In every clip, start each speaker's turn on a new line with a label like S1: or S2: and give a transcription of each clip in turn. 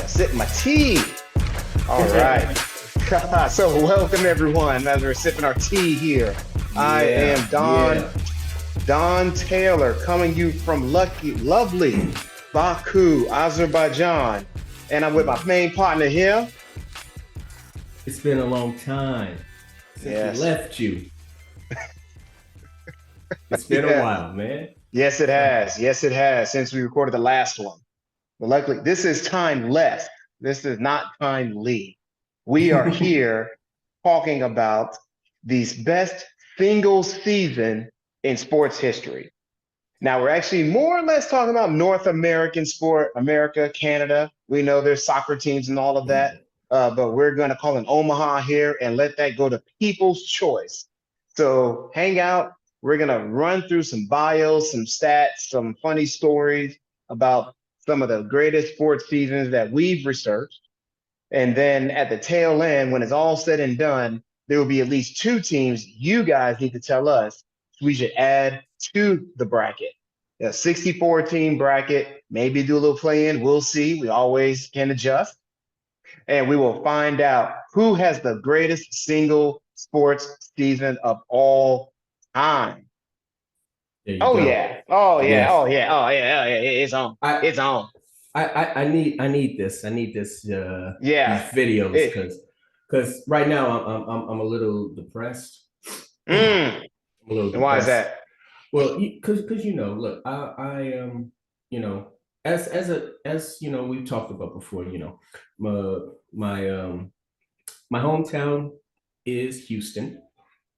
S1: Sip my tea. All right. So welcome everyone as we're sipping our tea here. I am
S2: Yeah, yeah.
S1: Don Taylor coming you from lovely Baku, Azerbaijan. And I'm with my main partner here.
S2: It's been a long time since we
S1: Yes.
S2: left you. It's been a
S1: Yeah.
S2: while, man.
S1: Yes, it has. Yes, it has since we recorded the last one. But luckily, this is time less. This is not timely. We are here talking about the best single season in sports history. Now, we're actually more or less talking about North American sport, America, Canada. We know there's soccer teams and all of that, but we're going to call an Omaha here and let that go to people's choice. So hang out. We're going to run through some bios, some stats, some funny stories about some of the greatest sports seasons that we've researched. And then at the tail end, when it's all said and done, there will be at least two teams you guys need to tell us we should add to the bracket. A 64 team bracket, maybe do a little play in. We'll see. We always can adjust. And we will find out who has the greatest single sports season of all time.
S2: There you
S1: Oh,
S2: go.
S1: yeah. Oh, yeah.
S2: Yes.
S1: Oh, yeah. Oh, yeah. Oh, yeah. It's on.
S2: I
S1: It's on.
S2: I need this. I need
S1: Yeah.
S2: these videos
S1: It,
S2: because right now I'm a little depressed. I'm
S1: mm.
S2: a little
S1: And why is
S2: depressed.
S1: that?
S2: Well, because look, you know, as we've talked about before, my my um my hometown is Houston,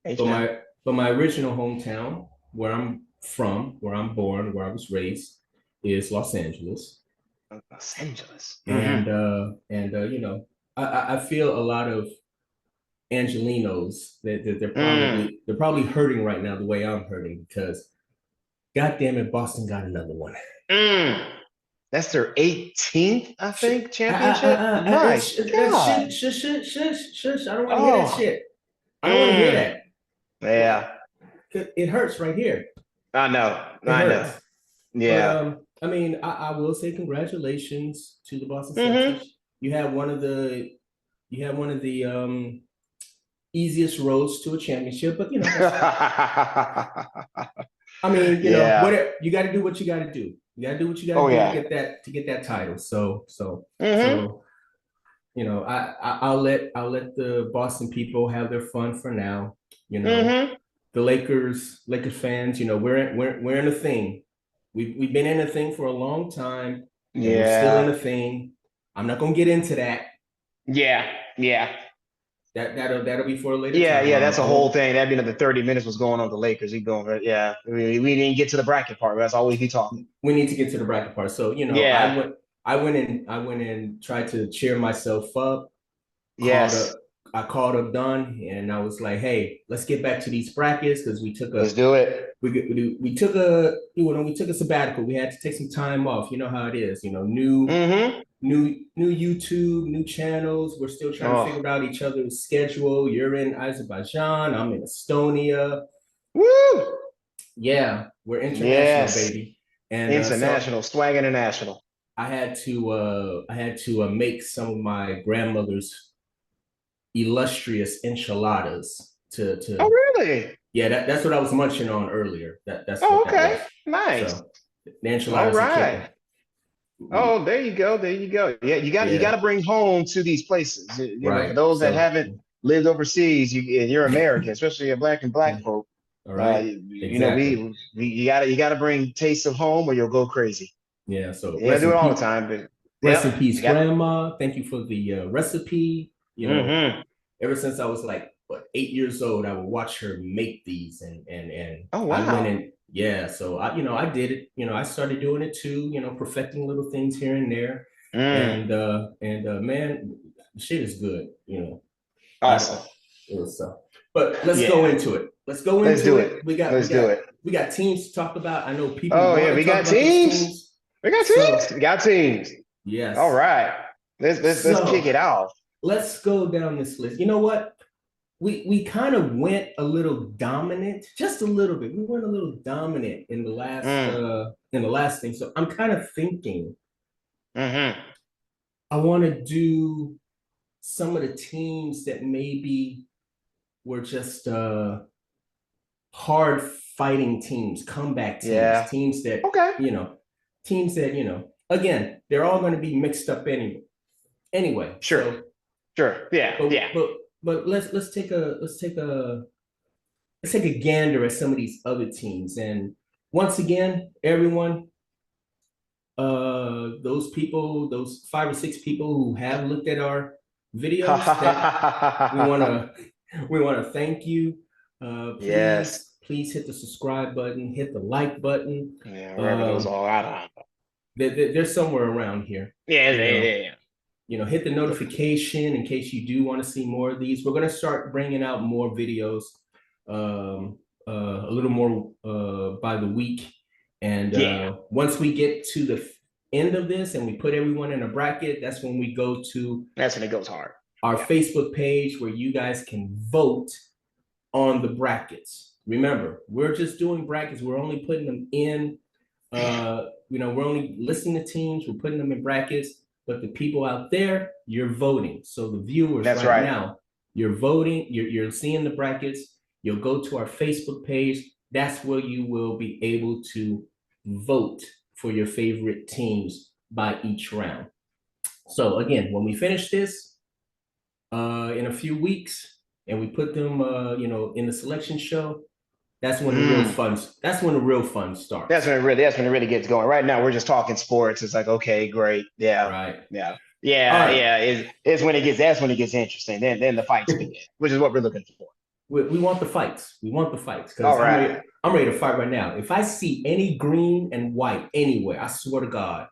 S1: H
S2: but
S1: Town.
S2: my original hometown, where I'm from, where I'm born, where I was raised, is Los Angeles.
S1: Los Angeles.
S2: And
S1: Mm-hmm.
S2: I feel a lot of Angelinos that they're
S1: Mm.
S2: probably hurting right now the way I'm hurting because God damn it, Boston got another one.
S1: Mm. That's their 18th, I think, championship.
S2: It's
S1: My
S2: that
S1: God.
S2: shit, shush. I don't want to hear that
S1: Oh.
S2: shit. I don't want to hear
S1: Mm.
S2: that.
S1: Yeah.
S2: It hurts right here.
S1: I know.
S2: It
S1: I know.
S2: hurts. But
S1: Yeah.
S2: I mean, I will say congratulations to the Boston
S1: Mm-hmm.
S2: Celtics. You have one of the easiest roads to a championship, but that's I mean,
S1: Yeah.
S2: what you got to do what you got to do. You got to do what you got
S1: Oh,
S2: to do
S1: yeah.
S2: to get that title.
S1: Mm-hmm.
S2: So I'll let the Boston people have their fun for now. You know,
S1: Mm-hmm.
S2: the Lakers fans. We're in a thing. We've been in a thing for a long time, and we're still in
S1: Yeah.
S2: a thing. I'm not gonna get into that.
S1: Yeah. Yeah.
S2: That'll be for a later
S1: Yeah,
S2: time.
S1: yeah, that's a whole thing. That'd be another 30 minutes was going on with the Lakers. We going, yeah. We didn't get to the bracket part. That's all we be talking.
S2: We need to get to the bracket part. So
S1: Yeah.
S2: I went and tried to cheer myself up. Called
S1: Yes.
S2: up I called up Don and I was like, hey, let's get back to these brackets because
S1: Let's do it.
S2: we took a we took a sabbatical. We had to take some time off. You know how it is.
S1: Mm-hmm.
S2: New YouTube, new channels. We're still trying to
S1: Oh,
S2: figure out each other's schedule. You're in Azerbaijan. I'm in Estonia.
S1: woo!
S2: Yeah, we're international,
S1: Yes.
S2: baby. And so
S1: International, swag international.
S2: I had to make some of my grandmother's illustrious enchiladas
S1: Oh,
S2: to
S1: really?
S2: yeah, that's what I was munching on earlier. That's
S1: Oh,
S2: what that
S1: okay.
S2: was.
S1: Nice.
S2: So the
S1: All
S2: enchiladas are
S1: right.
S2: kicking.
S1: Oh, there you go. There you go. Yeah, you got
S2: Yeah,
S1: to bring home to these places. For
S2: right.
S1: those that
S2: So
S1: haven't lived overseas, you're American, especially a black and black folk.
S2: all right, exactly.
S1: You gotta bring tastes of home, or you'll go crazy.
S2: Yeah. So
S1: You gotta do it all the time, but
S2: rest in
S1: yep,
S2: peace,
S1: you got.
S2: grandma. Thank you for the recipe.
S1: Mm-hmm.
S2: Ever since I was like 8 years old, I would watch her make these, and
S1: Oh
S2: I went
S1: wow.
S2: and yeah. So I did it. I started doing it too. Perfecting little things here and there,
S1: Mm,
S2: and man, shit is good. I
S1: awesome.
S2: it was so. But let's go
S1: Yeah,
S2: into it. Let's go
S1: let's
S2: into
S1: do
S2: it.
S1: it. Let's do it.
S2: We got teams to talk about. I know people
S1: Oh
S2: want
S1: yeah,
S2: to
S1: we
S2: talk
S1: got
S2: about these
S1: teams.
S2: teams.
S1: We got teams.
S2: So
S1: We got teams. All
S2: yes.
S1: right. Let's kick
S2: So
S1: it off.
S2: let's go down this list. You know what? We kind of went a little dominant, just a little bit. We went a little dominant
S1: Mm,
S2: in the last thing. So I'm kind of thinking
S1: Mm-hmm.
S2: I want to do some of the teams that maybe were just hard fighting teams, comeback teams,
S1: Yeah.
S2: teams that,
S1: Okay.
S2: teams that, again, they're all going to be mixed up anyway. Anyway,
S1: Sure.
S2: so
S1: Sure. Yeah.
S2: but
S1: Yeah.
S2: but but let's take a gander at some of these other teams. And once again, everyone, those people, those 5 or 6 people who have looked at our videos, that we want to we want to thank you.
S1: Yes.
S2: Please hit the subscribe button, hit the like button.
S1: Yeah. Wherever those
S2: Um,
S1: all out.
S2: they're somewhere around here.
S1: Yeah.
S2: You
S1: Yeah.
S2: know,
S1: Yeah.
S2: hit the notification in case you do want to see more of these. We're going to start bringing out more videos, a little more by the week. And
S1: Yeah.
S2: once we get to the end of this and we put everyone in a bracket, that's when we go to
S1: That's when it goes hard.
S2: our Facebook page where you guys can vote on the brackets. Remember, we're just doing brackets. We're only putting them in, we're only listing the teams, we're putting them in brackets, but the people out there, you're voting. So the viewers
S1: That's
S2: right
S1: right.
S2: now, you're voting, you're seeing the brackets. You'll go to our Facebook page. That's where you will be able to vote for your favorite teams by each round. So again, when we finish this in a few weeks and we put them, in the selection show, that's when the real fun. That's when the real fun starts.
S1: That's when it really gets going. Right now, we're just talking sports. It's like, okay, great, yeah,
S2: Right.
S1: yeah,
S2: All
S1: yeah,
S2: right.
S1: yeah. It's when it gets. That's when it gets interesting. Then the fights begin, which is what we're looking for.
S2: We want the fights. We want the fights because
S1: All right.
S2: I'm ready to fight right now. If I see any green and white anywhere, I swear to God,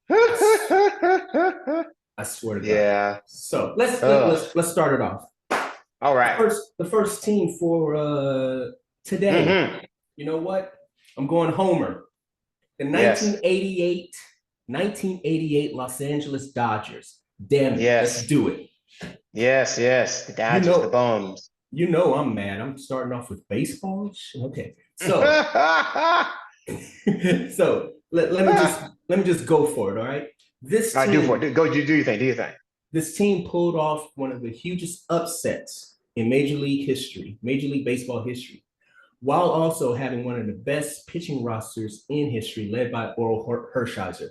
S2: I swear to God.
S1: Yeah.
S2: So let's start it off.
S1: All right.
S2: The first team for today.
S1: Mm-hmm.
S2: You know what? I'm going Homer. The 1988 Los Angeles Dodgers. Damn it.
S1: Yes.
S2: Let's do it.
S1: Yes. Yes. The Dodgers, the Bones.
S2: You know I'm mad. I'm starting off with baseball. Okay. So so let me just go for it. All right. This team,
S1: do for it. Go do your thing. Do your thing.
S2: This team pulled off one of the hugest upsets in Major League Baseball history, while also having one of the best pitching rosters in history, led by Oral Hershiser.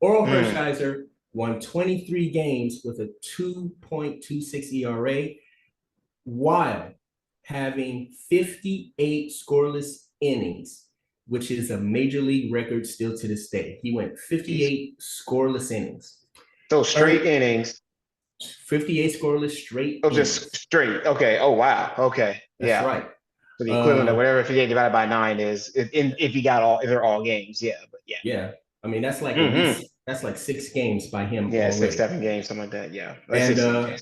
S2: Oral Hershiser won 23 games with a 2.26 ERA, while having 58 scoreless innings, which is a major league record still to this day. He went 58 scoreless innings.
S1: So straight innings.
S2: 58 scoreless straight.
S1: Oh, just straight. Okay. Oh, wow. Okay.
S2: That's right.
S1: So the equivalent of whatever 58 divided by 9 is, if they're all games. Yeah. But yeah.
S2: Yeah. I mean, that's like at least, that's like 6 games by him.
S1: Yeah,
S2: already.
S1: 6-7 games, something like that. Yeah.
S2: And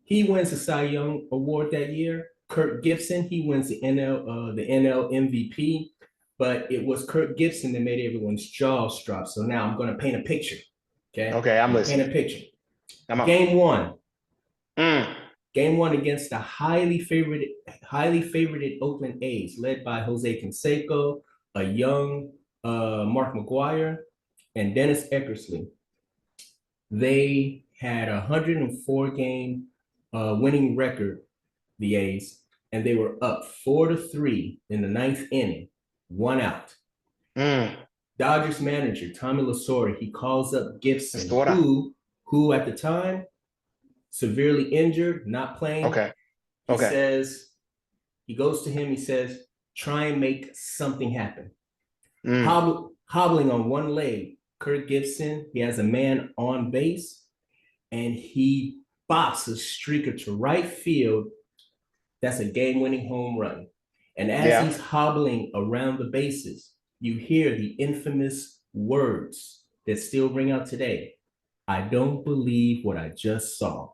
S2: he wins the Cy Young Award that year. Kirk Gibson, he wins the NL MVP. But it was Kirk Gibson that made everyone's jaws drop. So now I'm going to paint a picture. Okay,
S1: I'm listening.
S2: Paint a picture.
S1: Game
S2: 1. Game 1 against the highly favorited Oakland A's, led by Jose Canseco, a young Mark McGwire, and Dennis Eckersley. They had a 104-game winning record, the A's, and they were up 4-3 in the 9th inning, 1 out. Dodgers manager Tommy Lasorda, he calls up Gibson, who at the time severely injured, not playing. He goes to him. He says, "Try and make something happen." Hobbling on one leg, Kirk Gibson, he has a man on base, and he bops a streaker to right field. That's a game-winning home run. And as he's hobbling around the bases, you hear the infamous words that still ring out today. "I don't believe what I just saw."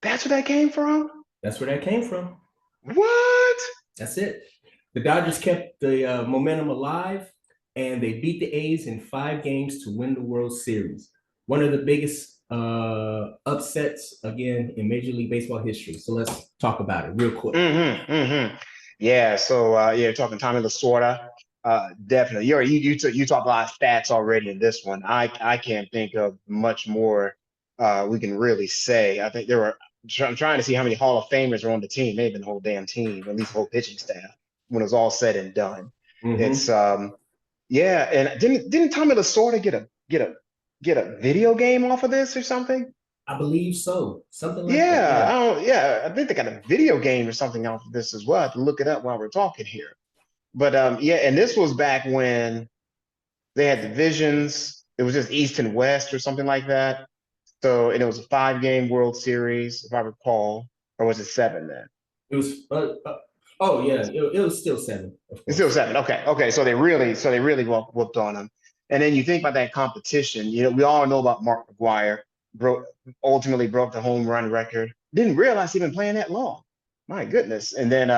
S1: That's where that came from?
S2: That's where that came from.
S1: What?
S2: That's it. The Dodgers kept the momentum alive, and they beat the A's in 5 games to win the World Series. One of the biggest upsets, again, in Major League Baseball history. So let's talk about it real quick.
S1: Yeah, so you're talking Tommy Lasorda. Definitely. You talked a lot of stats already in this one. I can't think of much more we can really say. I think there were. I'm trying to see how many Hall of Famers are on the team. Maybe the whole damn team, at least the whole pitching staff, when it was all said and done. It's
S2: Hmm.
S1: yeah. And didn't Tommy Lasorda get a video game off of this or something?
S2: I believe so. Something like that.
S1: Yeah,
S2: Yeah.
S1: I think they got a video game or something off of this as well. I have to look it up while we're talking here. But yeah, and this was back when they had divisions. It was just East and West or something like that. So, and it was a 5 game World Series, if I recall, or was it seven then?
S2: It was. Oh yeah. It was still seven, of
S1: It's still
S2: course.
S1: seven. Okay, okay. So they really whooped on them. And then you think about that competition. We all know about Mark McGuire. Broke ultimately broke the home run record. Didn't realize he'd been playing that long. My goodness. And then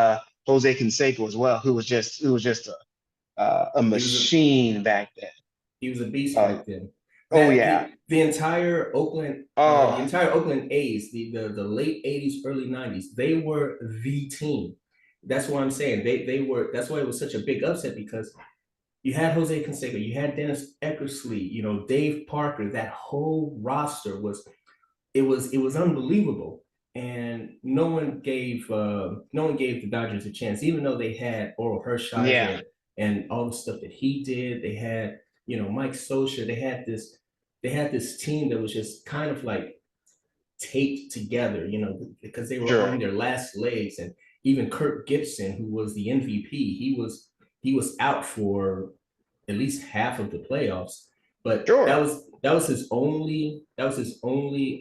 S1: Jose Canseco as well, who was just a
S2: He was a
S1: machine back then.
S2: he was a beast
S1: Uh,
S2: back then.
S1: oh
S2: That
S1: yeah.
S2: the
S1: Oh
S2: entire Oakland A's, the late '80s, early '90s, they were the team. That's what I'm saying. They were. That's why it was such a big upset because you had Jose Canseco, you had Dennis Eckersley, Dave Parker. That whole roster was unbelievable, and no one gave the Dodgers a chance, even though they had Oral
S1: yeah.
S2: Hershiser and all the stuff that he did. They had Mike Scioscia. They had this team that was just kind of like taped together, because they were on
S1: Sure.
S2: their last legs, and even Kirk Gibson, who was the MVP, he was out for at least half of the playoffs. But that
S1: Sure.
S2: was that was his only that was his only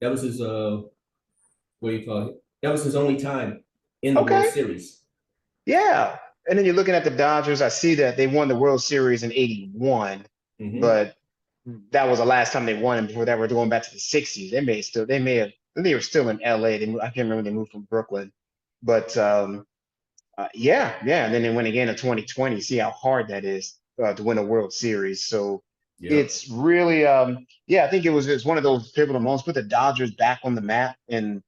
S2: that was his what do you call it? That was his only time in the World
S1: Okay.
S2: Series.
S1: Yeah. And then you're looking at the Dodgers. I see that they won the World Series in '81,
S2: Hmm.
S1: but that was the last time they won. And before that, we're going back to the '60s. They may have, they were still in LA. I can't remember when they moved from Brooklyn, but yeah, yeah. And then they went again in 2020. See how hard that is to win a World Series. So
S2: Yep.
S1: it's really, yeah, I think it's one of those pivotal moments. Put the Dodgers back on the map, and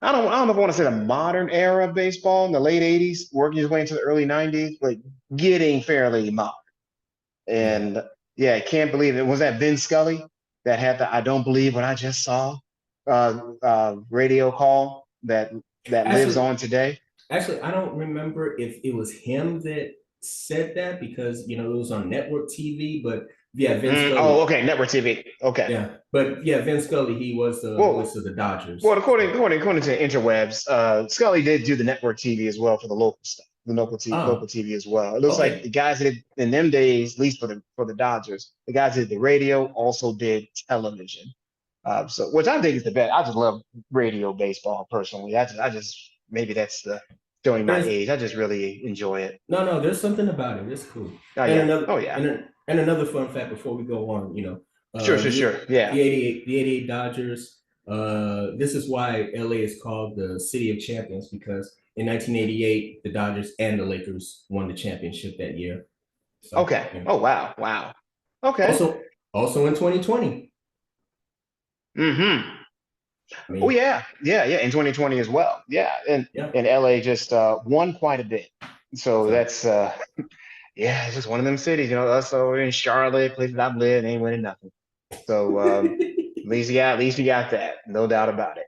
S1: I don't know if I want to say the modern era of baseball in the late '80s, working his way into the early '90s, but getting fairly modern.
S2: Yeah.
S1: And yeah, I can't believe it. Was that Vin Scully that had the "I don't believe what I just saw" radio call that lives
S2: Actually,
S1: on today?
S2: actually, I don't remember if it was him that said that because it was on network TV. But yeah, Vince
S1: Oh,
S2: Scully.
S1: okay, network TV. Okay.
S2: Yeah, but yeah, Vince Scully. He was the
S1: Well,
S2: voice of the Dodgers.
S1: well,
S2: So,
S1: according to interwebs, Scully did do the network TV as well for the local stuff, the local
S2: oh,
S1: TV as well. It looks like the
S2: okay.
S1: guys that did in them days, at least for the Dodgers, the guys that did the radio also did television. So which I think is the best. I just love radio baseball personally. I just maybe that's the showing my
S2: There's
S1: age. I just really enjoy it.
S2: no. There's something about it. It's cool.
S1: Oh
S2: And
S1: yeah.
S2: another
S1: Oh yeah.
S2: and another fun fact before we go on.
S1: Sure,
S2: Uh,
S1: sure,
S2: the
S1: sure. Yeah.
S2: the '88 Dodgers. This is why LA is called the City of Champions because in 1988 the Dodgers and the Lakers won the championship that year. So
S1: Okay. Oh wow. Wow. Okay.
S2: also in 2020.
S1: Mm-hmm.
S2: I
S1: Oh
S2: mean,
S1: yeah, yeah, yeah. In 2020 as well. Yeah,
S2: yeah.
S1: and LA just won quite a bit. So
S2: So
S1: that's yeah, it's just one of them cities. Us over in Charlotte, places I've lived, ain't winning nothing. So at least you got that, no doubt about it.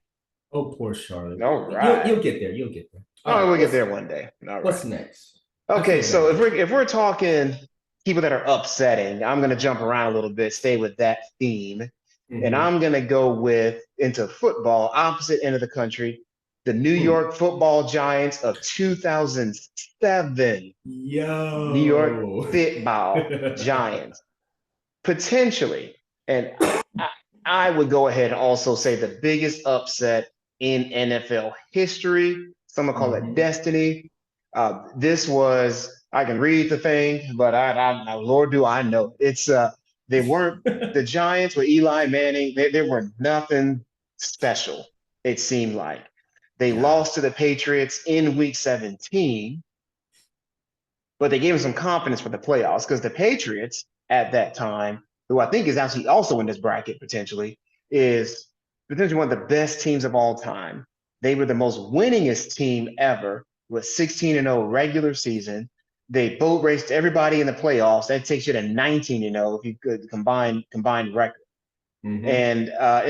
S2: oh, poor Charlotte.
S1: All
S2: You'll
S1: right.
S2: get there. You'll get there. All
S1: Oh,
S2: right.
S1: we'll get
S2: What's
S1: there one day. All right.
S2: what's next? I
S1: Okay,
S2: feel
S1: so
S2: better.
S1: if we're talking people that are upsetting, I'm gonna jump around a little bit, stay with that theme, and
S2: Hmm.
S1: I'm gonna go with into football, opposite end of the country, the New
S2: Hmm.
S1: York Football Giants of 2007. New York
S2: Yo.
S1: Football Giants, potentially, and I, I would go ahead and also say the biggest upset in NFL history. Some would call it
S2: Hmm.
S1: destiny. This was, I can read the thing, but Lord, do I know. They weren't the Giants with Eli Manning. They were nothing special, it seemed like. They
S2: Yeah.
S1: lost to the Patriots in week 17, but they gave him some confidence for the playoffs because the Patriots at that time, who I think is actually also in this bracket potentially, is potentially one of the best teams of all time. They were the most winningest team ever with 16-0 regular season. They boat raced everybody in the playoffs. That takes you to 19-0 if you could combined record.
S2: Mm-hmm.
S1: And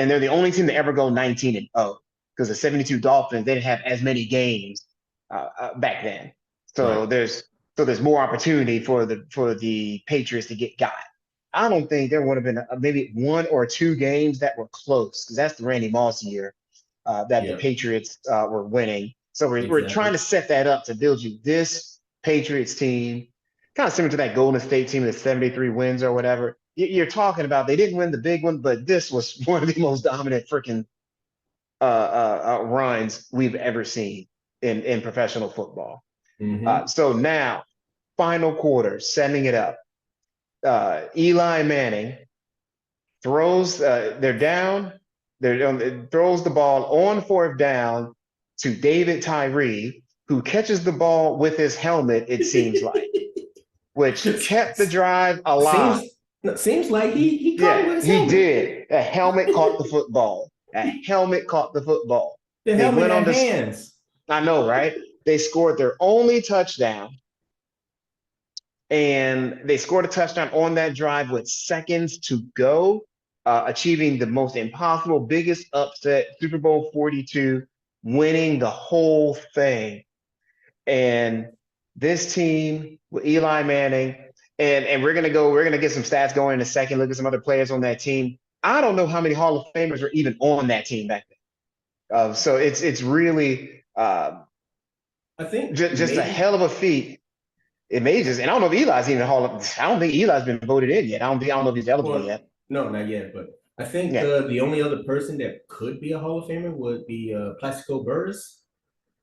S1: they're the only team to ever go 19-0 because the 72 Dolphins, they didn't have as many games back then.
S2: Right.
S1: So there's more opportunity for the Patriots to get got. I don't think there would have been maybe one or two games that were close because that's the Randy Moss year that the
S2: Yeah.
S1: Patriots were winning. So we're trying
S2: Exactly.
S1: to set that up to build you this Patriots team, kind of similar to that Golden State team with 73 wins or whatever. You're talking about they didn't win the big one, but this was one of the most dominant freaking runs we've ever seen in professional football.
S2: Mm-hmm.
S1: So now, final quarter, setting it up. Eli Manning throws. They're down. Throws the ball on fourth down to David Tyree, who catches the ball with his helmet. It seems like, which kept the drive alive.
S2: seems seems like he caught it
S1: Yeah,
S2: with his
S1: he
S2: helmet.
S1: did. A helmet caught the football. A helmet caught the football.
S2: The
S1: They
S2: helmet
S1: went on
S2: had
S1: to,
S2: hands.
S1: I know, right? They scored their only touchdown, and they scored a touchdown on that drive with seconds to go, achieving the most impossible, biggest upset, Super Bowl 42, winning the whole thing. And this team with Eli Manning, and we're gonna get some stats going in a second, look at some other players on that team. I don't know how many Hall of Famers were even on that team back then. So it's really
S2: I think
S1: just a
S2: maybe
S1: hell of a feat. It may just, and I don't know if Eli's even Hall of. I don't think Eli's been voted in yet. I don't know if he's eligible
S2: well,
S1: yet.
S2: no, not yet, but I think
S1: Yeah,
S2: the only other person that could be a Hall of Famer would be Plaxico Burress.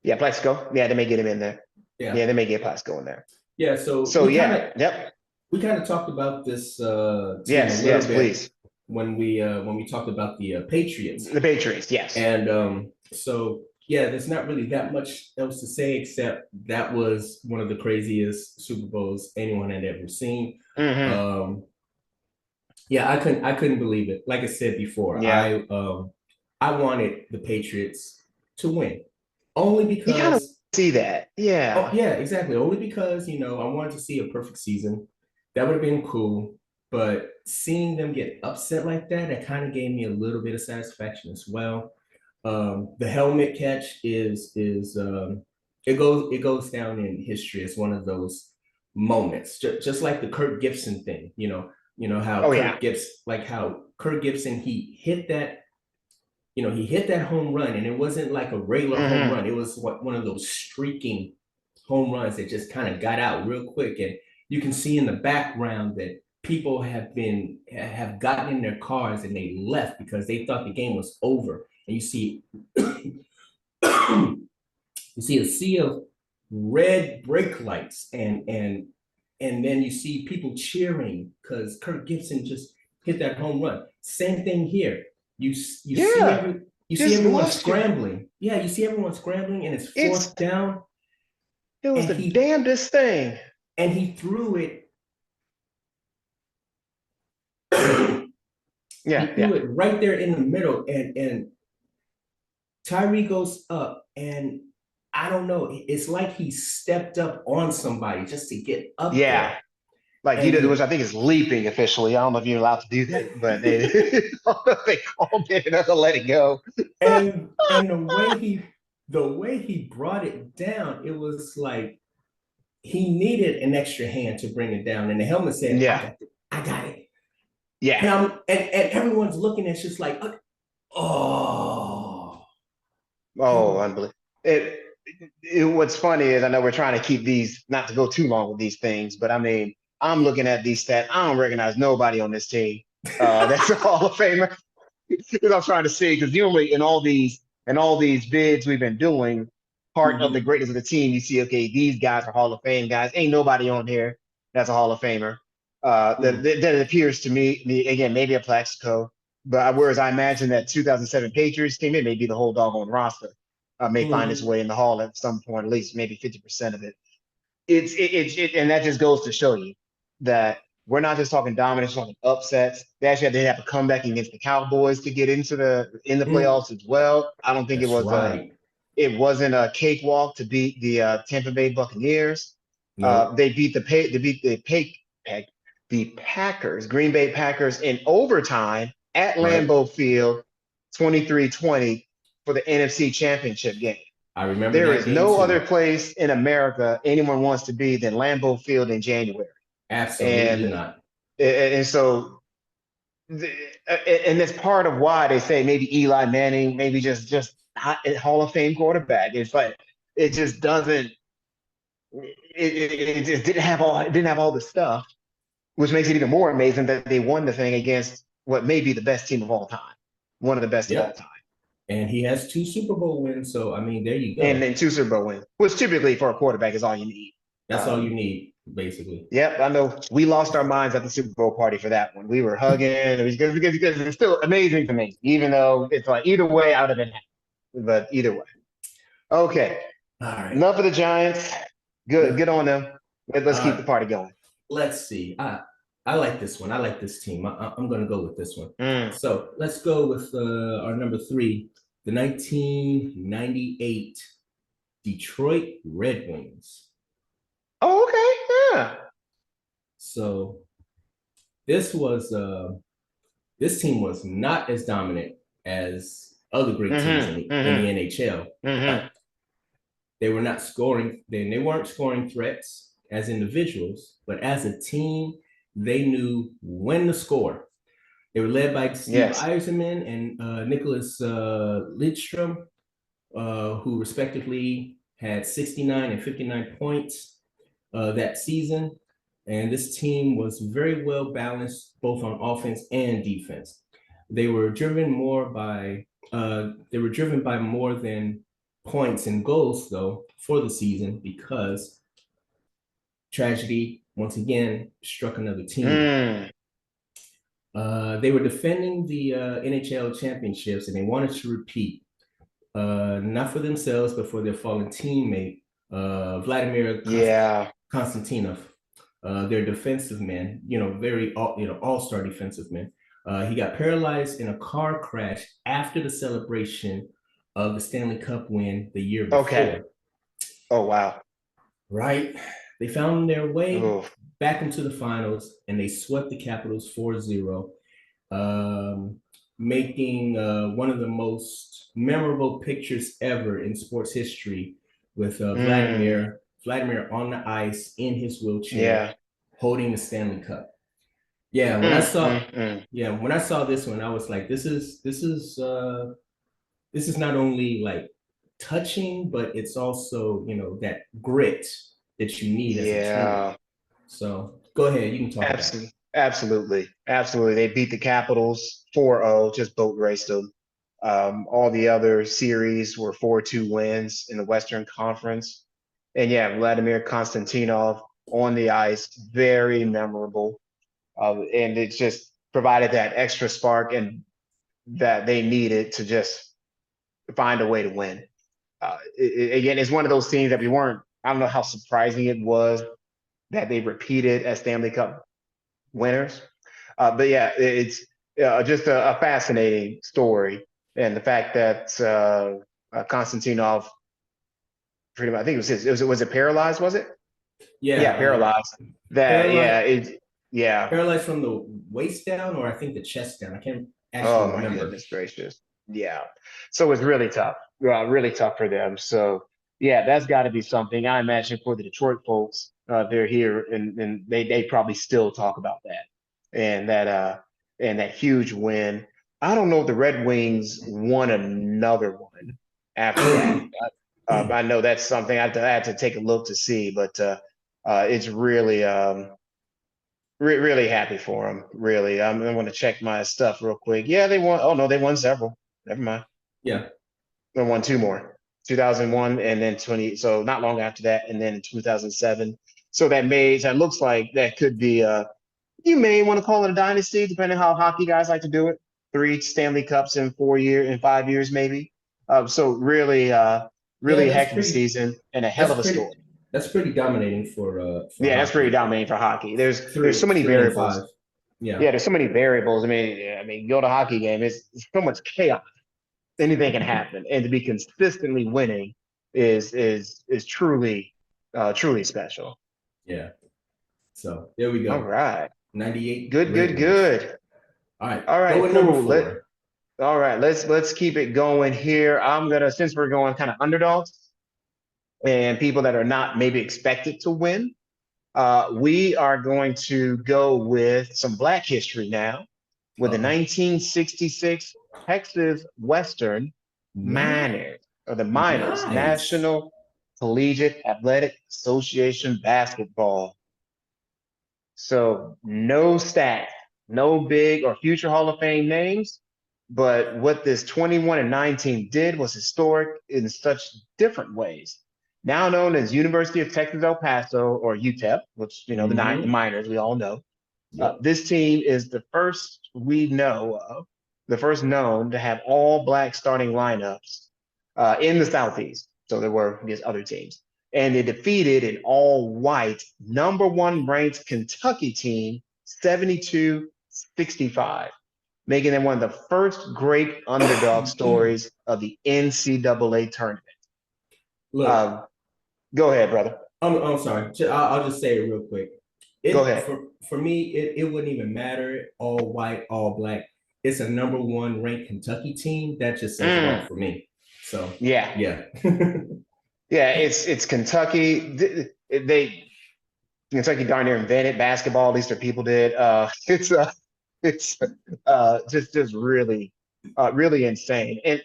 S1: yeah, Plaxico. Yeah, they may get him in there.
S2: Yeah.
S1: Yeah, they may get Plaxico in there.
S2: Yeah, so
S1: So yeah, yep,
S2: we kind of talked about this team a
S1: yes,
S2: little
S1: yes,
S2: bit
S1: please.
S2: when we talked about the Patriots.
S1: The Patriots, yes.
S2: And so yeah, there's not really that much else to say except that was one of the craziest Super Bowls anyone had ever seen.
S1: Mm-hmm.
S2: Yeah, I couldn't believe it. Like I said before,
S1: Yeah,
S2: I wanted the Patriots to win only
S1: you kind of
S2: because
S1: see that.
S2: oh
S1: Yeah,
S2: yeah, exactly. Only because I wanted to see a perfect season. That would have been cool. But seeing them get upset like that, that kind of gave me a little bit of satisfaction as well. The helmet catch is it goes down in history as one of those moments, just like the Kirk Gibson thing. How
S1: oh yeah.
S2: Kirk Gibson he hit that he hit that home run, and it wasn't like a regular home
S1: Mm-hmm.
S2: run. It was one of those streaking home runs that just kind of got out real quick. And you can see in the background that people have gotten in their cars and they left because they thought the game was over. And you see you see a sea of red brake lights and then you see people cheering because Kirk Gibson just hit that home run. Same thing here. You see
S1: Yeah, just
S2: everyone
S1: lost you.
S2: scrambling. Yeah, you see everyone scrambling, and it's
S1: It's
S2: fourth down,
S1: it was
S2: and
S1: the damnedest thing.
S2: he threw it.
S1: Yeah,
S2: He threw
S1: yeah,
S2: it right there in the middle, and Tyree goes up, and I don't know. It's like he stepped up on somebody just to get up
S1: yeah.
S2: there,
S1: Like he
S2: and
S1: did, which
S2: he
S1: I think is leaping officially. I don't know if you're allowed to do that, but they, I don't know if they called it and to let it go.
S2: and the way he brought it down, it was like he needed an extra hand to bring it down, and the helmet said,
S1: Yeah,
S2: I got it."
S1: yeah.
S2: And everyone's looking at just like, oh, come
S1: Oh,
S2: on.
S1: unbelievable. It, what's funny is I know we're trying to keep these not to go too long with these things, but I mean, I'm looking at these stats. I don't recognize nobody on this team. That's a Hall of Famer. Because I'm trying to see, because usually in all these bids we've been doing, part of the
S2: Mm-hmm.
S1: greatness of the team, you see, okay, these guys are Hall of Fame guys. Ain't nobody on here that's a Hall of Famer. That it appears to me, again, maybe a Plaxico, but whereas I imagine that 2007 Patriots team, it may be the whole doggone roster, may find its
S2: Mm-hmm.
S1: way in the Hall at some point, at least maybe 50% of it. And that just goes to show you that we're not just talking dominance, we're talking upsets. They actually did have a comeback against the Cowboys to get in the
S2: Mm-hmm.
S1: playoffs as well. I don't think
S2: That's right.
S1: it wasn't a cakewalk to beat the Tampa Bay Buccaneers.
S2: No,
S1: the Packers, Green Bay Packers in overtime at
S2: right?
S1: Lambeau Field, 23-20 for the NFC Championship game.
S2: I remember
S1: There
S2: that
S1: is
S2: game
S1: no other
S2: too.
S1: place in America anyone wants to be than Lambeau Field in January.
S2: Absolutely
S1: And
S2: not.
S1: and so and that's part of why they say maybe Eli Manning, maybe just not a Hall of Fame quarterback. It's like it just doesn't. It just didn't have all the stuff, which makes it even more amazing that they won the thing against what may be the best team of all time, one of the best of all
S2: Yep.
S1: time,
S2: And he has 2 Super Bowl wins. So I mean, there you
S1: and
S2: go.
S1: then two Super Bowl wins, which typically for a quarterback is all you need.
S2: That's all you need, basically.
S1: Yep, I know we lost our minds at the Super Bowl party for that one. We were hugging. It was because it's still amazing to me, even though it's like either way I would have been happy. But either way. Okay.
S2: All right.
S1: Enough of the Giants.
S2: No,
S1: Good on them. Let's keep
S2: uh,
S1: the party going.
S2: let's see. I like this one. I like this team. I'm going to go with this one.
S1: Mm.
S2: So let's go with our number 3, the 1998 Detroit Red Wings.
S1: Oh, okay. Yeah.
S2: So this was this team was not as dominant as other great teams
S1: Mm-hmm.
S2: in the
S1: Mm-hmm.
S2: NHL,
S1: Mm-hmm.
S2: but they were not scoring. They weren't scoring threats as individuals, but as a team, they knew when to score. They were led by Steve
S1: Yes.
S2: Eiserman and Nicholas Lidstrom, who respectively had 69 and 59 points that season. And this team was very well balanced, both on offense and defense. They were driven by more than points and goals, though, for the season because tragedy once again struck another team.
S1: Mm.
S2: They were defending the NHL championships and they wanted to repeat, not for themselves, but for their fallen teammate, Vladimir
S1: Yeah.
S2: Konstantinov, their defensive man, very all-star defensive man. He got paralyzed in a car crash after the celebration of the Stanley Cup win the year
S1: Okay.
S2: before.
S1: Oh, wow.
S2: Right? They found their way
S1: Ooh.
S2: back into the finals and they swept the Capitals 4-0, making one of the most memorable pictures ever in sports history with
S1: Mm.
S2: Vladimir on the ice in his wheelchair
S1: Yeah.
S2: holding the Stanley Cup. Yeah,
S1: Mm.
S2: when I saw this one, I was like, this is not only like touching, but it's also, that grit that you need as a team.
S1: Yeah.
S2: So go ahead, you can talk about it.
S1: Absolutely. Absolutely. Absolutely. They beat the Capitals 4-0, just boat raced them. All the other series were 4-2 wins in the Western Conference. And yeah, Vladimir Konstantinov on the ice, very memorable. And it just provided that extra spark and that they needed to just find a way to win. Again, it's one of those things that we weren't, I don't know how surprising it was that they repeated as Stanley Cup winners. But yeah, it's just a fascinating story. And the fact that Konstantinov, pretty much, I think was it paralyzed, was it?
S2: Yeah,
S1: Yeah, paralyzed. That,
S2: paralyzed,
S1: yeah.
S2: paralyzed from the waist down, or I think the chest down. I can't actually
S1: Oh my
S2: remember.
S1: goodness gracious. Yeah. So it's really tough. Really tough for them. So yeah, that's got to be something. I imagine for the Detroit folks, they're here and they probably still talk about that and that huge win. I don't know if the Red Wings won another one after that. I know that's something I had to take a look to see, but it's really really happy for them. Really, I'm going to check my stuff real quick. Yeah, they won. Oh no, they won several. Never mind.
S2: Yeah,
S1: They won two more. 2001 and then 20. So not long after that, and then in 2007. So that looks like that could be you may want to call it a dynasty, depending how hockey guys like to do it. 3 Stanley Cups in 4 years, in 5 years, maybe. So really,
S2: yeah,
S1: really a heck of a season and a hell of
S2: that's
S1: a
S2: pretty
S1: story.
S2: that's pretty dominating for
S1: Yeah, that's pretty
S2: hockey.
S1: dominating for hockey. There's so
S2: Three
S1: many
S2: three and five.
S1: variables.
S2: Yeah,
S1: Yeah, there's so many variables. I mean, you go to a hockey game, it's so much chaos. Anything can happen, and to be consistently winning is truly truly special.
S2: Yeah. So there we
S1: All
S2: go.
S1: right.
S2: 98
S1: Good,
S2: Red
S1: good,
S2: Wings.
S1: good.
S2: All right.
S1: All
S2: Go
S1: right,
S2: with number
S1: cool.
S2: four.
S1: All right, let's keep it going here. I'm gonna, since we're going kind of underdogs and people that are not maybe expected to win, we are going to go with some Black history now with the
S2: Uh-oh.
S1: 1966 Texas Western Miners, or the Miners,
S2: Nice.
S1: National Collegiate Athletic Association basketball. So no stats, no big or future Hall of Fame names, but what this 21 and 19 did was historic in such different ways. Now known as University of Texas El Paso, or UTEP, which the
S2: Mm-hmm.
S1: Miners we all know.
S2: Yep.
S1: This team is the first we know of, the first known to have all Black starting lineups in the Southeast. So there were these other teams. And they defeated an all white number one ranked Kentucky team 72-65, making them one of the first great underdog stories of the NCAA tournament.
S2: Look,
S1: Uh, Go ahead, brother.
S2: I'm sorry. I'll just say it real quick.
S1: Go
S2: It
S1: ahead.
S2: for me, it wouldn't even matter all white, all black. It's a number one ranked Kentucky team. That just says it all
S1: Mm,
S2: for me. So
S1: yeah.
S2: yeah.
S1: Yeah, it's Kentucky. They Kentucky darn near invented basketball. At least their people did. It's just really really insane. And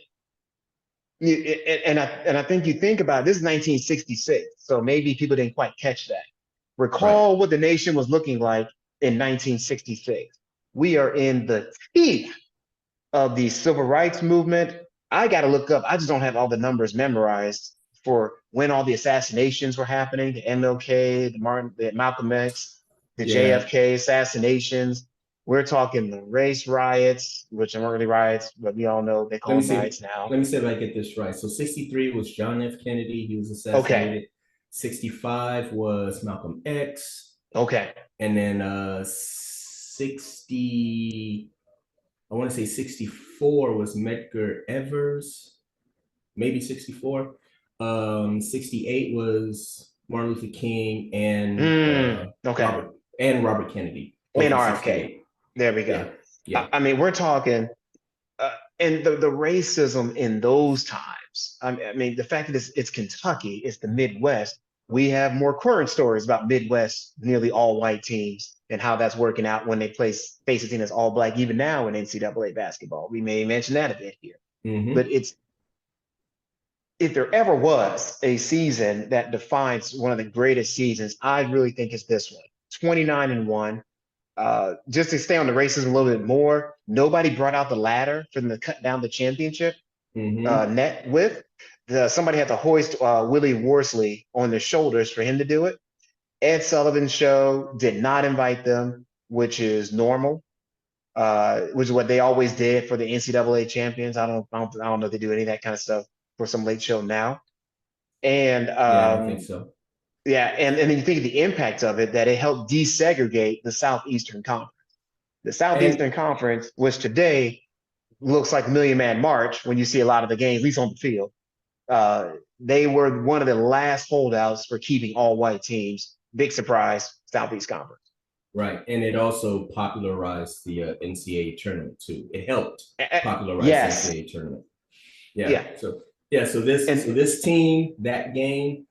S1: I think you think about it, this is 1966, so maybe people didn't quite catch that.
S2: Right.
S1: Recall what the nation was looking like in 1966. We are in the teeth of the civil rights movement. I got to look up. I just don't have all the numbers memorized for when all the assassinations were happening, the MLK, the Malcolm X, the
S2: Yeah.
S1: JFK assassinations. We're talking the race riots, which aren't really riots, but we all know they
S2: Let
S1: call
S2: me
S1: them
S2: see.
S1: riots now.
S2: Let me see if I get this right. So 63 was John F. Kennedy. He was
S1: Okay,
S2: assassinated. 65 was Malcolm X.
S1: okay.
S2: And then 60, I want to say 64 was Medgar Evers, maybe 64. 68 was Martin Luther King
S1: Okay.
S2: And Robert Kennedy, both
S1: And
S2: in
S1: RFK.
S2: 68.
S1: There we go.
S2: Yeah, yeah,
S1: I mean, we're talking and the racism in those times. I mean, the fact that it's Kentucky, it's the Midwest. We have more current stories about Midwest, nearly all white teams, and how that's working out when they face a team that's all black. Even now in NCAA basketball, we may mention that a bit here. But
S2: mm-hmm.
S1: it's if there ever was a season that defines one of the greatest seasons, I really think it's this one. 29 and 1. Just to stay on the racism a little bit more, nobody brought out the ladder for them to cut down the championship
S2: Mm-hmm.
S1: net with. Somebody had to hoist Willie Worsley on their shoulders for him to do it. Ed Sullivan's show did not invite them, which is normal, which is what they always did for the NCAA champions. I don't know if they do any of that kind of stuff for some late show now. And
S2: Yeah, I don't think so.
S1: yeah, and then you think of the impact of it, that it helped desegregate the Southeastern Conference. The
S2: And
S1: Southeastern Conference, which today looks like Million Man March when you see a lot of the games, at least on the field. They were one of the last holdouts for keeping all white teams. Big surprise, Southeast Conference.
S2: right, and it also popularized the NCAA tournament too. It helped popularize the
S1: Yes,
S2: NCAA tournament. Yeah.
S1: yeah,
S2: So yeah. So
S1: and
S2: this team, that game,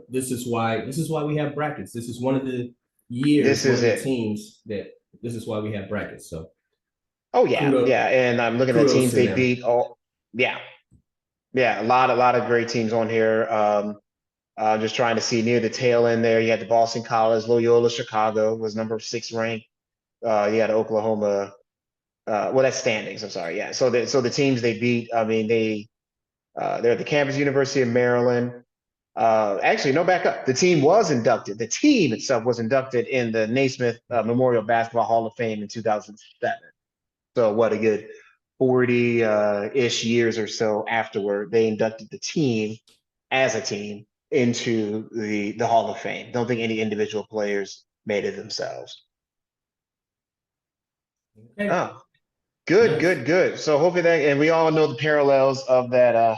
S2: this is why we have brackets. This is one of the
S1: this
S2: years, one
S1: is
S2: of the
S1: it.
S2: teams that this is why we have brackets. So
S1: Oh yeah,
S2: kudos
S1: yeah, and I'm looking at the
S2: kudos
S1: teams
S2: to
S1: they
S2: them.
S1: beat. Oh yeah, yeah, a lot of great teams on here. Just trying to see near the tail end there. You had the Boston College, Loyola Chicago was number 6 ranked. You had Oklahoma. Well, that's standings. I'm sorry. Yeah. So the teams they beat. I mean, they're at the campus University of Maryland. Actually, no, back up. The team was inducted. The team itself was inducted in the Naismith Memorial Basketball Hall of Fame in 2007. So what a good 40 ish years or so afterward, they inducted the team as a team into the Hall of Fame. Don't think any individual players made it themselves.
S2: Okay.
S1: Oh, good,
S2: Yes.
S1: good, good. So hopefully that, and we all know the parallels of that.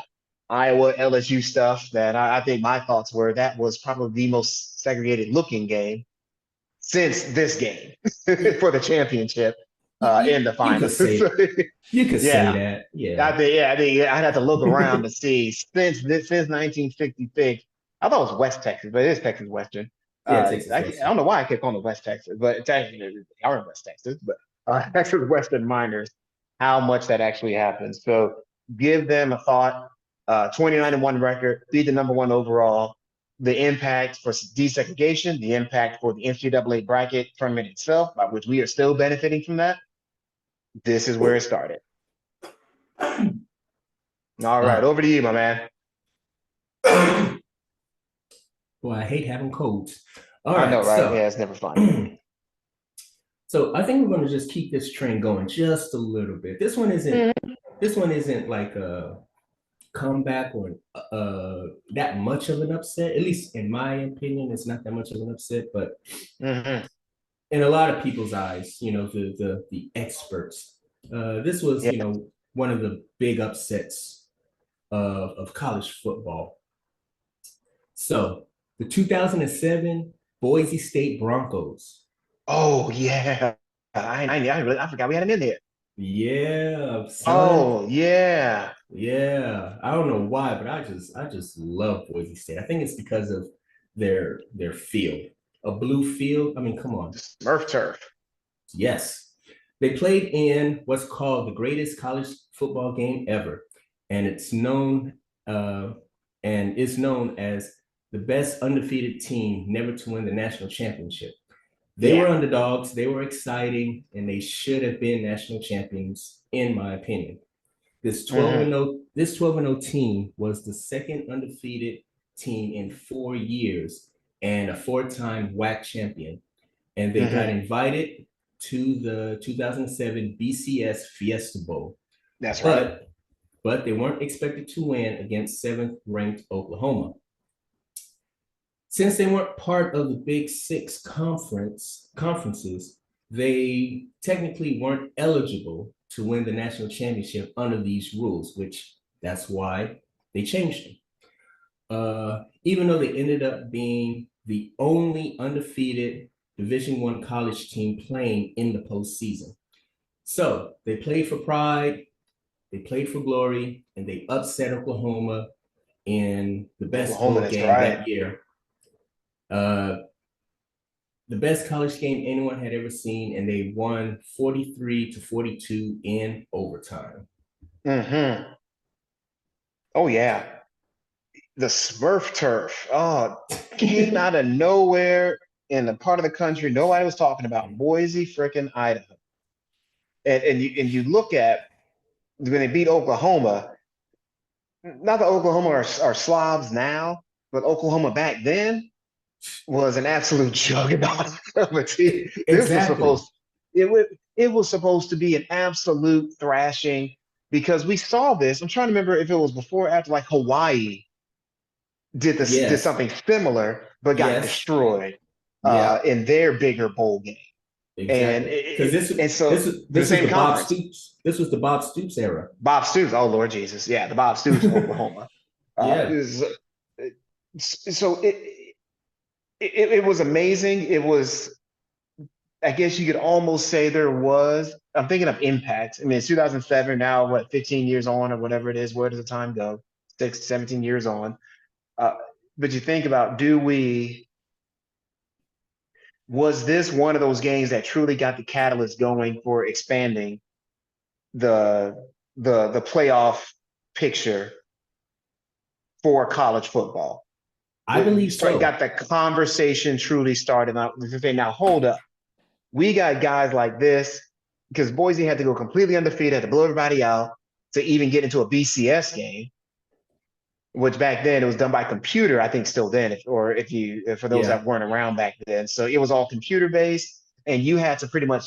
S1: Iowa LSU stuff that I think my thoughts were that was probably the most segregated looking game since this game for the championship in the
S2: You could
S1: finals.
S2: say you could say
S1: Yeah,
S2: that. Yeah.
S1: I think I'd have to look around to see since 1966. I thought it was West Texas, but it is Texas Western.
S2: Yeah, Texas
S1: I
S2: Western.
S1: don't know why I kept calling it West Texas, but it's actually they are in West Texas, but Texas Western Miners, how much that actually happens. So give them a thought. 29-1 record, be the number one overall. The impact for desegregation, the impact for the NCAA bracket tournament itself, by which we are still benefiting from that. This is where it started. All right,
S2: Wow.
S1: over to you, my man.
S2: Boy, I hate having colds. All
S1: I know,
S2: right,
S1: right?
S2: so
S1: Yeah, it's never fun.
S2: so I think we're going to just keep this train going just a little bit. This one isn't like a comeback or that much of an upset. At least in my opinion, it's not that much of an upset. But
S1: Mm-hmm.
S2: in a lot of people's eyes, the experts, this was
S1: Yeah.
S2: one of the big upsets of college football. So the 2007 Boise State Broncos.
S1: Oh yeah. I forgot we had him in there.
S2: Yeah, son.
S1: Oh yeah.
S2: Yeah, I don't know why, but I just love Boise State. I think it's because of their field, a blue field. I mean, come on.
S1: Smurf turf.
S2: Yes, they played in what's called the greatest college football game ever, and uh, it's known as the best undefeated team never to win the national championship. They were
S1: Yeah.
S2: underdogs, they were exciting, and they should have been national champions, in my opinion.
S1: Mm-hmm.
S2: This 12-0 team was the second undefeated team in 4 years and a four-time WAC champion. And they got
S1: Mm-hmm.
S2: invited to the 2007 BCS Fiesta Bowl,
S1: That's right.
S2: but they weren't expected to win against seventh ranked Oklahoma. Since they weren't part of the Big Six conferences, they technically weren't eligible to win the national championship under these rules, which that's why they changed them. Even though they ended up being the only undefeated Division I college team playing in the postseason. So they played for pride, they played for glory, and they upset Oklahoma in the best
S1: Oklahoma,
S2: bowl
S1: that's
S2: game
S1: right.
S2: that year. Uh, the best college game anyone had ever seen, and they won 43-42 in overtime.
S1: Mm-hmm. Oh yeah. The Smurf turf. Oh, came out of nowhere in the part of the country nobody was talking about. Boise, freaking Idaho. And you look at when they beat Oklahoma, not that Oklahoma are slobs now, but Oklahoma back then was an absolute juggernaut of a team. This was
S2: Exactly.
S1: supposed it was supposed to be an absolute thrashing because we saw this. I'm trying to remember if it was before or after, like Hawaii did
S2: Yes.
S1: something similar, but got
S2: Yes.
S1: destroyed
S2: Yeah.
S1: in their bigger bowl game. And
S2: Exactly. Because
S1: so the
S2: this was
S1: same
S2: the Bob
S1: conference.
S2: Stoops. This was the Bob Stoops era.
S1: Bob Stoops, oh Lord Jesus, yeah, the Bob Stoops of Oklahoma.
S2: Yeah.
S1: So it was amazing. It was, I guess you could almost say there was. I'm thinking of impact. I mean, it's 2007 now. What, 15 years on, or whatever it is? Where does the time go? 17 years on. Uh, but you think about, was this one of those games that truly got the catalyst going for expanding the playoff picture for college football?
S2: I believe
S1: Got
S2: so.
S1: the conversation truly started. Now, now hold up. We got guys like this because Boise had to go completely undefeated, had to blow everybody out to even get into a BCS game, which back then it was done by computer. I think still then, if for those
S2: Yeah.
S1: that weren't around back then, so it was all computer based, and you had to pretty much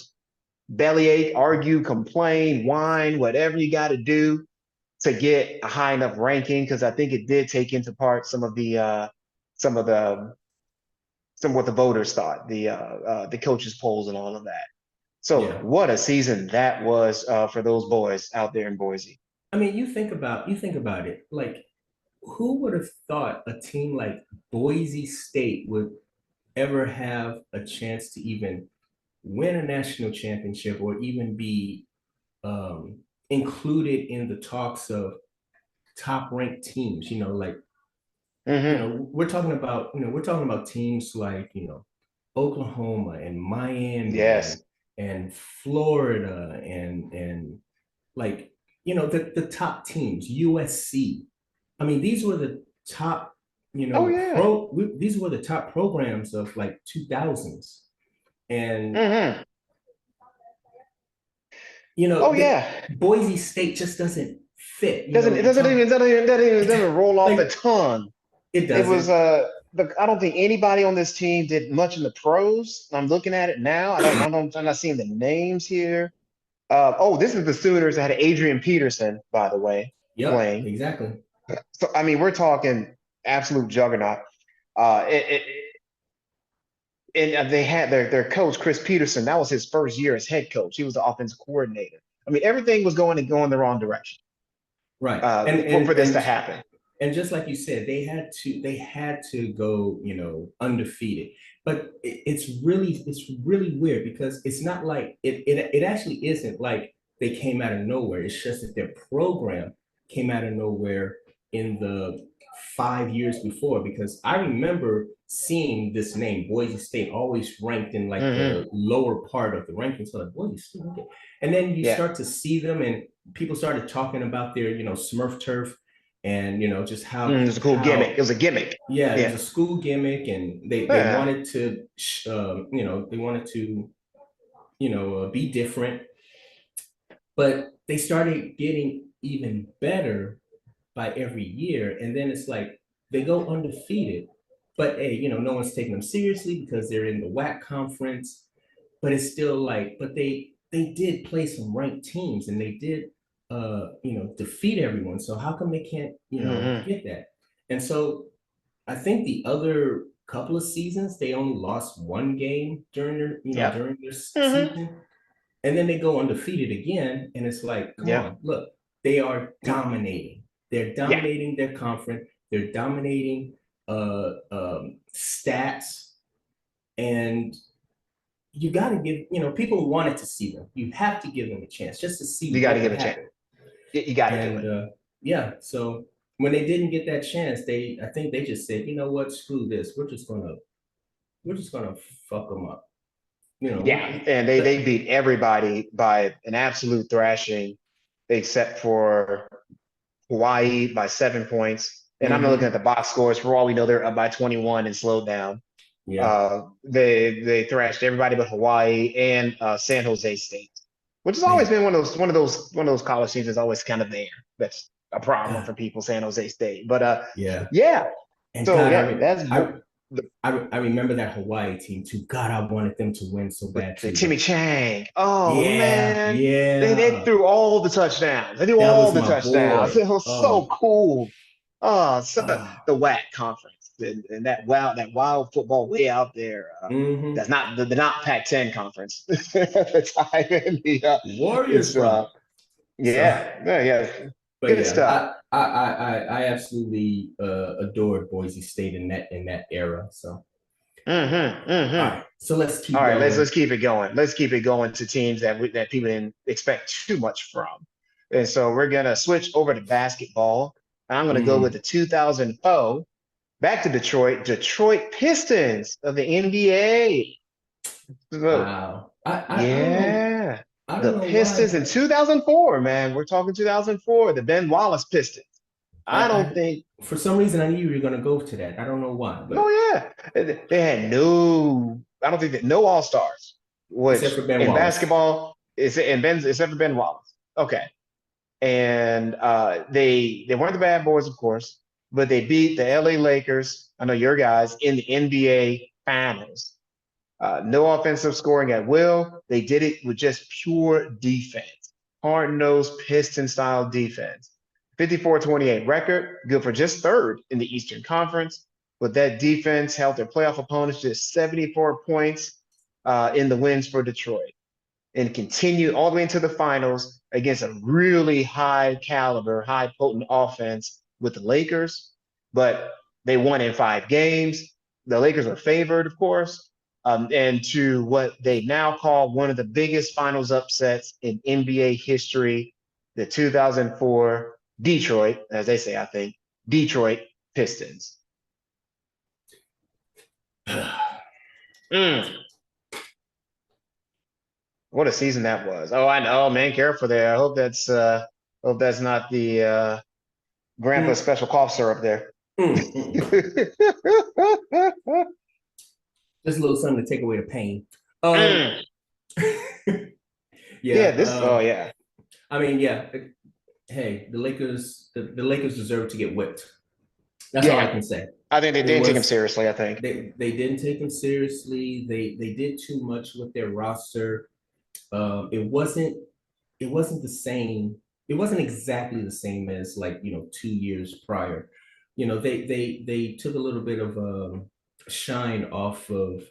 S1: bellyache, argue, complain, whine, whatever you got to do to get a high enough ranking. Because I think it did take into part some of the some of what the voters thought, the coaches polls and all of that. So
S2: Yeah.
S1: what a season that was for those boys out there in Boise.
S2: I mean, you think about it. Like who would have thought a team like Boise State would ever have a chance to even win a national championship or even be included in the talks of top ranked teams? Like
S1: Hmm.
S2: we're talking about teams like Oklahoma and Miami
S1: Yes.
S2: and Florida and like the top teams, USC. I mean, these were the top
S1: Oh yeah.
S2: these were the top programs of like 2000s. And
S1: Hmm. Oh
S2: the
S1: yeah.
S2: Boise State just doesn't fit.
S1: Doesn't it
S2: You
S1: doesn't
S2: talk
S1: even doesn't even, doesn't even, doesn't roll off the
S2: like
S1: tongue.
S2: it
S1: It was
S2: doesn't.
S1: I don't think anybody on this team did much in the pros. I'm looking at it now. I'm not seeing the names here. Oh, this is the Sooners that had Adrian Peterson, by the way,
S2: Yep,
S1: playing.
S2: exactly.
S1: So I mean, we're talking absolute juggernaut. Uh, it, it, and they had their coach Chris Peterson. That was his first year as head coach. He was the offensive coordinator. I mean, everything was going the wrong direction
S2: Right. And
S1: for
S2: and
S1: this to
S2: and
S1: happen.
S2: and just like you said, they had to go, undefeated. But it's really weird because it's not like it actually isn't like they came out of nowhere. It's just that their program came out of nowhere in the 5 years before, because I remember seeing this name, Boise State, always ranked in like
S1: Hmm.
S2: the lower part of the rankings. So like Boise State, okay. And then you
S1: Yeah.
S2: start to see them and people started talking about their, Smurf turf, and just
S1: It was a cool gimmick. It was a gimmick.
S2: yeah, it was
S1: Yeah.
S2: a school gimmick, and they
S1: Yeah.
S2: wanted to be different, but they started getting even better by every year, and then it's like they go undefeated, but hey, no one's taking them seriously because they're in the WAC conference. But it's still like, but they did play some ranked teams, and they did defeat everyone. So how come they can't
S1: Hmm.
S2: get that? And so I think the other couple of seasons they only lost one game
S1: Yep.
S2: during their
S1: Hmm.
S2: season, and then they go undefeated again, and it's like, come
S1: Yeah.
S2: on, look, they are dominating. They're
S1: Yeah.
S2: dominating their conference. They're dominating stats, and you got to give, people wanted to see them. You have to give them a chance just to see
S1: You got to
S2: what
S1: give
S2: would
S1: a chance.
S2: happen.
S1: You got to do
S2: And
S1: it.
S2: yeah, so when they didn't get that chance, I think they just said, you know what, screw this. We're just gonna fuck them up.
S1: Yeah, and they beat everybody by an absolute thrashing, except for Hawaii by 7 points. And I'm not looking at
S2: mm-hmm,
S1: the box scores. For all we know, they're up by 21 and slowed down.
S2: yeah,
S1: They thrashed everybody but Hawaii and San Jose State, which has always
S2: man,
S1: been one of those college teams that's always kind of there. That's a problem
S2: God,
S1: for people, San Jose State. But
S2: yeah,
S1: yeah.
S2: and
S1: So
S2: God,
S1: yeah, that's
S2: I I remember that Hawaii team too. God, I wanted them to win so
S1: with
S2: bad
S1: the
S2: too.
S1: Timmy
S2: But
S1: Chang. Oh
S2: yeah,
S1: man, they
S2: yeah,
S1: threw all the touchdowns. They threw
S2: that
S1: all
S2: was
S1: the
S2: my
S1: touchdowns.
S2: boy.
S1: It was so cool. Oh, so the
S2: Oh,
S1: WAC conference and that wild football way out there.
S2: mm-hmm.
S1: That's not the not Pac-10 conference at the time. And
S2: Warriors
S1: it's
S2: run. So,
S1: yeah.
S2: but
S1: Good
S2: yeah,
S1: stuff.
S2: I absolutely adored Boise State in that era. So,
S1: Mm-hmm.
S2: all
S1: Mm-hmm.
S2: right, so let's
S1: All
S2: keep
S1: right, let's
S2: going.
S1: keep it going. Let's keep it going to teams that people didn't expect too much from. And so we're gonna switch over to basketball. I'm gonna go with
S2: Mm,
S1: the 2004 back to Detroit Pistons of the NBA. So
S2: wow,
S1: yeah,
S2: I don't
S1: the
S2: know why,
S1: Pistons in
S2: but
S1: 2004, man. We're talking 2004, the Ben Wallace Pistons.
S2: I,
S1: I don't
S2: I
S1: think.
S2: for some reason I knew you were gonna go to that. I don't know why, but
S1: Oh yeah, they had no. I don't think that no All Stars.
S2: except
S1: Which
S2: for Ben
S1: in
S2: Wallace.
S1: basketball is in Ben's except for Ben Wallace. Okay, and they weren't the bad boys, of course, but they beat the LA Lakers. I know your guys in the NBA Finals. No offensive scoring at will. They did it with just pure defense, hard nosed Piston style defense. 54-28 record, good for just third in the Eastern Conference. But that defense held their playoff opponents just 74 points in the wins for Detroit and continued all the way into the finals against a really high caliber, high potent offense with the Lakers, but they won in 5 games. The Lakers are favored, of course, and to what they now call one of the biggest finals upsets in NBA history, the 2004 Detroit, as they say, I think, Detroit Pistons. Mm, what a season that was. Oh, I know, man. Careful there. I hope that's not the grandpa
S2: Mm,
S1: special cough syrup there.
S2: just a little something to take away the pain. Um,
S1: Mm.
S2: yeah.
S1: Yeah, this. Oh yeah,
S2: I mean, yeah. Hey, the Lakers deserve to get whipped. That's all I
S1: yeah.
S2: can say.
S1: I think they
S2: It
S1: didn't take him
S2: was
S1: seriously. I think.
S2: they didn't take him seriously. They did too much with their roster. It wasn't the same. It wasn't exactly the same as like 2 years prior. They took a little bit of shine off of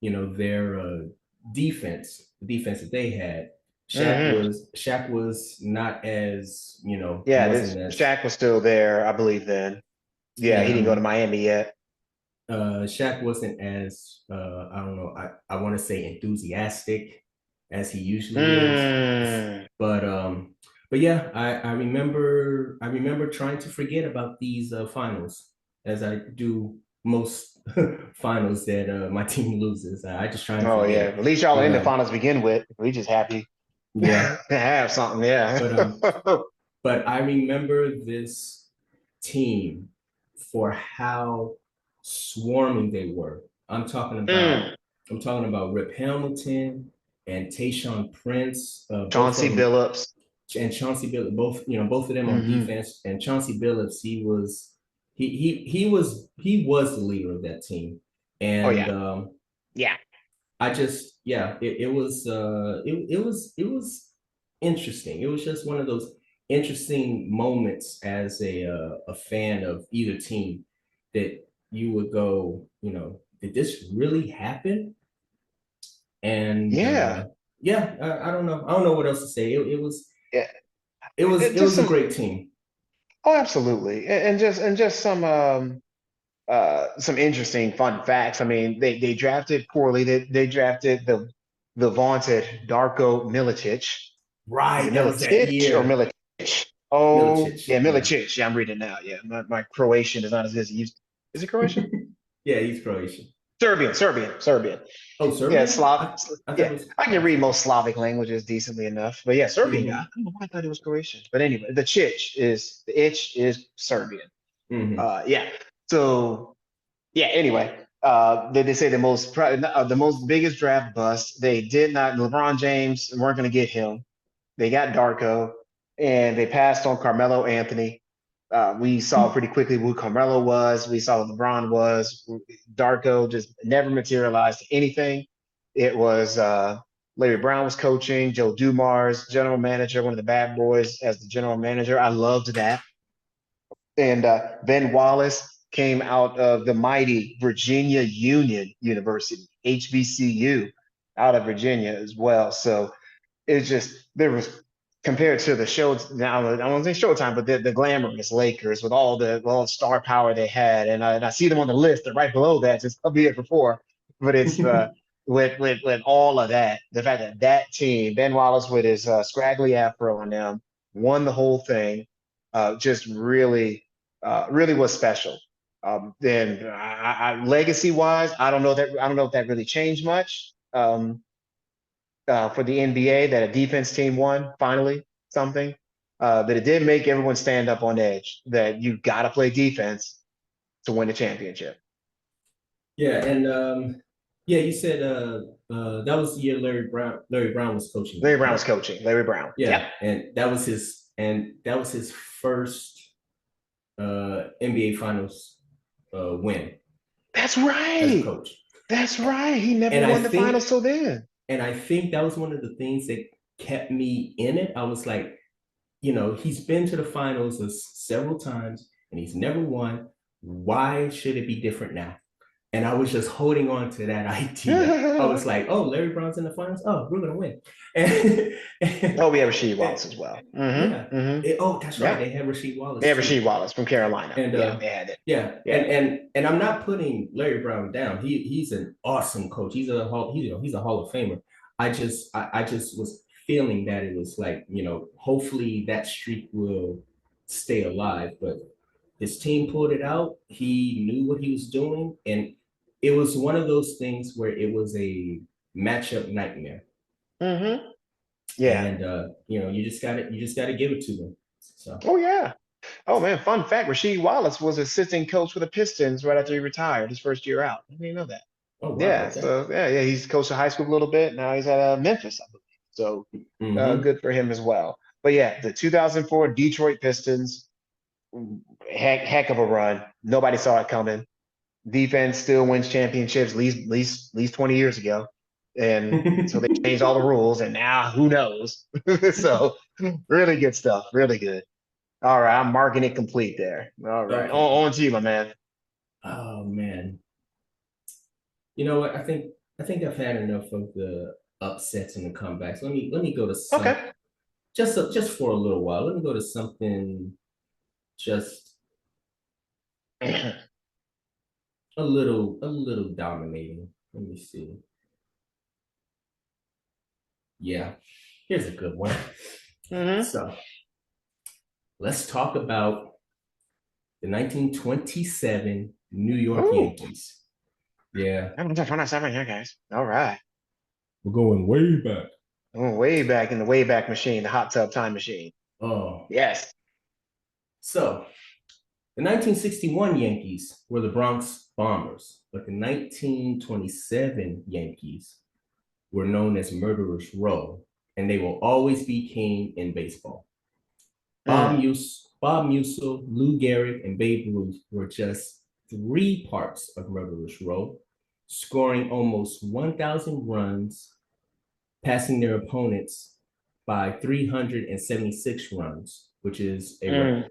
S2: their defense that they had.
S1: Hmm.
S2: Shaq was not as he
S1: Yeah,
S2: wasn't
S1: this
S2: as
S1: Shaq was still there, I believe. Then, yeah, he
S2: yeah
S1: didn't go to Miami yet.
S2: Shaq wasn't as I don't know I want to say enthusiastic as he usually is,
S1: Mm.
S2: but yeah I remember trying to forget about these finals as I do most finals that my team loses. I just try and
S1: Oh
S2: forget
S1: yeah,
S2: it,
S1: at least y'all are
S2: but
S1: in the finals to begin with. We just happy
S2: yeah,
S1: to have something. Yeah.
S2: but um, but I remember this team for how swarming they were. I'm talking about
S1: Mm.
S2: I'm talking about Rip Hamilton and Tayshaun Prince, both of
S1: Chauncey
S2: them,
S1: Billups.
S2: and Chauncey Billups, both of them on
S1: Hmm.
S2: defense. And Chauncey Billups, he was the leader of that team,
S1: Oh
S2: and
S1: yeah, yeah,
S2: I just yeah, it was interesting. It was just one of those interesting moments as a fan of either team that you would go, did this really happen? And
S1: yeah,
S2: yeah, I don't know. I don't know what else to say. It was
S1: yeah.
S2: it was it
S1: Just
S2: was a
S1: some.
S2: great team.
S1: Oh, absolutely, and just some interesting fun facts. I mean, they drafted poorly. They drafted the vaunted Darko Milicic. Is
S2: Right,
S1: it
S2: that was that
S1: Milicic or
S2: year.
S1: Milicic? Oh,
S2: Milicic,
S1: yeah,
S2: yeah.
S1: Milicic. Yeah, I'm reading it now. Yeah, my Croatian is not as good as it used. Is it Croatian?
S2: Yeah, he's Croatian.
S1: Serbian.
S2: Oh,
S1: Yeah,
S2: Serbian?
S1: Slav.
S2: I thought it
S1: Yeah,
S2: was
S1: I can read most Slavic languages decently enough, but yeah, Serbian guy. I
S2: hmm
S1: don't know why I thought it was Croatian, but anyway, the itch is Serbian.
S2: hmm
S1: Yeah. So yeah. Anyway, they say the most biggest draft bust. They did not. LeBron James weren't going to get him. They got Darko, and they passed on Carmelo Anthony. We saw pretty quickly who Carmelo was. We saw who LeBron was. Darko just never materialized to anything. It was Larry Brown was coaching, Joe Dumars, general manager, one of the bad boys as the general manager. I loved that. And Ben Wallace came out of the mighty Virginia Union University, HBCU, out of Virginia as well. So it's just there was compared to the show now I don't say Showtime, but the glamorous Lakers with all the star power they had, and I see them on the list. They're right below that, just a bit before, but it's the with all of that, the fact that that team, Ben Wallace with his scraggly afro on them, won the whole thing, just really was special. Then legacy wise, I don't know if that really changed much. For the NBA that a defense team won finally something. But it did make everyone stand up on edge that you got to play defense to win the championship.
S2: Yeah, and yeah, you said that was the year Larry Brown was coaching
S1: Larry
S2: them,
S1: Brown was
S2: correct?
S1: coaching. Larry Brown. Yep.
S2: Yeah, and that was his first NBA Finals win
S1: That's
S2: as a
S1: right.
S2: coach.
S1: That's right. He never
S2: And I
S1: won the
S2: think
S1: finals till then.
S2: and I think that was one of the things that kept me in it. I was like, he's been to the finals several times and he's never won. Why should it be different now? And I was just holding on to that idea. I was like, oh, Larry Brown's in the finals. Oh, we're gonna win. And, and,
S1: Oh, we have Rasheed
S2: and
S1: Wallace as well.
S2: yeah. Oh, that's right.
S1: Yeah.
S2: They had Rasheed
S1: They
S2: Wallace
S1: have
S2: too.
S1: Rasheed Wallace from Carolina.
S2: And
S1: Yeah, they had it.
S2: yeah,
S1: Yeah.
S2: and I'm not putting Larry Brown down. He's an awesome coach. He's a Hall of Famer. I just was feeling that it was like, hopefully that streak will stay alive. But his team pulled it out. He knew what he was doing, and it was one of those things where it was a matchup nightmare.
S1: Mm-hmm. Yeah.
S2: And you just gotta give it to them. So
S1: Oh yeah. Oh man, fun fact: Rasheed Wallace was assistant coach for the Pistons right after he retired, his first year out. I didn't know that.
S2: oh wow,
S1: Yeah.
S2: okay.
S1: So yeah, he's coached high school a little bit. Now he's at Memphis, I believe. So
S2: Mm-hmm.
S1: good for him as well. But yeah, the 2004 Detroit Pistons, heck of a run. Nobody saw it coming. Defense still wins championships, at least 20 years ago. And so they changed all the rules, and now who knows? So really good stuff. Really good. All right, I'm marking it complete there. All right,
S2: Okay.
S1: on to you, my man.
S2: Oh man. You know what? I think I've had enough of the upsets and the comebacks. Let me go to
S1: Okay.
S2: just for a little while. Let me go to something just a little dominating. Let me see. Yeah, here's a good one.
S1: Mm-hmm.
S2: So let's talk about the 1927 New York
S1: Ooh,
S2: Yankees. Yeah,
S1: I'm just 27 here, guys. All right.
S2: we're going way back.
S1: Oh, way back in the Wayback Machine, the hot tub time machine.
S2: Oh,
S1: Yes.
S2: so the 1961 Yankees were the Bronx Bombers, but the 1927 Yankees were known as Murderers Row, and they will always be king in baseball.
S1: Mm,
S2: Bob Musil, Lou Gehrig, and Babe Ruth were just three parts of Murderers Row, scoring almost 1,000 runs, passing their opponents by 376 runs, which is a
S1: mm,
S2: record.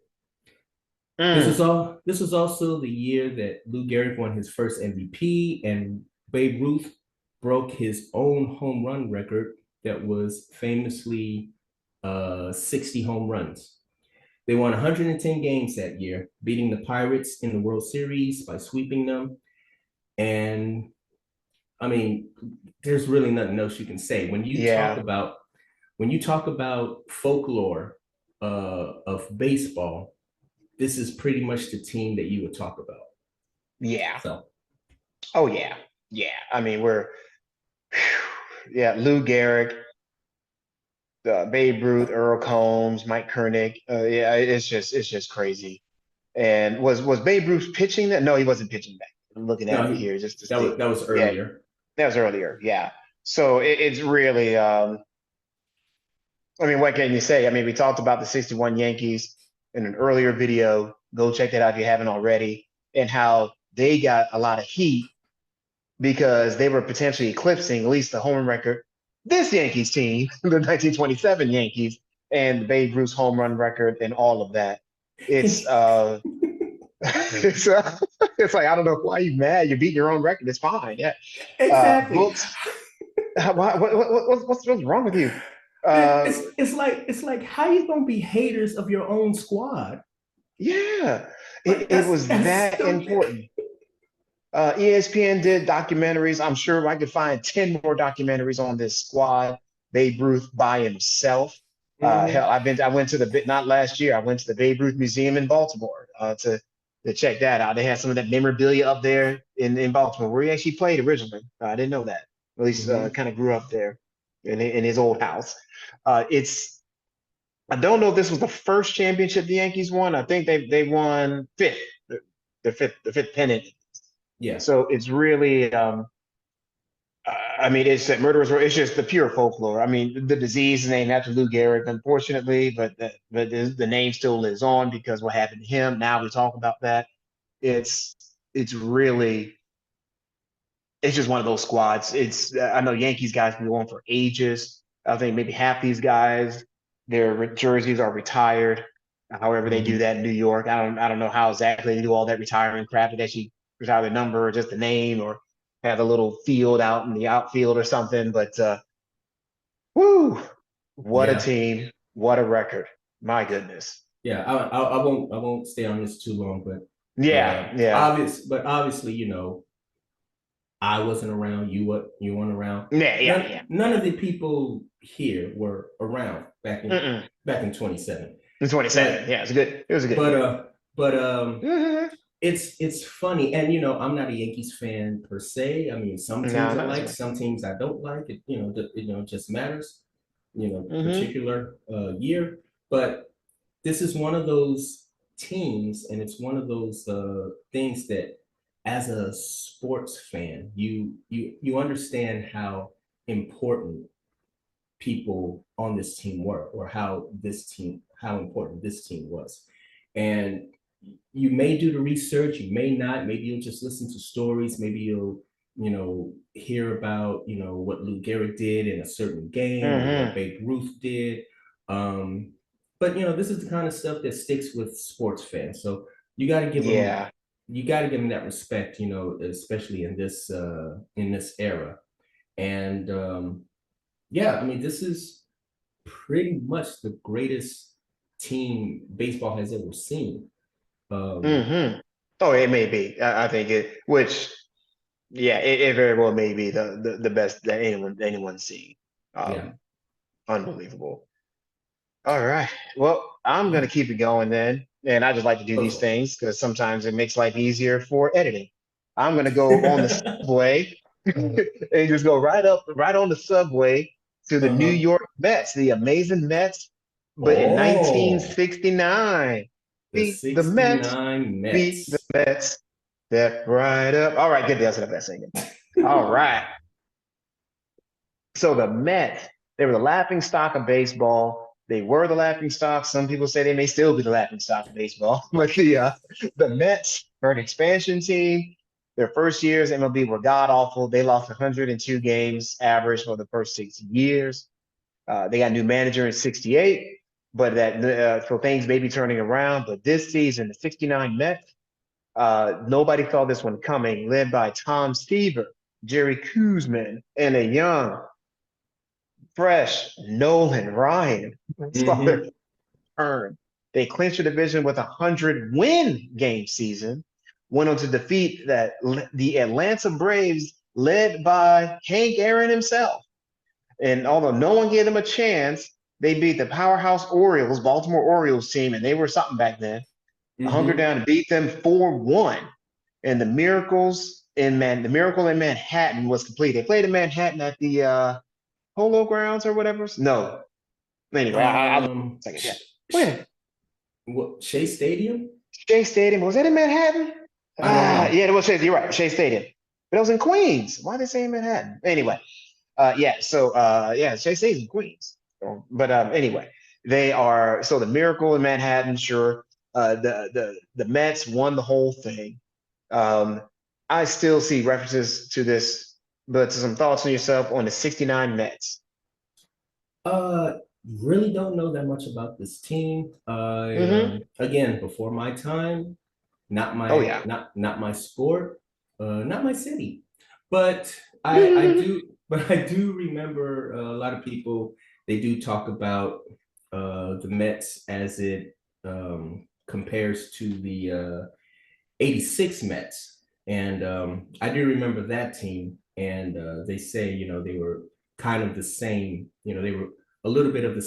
S1: mm.
S2: This was also the year that Lou Gehrig won his first MVP, and Babe Ruth broke his own home run record that was famously 60 home runs. They won 110 games that year, beating the Pirates in the World Series by sweeping them. And I mean, there's really nothing else you can say
S1: Yeah.
S2: when you talk about folklore of baseball. This is pretty much the team that you would talk about.
S1: Yeah.
S2: So,
S1: Oh, yeah. Yeah. I mean, yeah, Lou Gehrig, Babe Ruth, Earl Combs, Mike Kernick. Yeah, it's just crazy. And was Babe Ruth pitching that? No, he wasn't pitching back. I'm looking at
S2: no,
S1: it here just to
S2: that
S1: see.
S2: was
S1: Yeah,
S2: earlier.
S1: that was earlier. Yeah. So it's really, I mean, what can you say? I mean, we talked about the 61 Yankees in an earlier video. Go check that out if you haven't already, and how they got a lot of heat because they were potentially eclipsing at least the home run record. This Yankees team, the 1927 Yankees, and Babe Ruth's home run record and all of that. It's it's, it's like I don't know why you mad. You beat your own record. It's fine. Yeah.
S2: Exactly.
S1: Books. What's wrong with you? Uh,
S2: It's like how you gonna be haters of your own squad?
S1: yeah.
S2: Like
S1: It was
S2: that's
S1: that
S2: stupid.
S1: important. ESPN did documentaries. I'm sure I could find 10 more documentaries on this squad. Babe Ruth by himself.
S2: Mm-hmm.
S1: Hell, I went to the bit not last year. I went to the Babe Ruth Museum in Baltimore to check that out. They had some of that memorabilia up there in Baltimore where he actually played originally. I didn't know that. At least
S2: Mm-hmm.
S1: kind of grew up there in his old house. It's I don't know if this was the first championship the Yankees won. I think they won fifth, the fifth pennant.
S2: Yeah.
S1: So it's really, I mean, it's that murderers. It's just the pure folklore. I mean, the disease is named after Lou Gehrig, unfortunately, but the name still lives on because what happened to him. Now we talk about that. It's it's really it's just one of those squads. It's I know Yankees guys been going for ages. I think maybe half these guys, their jerseys are retired. However, they do
S2: Mm-hmm.
S1: that in New York. I don't know how exactly they do all that retiring crap. It actually was either number or just a name or had a little field out in the outfield or something. But whoo, what a
S2: Yeah,
S1: team. What a record. My goodness.
S2: yeah. I won't stay on this too long,
S1: Yeah, yeah.
S2: obviously, I wasn't around. You weren't around.
S1: Yeah, yeah,
S2: None
S1: yeah.
S2: none of the people here were around
S1: Mm-mm.
S2: back in 27.
S1: In 27.
S2: But
S1: Yeah, it was a good
S2: but
S1: year.
S2: uh but
S1: Mm-hmm.
S2: it's funny, and I'm not a Yankees fan per se. I mean, some
S1: No,
S2: teams I
S1: not as
S2: like,
S1: much.
S2: some teams I don't like. It just matters.
S1: Mm-hmm.
S2: Particular year, but this is one of those teams, and it's one of those things that, as a sports fan, you understand how important people on this team were, or how important this team was. And you may do the research, you may not. Maybe you'll just listen to stories. Maybe you'll hear about what Lou Gehrig did in a certain game, or what
S1: Mm-hmm.
S2: Babe Ruth did. um but this is the kind of stuff that sticks with sports fans, so you got to give them
S1: Yeah.
S2: you got to give them that respect, especially in this era. And yeah, I mean, this is pretty much the greatest team baseball has ever seen. um
S1: Mm-hmm. Oh, it may be. I think which, yeah, it very well may be the best that anyone's seen.
S2: yeah.
S1: Um, Unbelievable. All right. Well, I'm gonna keep it going then, and I just like to do these
S2: Go
S1: things because sometimes it makes life easier for editing. I'm gonna go on the subway and just go right on the subway to the New
S2: Uh-huh.
S1: York Mets, the amazing Mets, but in
S2: Oh,
S1: 1969,
S2: the
S1: the Mets
S2: 69
S1: beat the
S2: Mets.
S1: Mets. Step right up. All right, good deal. That's enough singing. All right. So the Mets, they were the laughing stock of baseball. They were the laughing stock. Some people say they may still be the laughing stock of baseball. But the Mets were an expansion team. Their first years in MLB were god awful. They lost 102 games average for the first 6 years. They got a new manager in '68, but so things may be turning around. But this season, the '69 Mets, nobody saw this one coming, led by Tom Seaver, Jerry Kuzman, and a young, fresh Nolan Ryan. Saw their
S2: Mm-hmm.
S1: turn. They clinched the division with a 100-win game season, went on to defeat the Atlanta Braves, led by Hank Aaron himself. And although no one gave them a chance, they beat the powerhouse Orioles, Baltimore Orioles team, and they were something back then. Hunkered
S2: Mm-hmm.
S1: down and beat them 4-1. And the miracle in Manhattan was complete. They played in Manhattan at the Polo Grounds or whatever. No, anyway, I'll
S2: Um,
S1: second. Yeah,
S2: sh- sh-
S1: where
S2: what, Shea Stadium?
S1: Shea Stadium was that in Manhattan?
S2: I don't know.
S1: Yeah, it was Shea. You're right, Shea Stadium. But it was in Queens. Why did they say in Manhattan? Anyway, yeah. So yeah, Shea Stadium's in Queens. But anyway, they are so the Miracle in Manhattan. Sure, the Mets won the whole thing. Um, I still see references to this, but some thoughts on yourself on the '69 Mets.
S2: Uh, really don't know that much about this team.
S1: Mm-hmm.
S2: Again, before my time,
S1: Oh yeah.
S2: not my sport, not my city. But I do but I do remember a lot of people, they do talk about the Mets as it compares to the 86 Mets. And I do remember that team. And they say, they were kind of the same, they were a little bit of the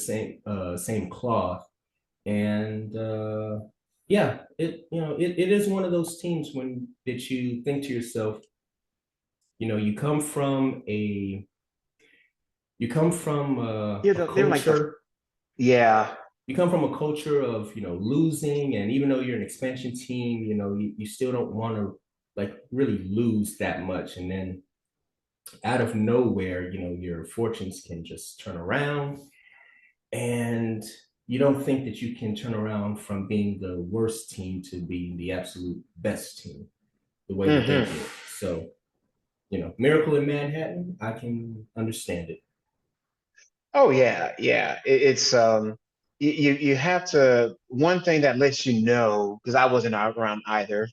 S2: same cloth. And yeah, it is one of those teams when that you think to yourself, you come from
S1: Yeah,
S2: a
S1: they're like the
S2: culture.
S1: yeah.
S2: You come from a culture of losing, and even though you're an expansion team, you still don't want to like really lose that much. And then out of nowhere, your fortunes can just turn around, and you don't think that you can turn around from being the worst team to being the absolute best team the way that they
S1: Mm-hmm.
S2: did. So, Miracle in Manhattan, I can understand it.
S1: Oh yeah, yeah. It's you have to one thing that lets you know because I wasn't around either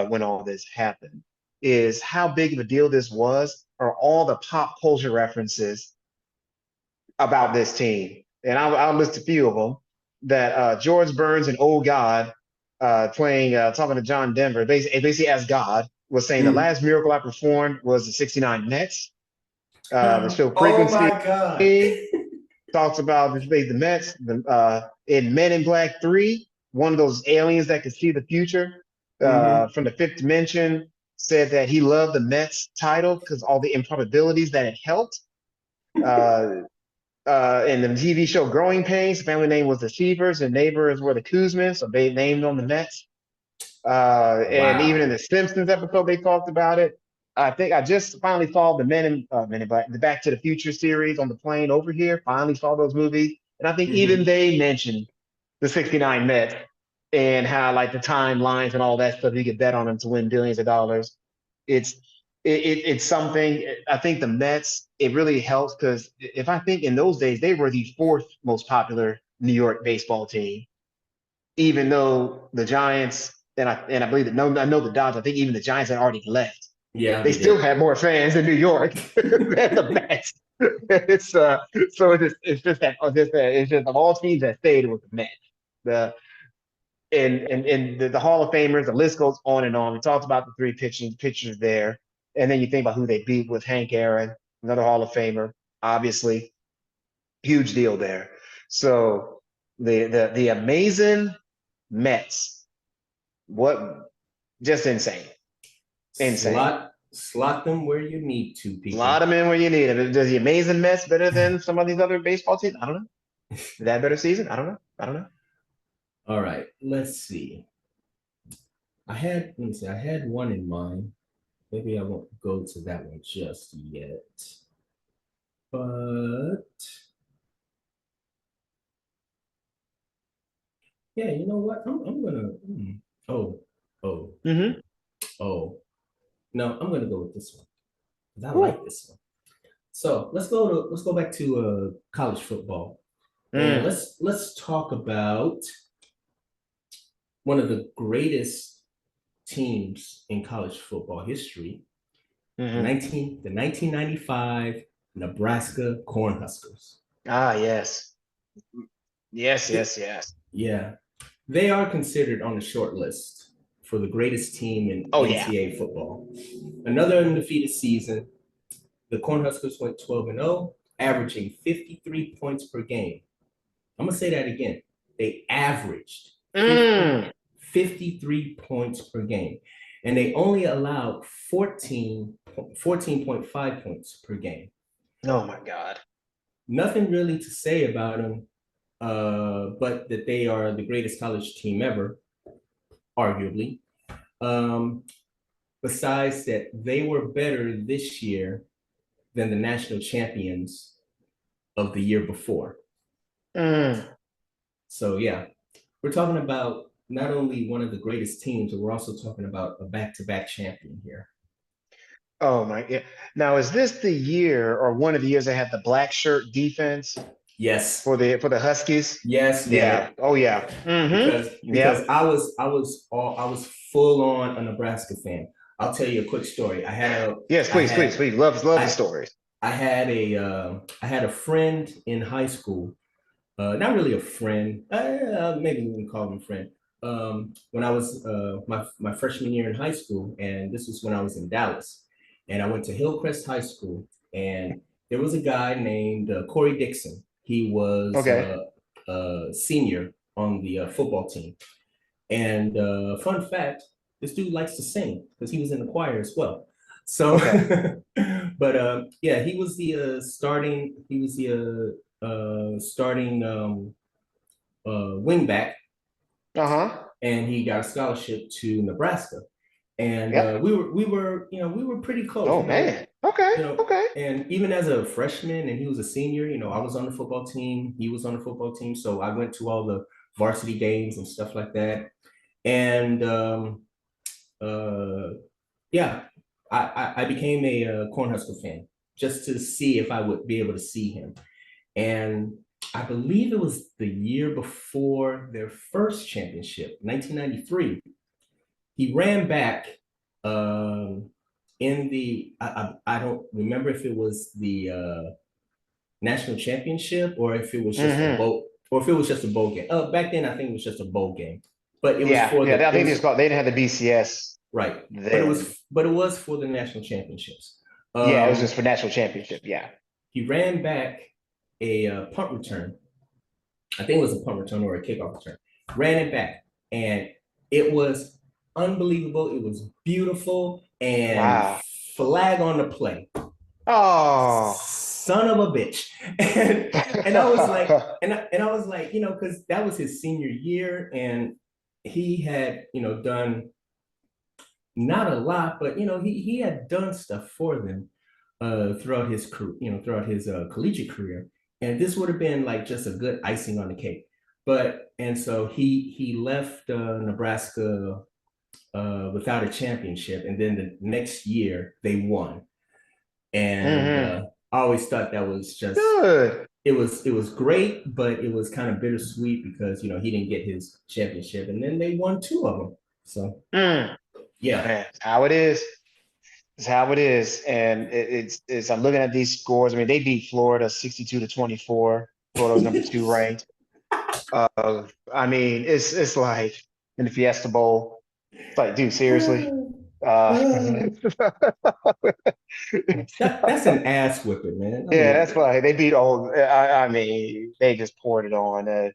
S1: when all this happened. is how big of a deal this was, or all the pop culture references about this team. And I'll list a few of them. That George Burns and Old God playing, talking to John Denver, basically as God, was saying the last miracle I performed was the 69 Mets. The show
S2: Oh
S1: Frequency
S2: my God.
S1: talks about the Mets. In Men in Black 3, one of those aliens that could see the future from the fifth dimension said that he loved the Mets title because all the improbabilities that it helped. Uh, in the TV show Growing Pains, the family name was the Seavers and neighbors were the Kuzmans, so they named on the Mets. And even in
S2: Wow.
S1: the Simpsons episode, they talked about it. I think I just finally saw the Men in Black, the Back to the Future series on the plane over here. Finally saw those movies, and I think even they mentioned the '69 Mets and how like the timelines and all that stuff. You could bet on them to win billions of dollars. It's it's something. I think the Mets, it really helps because if I think in those days they were the fourth most popular New York baseball team, even though the Giants and I believe that no, I know the Dodgers. I think even the Giants had already left.
S2: Yeah,
S1: They
S2: they
S1: still
S2: did.
S1: had more fans in New York than the Mets. It's so it's just of all teams that stayed with the Mets. The and the Hall of Famers, the list goes on and on. We talked about the three pitchers there, and then you think about who they beat with Hank Aaron, another Hall of Famer, obviously, huge deal there. So the amazing Mets, what just insane, insane.
S2: Slot them where you need to,
S1: Slot
S2: people.
S1: them in where you need them. Does the amazing Mets better than some of these other baseball teams? I don't know. Is that a better season? I don't know. I don't know.
S2: All right, let's see. Let me see, I had one in mind. Maybe I won't go to that one just yet. But yeah, you know what? I'm gonna oh, oh,
S1: Mm-hmm.
S2: oh. No, I'm gonna go with this one because I like
S1: Cool.
S2: this one. So let's go back to college football, and
S1: Mm.
S2: let's talk about one of the greatest teams in college football history,
S1: Mm-hmm.
S2: the 1995 Nebraska Cornhuskers.
S1: Ah, yes. Yes,
S2: Th-
S1: yes, yes.
S2: yeah, they are considered on the short list for the greatest team in
S1: Oh yeah.
S2: NCAA football. Another undefeated season, the Cornhuskers went 12-0, averaging 53 points per game. I'm going to say that again. They averaged 50,
S1: Mm.
S2: 53 points per game, and they only allowed 14.5 points per game.
S1: Oh my God.
S2: Nothing really to say about them, but that they are the greatest college team ever, arguably. Um, Besides that, they were better this year than the national champions of the year before.
S1: Mm.
S2: So, yeah, we're talking about not only one of the greatest teams, but we're also talking about a back-to-back champion here.
S1: Oh my yeah. Now is this the year or one of the years they had the black shirt defense
S2: Yes,
S1: for the Huskies?
S2: yes, yeah.
S1: Yeah. Oh yeah. Mm-hmm.
S2: Because
S1: Yep.
S2: I was full on a Nebraska fan. I'll tell you a quick story.
S1: Yes, please, please, please. Love the
S2: I
S1: stories.
S2: I had a friend in high school. Not really a friend. Maybe we can call him a friend. When I was my freshman year in high school, and this was when I was in Dallas, and I went to Hillcrest High School, and there was a guy named Corey Dixon. He was
S1: Okay.
S2: a senior on the football team, and fun fact, this dude likes to sing because he was in the choir as well. So,
S1: Okay.
S2: but yeah, he was the starting. He was the starting wingback,
S1: Uh-huh.
S2: and he got a scholarship to Nebraska. And
S1: Yep.
S2: we were pretty close.
S1: Oh man. Okay. Okay.
S2: And even as a freshman, and he was a senior. I was on the football team. He was on the football team, so I went to all the varsity games and stuff like that. And uh, yeah, I became a Cornhusker fan just to see if I would be able to see him. And I believe it was the year before their first championship, 1993. He ran back. Um, in the I don't remember if it was the national championship or if it was just a
S1: Hmm.
S2: bowl game. Back then I think it was just a bowl game, but it was
S1: Yeah,
S2: for
S1: yeah. I
S2: it
S1: think
S2: was
S1: they didn't have the BCS
S2: right,
S1: then.
S2: but it was for the national championships.
S1: Yeah, it was just
S2: Um,
S1: for national championship. Yeah.
S2: he ran back a punt return. I think it was a punt return or a kickoff return. Ran it back, and it was unbelievable. It was beautiful, and
S1: Wow.
S2: flag on the play.
S1: Oh.
S2: Son of a bitch. And I was like, and I was like, because that was his senior year, and he had, done not a lot, but he had done stuff for them throughout his career, throughout his collegiate career, and this would have been like just a good icing on the cake. But and so he left Nebraska without a championship, and then the next year they won, and
S1: Hmm.
S2: I always thought that was just
S1: Good.
S2: it was great, but it was kind of bittersweet because he didn't get his championship, and then they won two of them. So
S1: Mm.
S2: yeah,
S1: Man, it's how it is. It's how it is. And it's I'm looking at these scores. I mean, they beat Florida 62-24. Florida was number two ranked. I mean, it's like in the Fiesta Bowl. It's like, dude, seriously. Uh,
S2: that's an ass whipping, man. I
S1: yeah,
S2: mean,
S1: that's why they beat all. I mean, they just poured it on.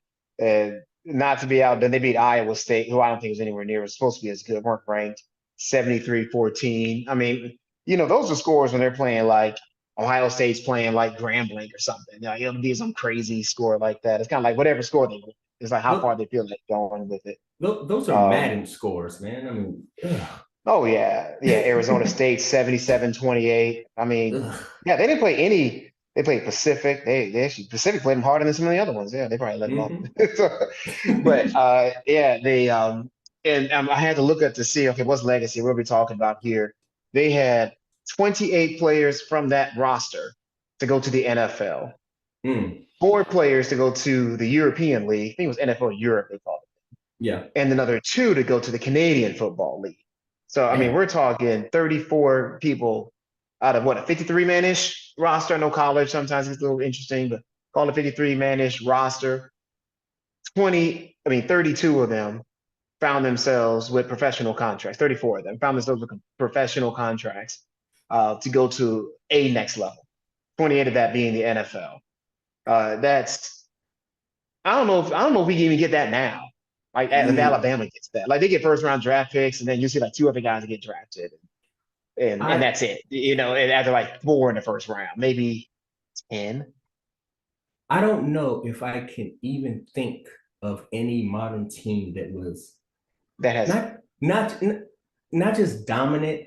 S1: Not to be outdone, they beat Iowa State, who I don't think was anywhere near was supposed to be as good, weren't ranked 73-14. I mean, those are scores when they're playing like Ohio State's playing like Grambling or something. It'll be some crazy score like that. It's kind of like whatever score they win. It's like how far they feel like going with it.
S2: those are
S1: Um,
S2: Madden scores, man. I mean, ugh.
S1: Oh yeah, yeah. Arizona State 77-28. I mean,
S2: Ugh.
S1: yeah, they didn't play any. They played Pacific. They actually Pacific played them harder than some of the other ones. Yeah, they probably let them off.
S2: Mhm.
S1: So, but yeah, they and I had to look up to see okay, what's legacy? What are we talking about here? They had 28 players from that roster to go to the NFL.
S2: Mm,
S1: Four players to go to the European League. I think it was NFL Europe they called
S2: yeah,
S1: and another two to go to the Canadian Football League. So, I mean,
S2: damn.
S1: we're talking 34 people out of what, a 53 man ish roster? No college sometimes it's a little interesting, but call it a 53 man ish roster. 32 of them found themselves with professional contracts. 34 of them found themselves with professional contracts to go to a next level. 28 of that being the NFL. That's I don't know if we can even get that now. Like if
S2: Mm,
S1: Alabama gets that, like they get first round draft picks, and then you see like two other guys get drafted, and
S2: I
S1: that's it. And after like four in the first round, maybe 10.
S2: I don't know if I can even think of any modern team that was
S1: That has
S2: not not not just dominant,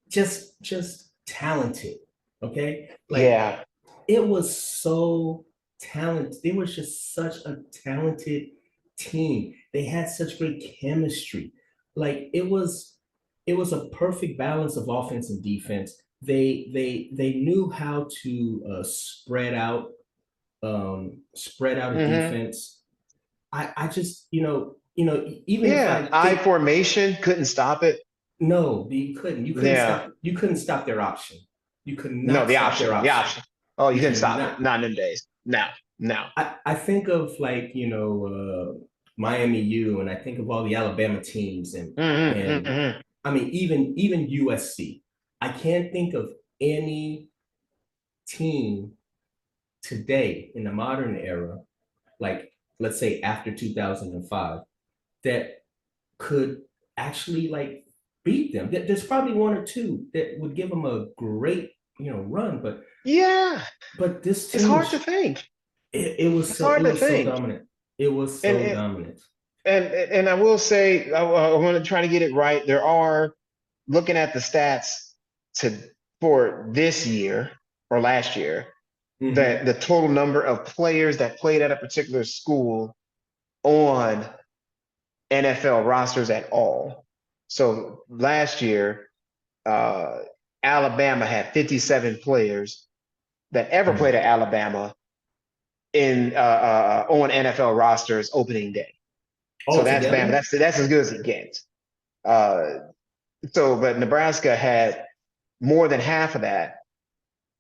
S2: just talented. Okay, like
S1: yeah.
S2: it was so talented. They were just such a talented team. They had such great chemistry. Like it was a perfect balance of offense and defense. They knew how to spread out a
S1: Hmm.
S2: defense. I just even if
S1: Yeah,
S2: I
S1: I
S2: think
S1: formation couldn't stop it.
S2: no, you couldn't
S1: Yeah,
S2: stop their option. You could
S1: no,
S2: not stop their
S1: the
S2: option.
S1: option. Oh, you
S2: You
S1: couldn't
S2: could
S1: stop it.
S2: not.
S1: Not in them days. No, no.
S2: I think of like Miami U, and I think of all the Alabama teams, and
S1: Hmm.
S2: I mean even USC. I can't think of any team today in the modern era, like let's say after 2005, that could actually like beat them. There's probably one or two that would give them a great run,
S1: Yeah,
S2: but this
S1: it's
S2: team
S1: hard to
S2: was
S1: think. It's
S2: it
S1: hard to
S2: was so
S1: think.
S2: dominant. It was
S1: And
S2: so dominant.
S1: and I will say I want to try to get it right. There are looking at the stats to for this year or last year that
S2: Mm-hmm.
S1: the total number of players that played at a particular school on NFL rosters at all. So last year, uh, Alabama had 57 players that ever played
S2: Mm.
S1: at Alabama in on NFL rosters opening day. So
S2: All
S1: that's Bama.
S2: together?
S1: That's as good as it gets. Uh, but Nebraska had more than half of that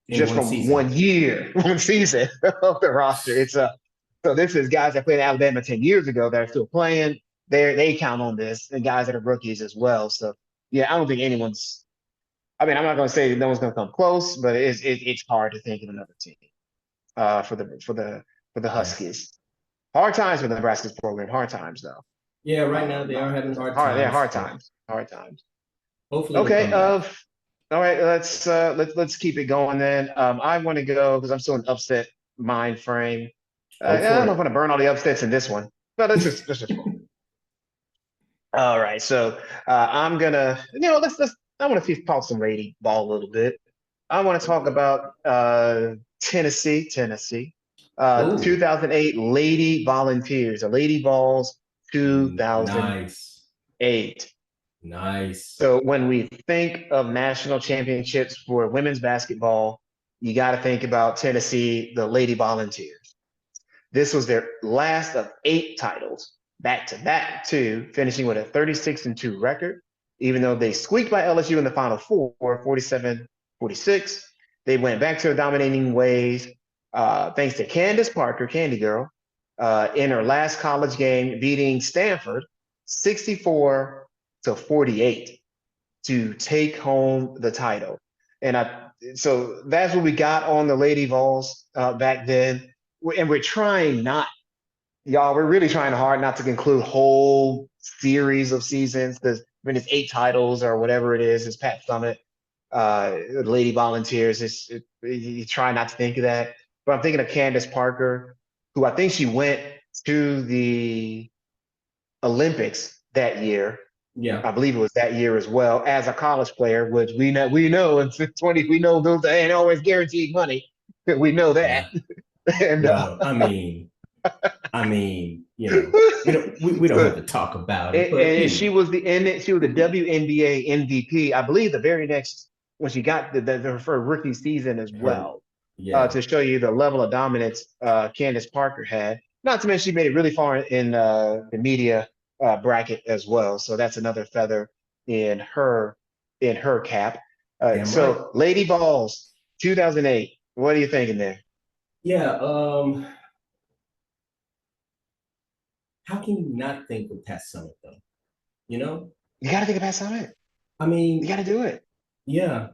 S2: in
S1: just
S2: one
S1: from
S2: season.
S1: 1 year, 1 season of the roster. It's a so this is guys that played Alabama 10 years ago that are still playing. They count on this, and guys that are rookies as well. So yeah, I don't think anyone's. I mean, I'm not going to say no one's going to come close, but it's hard to think of another team for the
S2: Yeah.
S1: Huskies. Hard times for the Nebraska's program. Hard times though.
S2: Yeah, right now they are having hard
S1: Hard, yeah,
S2: times,
S1: hard
S2: but
S1: times. Hard times.
S2: hopefully they
S1: Okay.
S2: come back.
S1: All right. Let's keep it going then. I want to go because I'm still in upset mind frame.
S2: Go
S1: I don't
S2: for
S1: know if I'm gonna burn all the upsets in this one, but let's just roll. All right. So I'm gonna let's I want to talk some Lady Ball a little bit. I want to talk
S2: it.
S1: about Tennessee.
S2: Oh,
S1: 2008 Lady Volunteers, the Lady Balls 2008.
S2: nice. Nice.
S1: So when we think of national championships for women's basketball, you got to think about Tennessee, the Lady Volunteers. This was their last of 8 titles, back to back, too, finishing with a 36-2 record. Even though they squeaked by LSU in the Final Four, 47-46, they went back to their dominating ways, thanks to Candace Parker, Candy Girl, in her last college game, beating Stanford 64-48 to take home the title. So that's what we got on the Lady Vols back then. And we're trying not, y'all, we're really trying hard not to conclude whole series of seasons because when it's 8 titles or whatever it is, it's Pat Summit, Lady Volunteers. You try not to think of that. But I'm thinking of Candace Parker, who I think she went to the Olympics that year.
S2: Yeah.
S1: I believe it was that year as well as a college player, which we know in 20 we know those ain't always guaranteed money. We know that.
S2: Yeah.
S1: And
S2: Well, we don't have
S1: so,
S2: to talk about it, but
S1: and she was the WNBA MVP, I believe the very next when she got her rookie season as
S2: her,
S1: well,
S2: yeah,
S1: to show you the level of dominance Candace Parker had. Not to mention she made it really far in the media bracket as well. So that's another feather in her cap.
S2: damn right.
S1: So Lady Balls 2008. What are you thinking there?
S2: Yeah. How can you not think of Pat Summit though? You know,
S1: You got to think about something.
S2: I
S1: You
S2: mean,
S1: got to do it.
S2: yeah,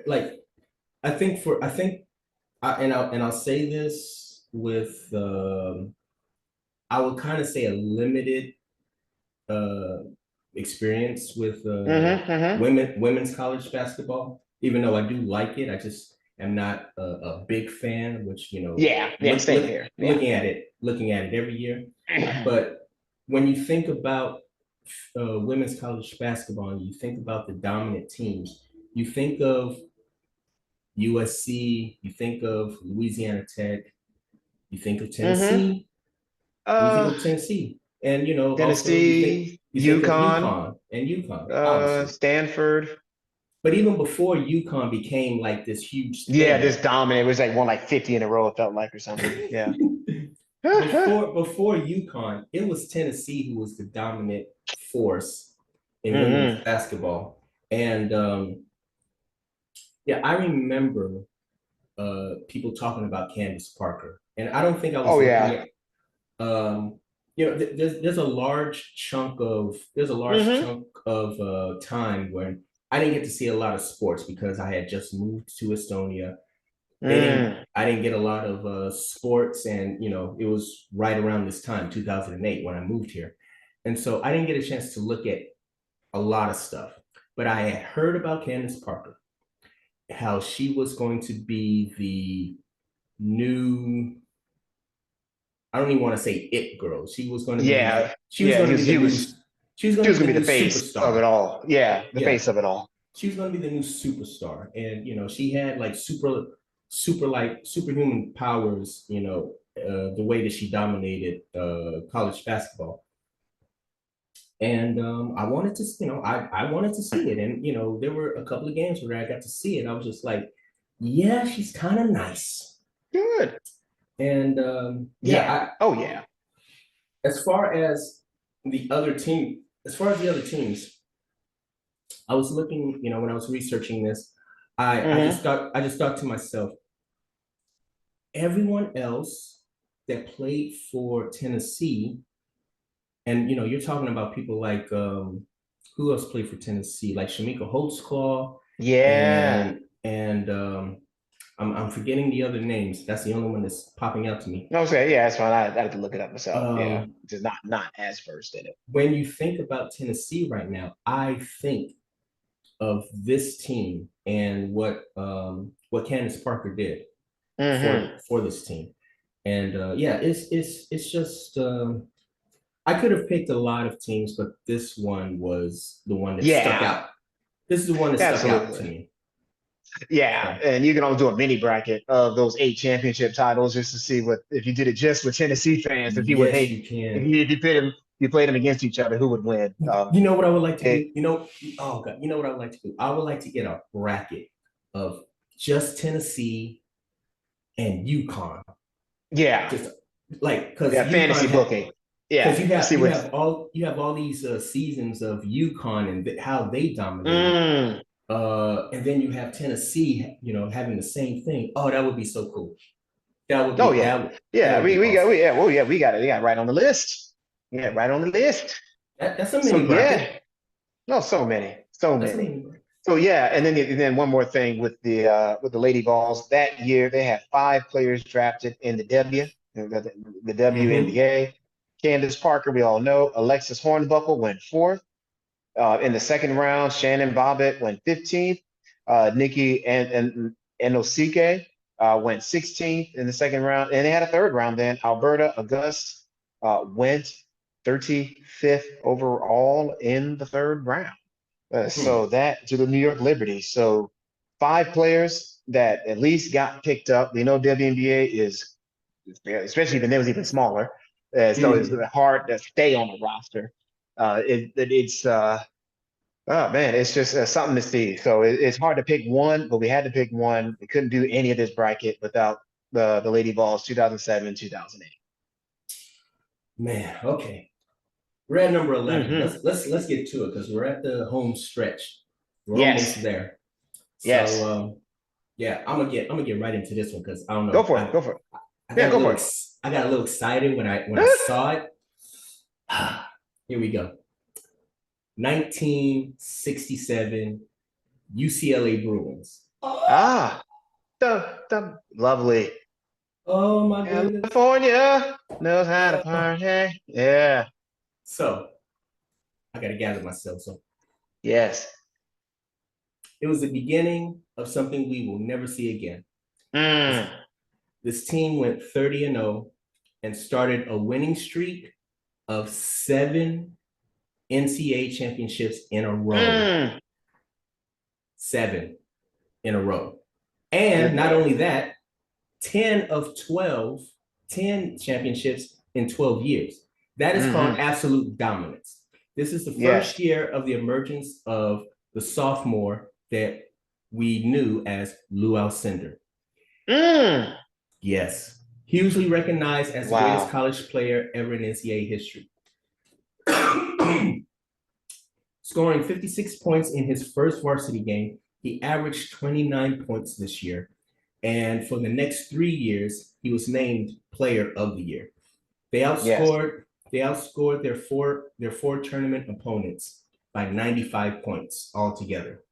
S2: like I think, I'll say this with, I would kind of say a limited uh, experience with
S1: Mm-hmm.
S2: women's college basketball. Even though I do like it, I just am not a big fan. Which
S1: Yeah. Yeah. Same here. Yeah.
S2: looking at it every year. But when you think about women's college basketball, and you think about the dominant teams, you think of USC, you think of Louisiana Tech, you think of
S1: Mm-hmm.
S2: Tennessee, and you think
S1: Uh,
S2: of Tennessee, and also
S1: Tennessee,
S2: you think of
S1: UConn,
S2: UConn, obviously.
S1: Stanford.
S2: But even before UConn became like this huge
S1: Yeah, this
S2: thing,
S1: dominant. It was like won like 50 in a row, it felt like, or something. Yeah.
S2: before UConn, it was Tennessee who was the dominant force in women's
S1: Mm-hmm.
S2: basketball. And yeah, I remember people talking about Candace Parker, and I don't think I was
S1: Oh
S2: looking
S1: yeah.
S2: at there's a large chunk of
S1: Mm-hmm.
S2: time when I didn't get to see a lot of sports because I had just moved to Estonia.
S1: Mm.
S2: I didn't get a lot of sports, and it was right around this time, 2008, when I moved here, and so I didn't get a chance to look at a lot of stuff. But I had heard about Candace Parker, how she was going to be the new, I don't even want to say it girl. She was going to be
S1: Yeah.
S2: like,
S1: Yeah.
S2: she was going
S1: He
S2: to
S1: was
S2: be the
S1: gonna be
S2: new
S1: the face of it
S2: superstar.
S1: all. Yeah, the
S2: Yeah,
S1: face of it all.
S2: she was going to be the new superstar, and she had like superhuman powers. The way that she dominated college basketball, and I wanted to see it, and there were a couple of games where I got to see it. I was just like, yeah, she's kind of nice,
S1: Good.
S2: and
S1: Yeah.
S2: yeah,
S1: Oh yeah.
S2: as far as the other teams, I was looking, when I was researching this,
S1: Hmm.
S2: I just thought to myself, everyone else that played for Tennessee, and you're talking about people like who else played for Tennessee, like Shamika Holtzclaw,
S1: Yeah.
S2: and I'm forgetting the other names. That's the only one that's popping out to me.
S1: No, okay, yeah, that's fine. I had to look it up myself. Yeah,
S2: Um,
S1: just not as versed in it.
S2: when you think about Tennessee right now, I think of this team and what Candace Parker did
S1: Hmm.
S2: for this team. And yeah, it's just I could have picked a lot of teams, but this one was the one that stuck
S1: Yeah,
S2: out. This is the one that stuck out to
S1: absolutely.
S2: me.
S1: Yeah,
S2: So
S1: and you can always do a mini bracket of those 8 championship titles just to see what if you did it just with Tennessee fans to see what
S2: yes,
S1: they
S2: you can.
S1: if you played them against each other, who would win?
S2: You know what I would like to
S1: It,
S2: do? Oh God, you know what I would like to do? I would like to get a bracket of just Tennessee and UConn.
S1: yeah,
S2: Just like
S1: yeah, fantasy booking.
S2: because
S1: Yeah, see what.
S2: you have all these seasons of UConn and how they dominated.
S1: Mm,
S2: And then you have Tennessee, having the same thing. Oh, that would be so cool. That would
S1: oh
S2: be
S1: yeah,
S2: that
S1: yeah.
S2: would be
S1: We got
S2: awesome.
S1: we yeah well yeah we got it. Yeah, right on the list. Yeah, right on the list.
S2: That's a
S1: So
S2: mini
S1: yeah,
S2: bracket.
S1: no, so many, so
S2: That's a
S1: many.
S2: mini bracket.
S1: So yeah, and then one more thing with the Lady Vols that year they had 5 players drafted in the the
S2: Mm-hmm.
S1: WNBA. Candace Parker, we all know. Alexis Hornbuckle went fourth. In the second round, Shannon Bobbitt went 15th. Nikki and Enosike went 16th in the second round, and they had a third round. Then Alberta Auguste went 35th overall in the third round.
S2: Hmm.
S1: So that to the New York Liberty. So 5 players that at least got picked up. We know WNBA is, especially when it was even smaller. So it's
S2: Mm.
S1: hard to stay on the roster. It's oh man, it's just something to see. So it's hard to pick one, but we had to pick one. We couldn't do any of this bracket without the Lady Balls 2007, 2008.
S2: Man, okay. We're at number 11.
S1: Mm-hmm.
S2: Let's get to it because we're at the home stretch. We're almost
S1: Yes,
S2: there. So
S1: yes.
S2: yeah, I'm gonna get right into this one because I don't
S1: Go
S2: know.
S1: for it. Go for it.
S2: I
S1: Yeah,
S2: got a
S1: go
S2: little
S1: for it.
S2: I got a little excited when I saw it. Here we go. 1967 UCLA Bruins.
S1: Ah, the lovely
S2: Oh my goodness.
S1: California knows how to party. Yeah.
S2: So I gotta gather myself. So
S1: Yes.
S2: it was the beginning of something we will never see again.
S1: Mm,
S2: This this team went 30-0 and started a winning streak of 7 NCAA championships in a row.
S1: mm.
S2: 7 in a row. And
S1: Good
S2: not
S1: Lord.
S2: only that, 10 of 12, 10 championships in 12 years. That is called
S1: Mm-hmm.
S2: absolute dominance. This is the
S1: Yes.
S2: first year of the emergence of the sophomore that we knew as Lou Alcindor.
S1: Mm.
S2: Yes, hugely recognized as the greatest
S1: Wow.
S2: college player ever in NCAA history. Scoring 56 points in his first varsity game, he averaged 29 points this year. And for the next 3 years, he was named Player of the Year. They
S1: Yes.
S2: outscored they outscored their four tournament opponents by 95 points altogether.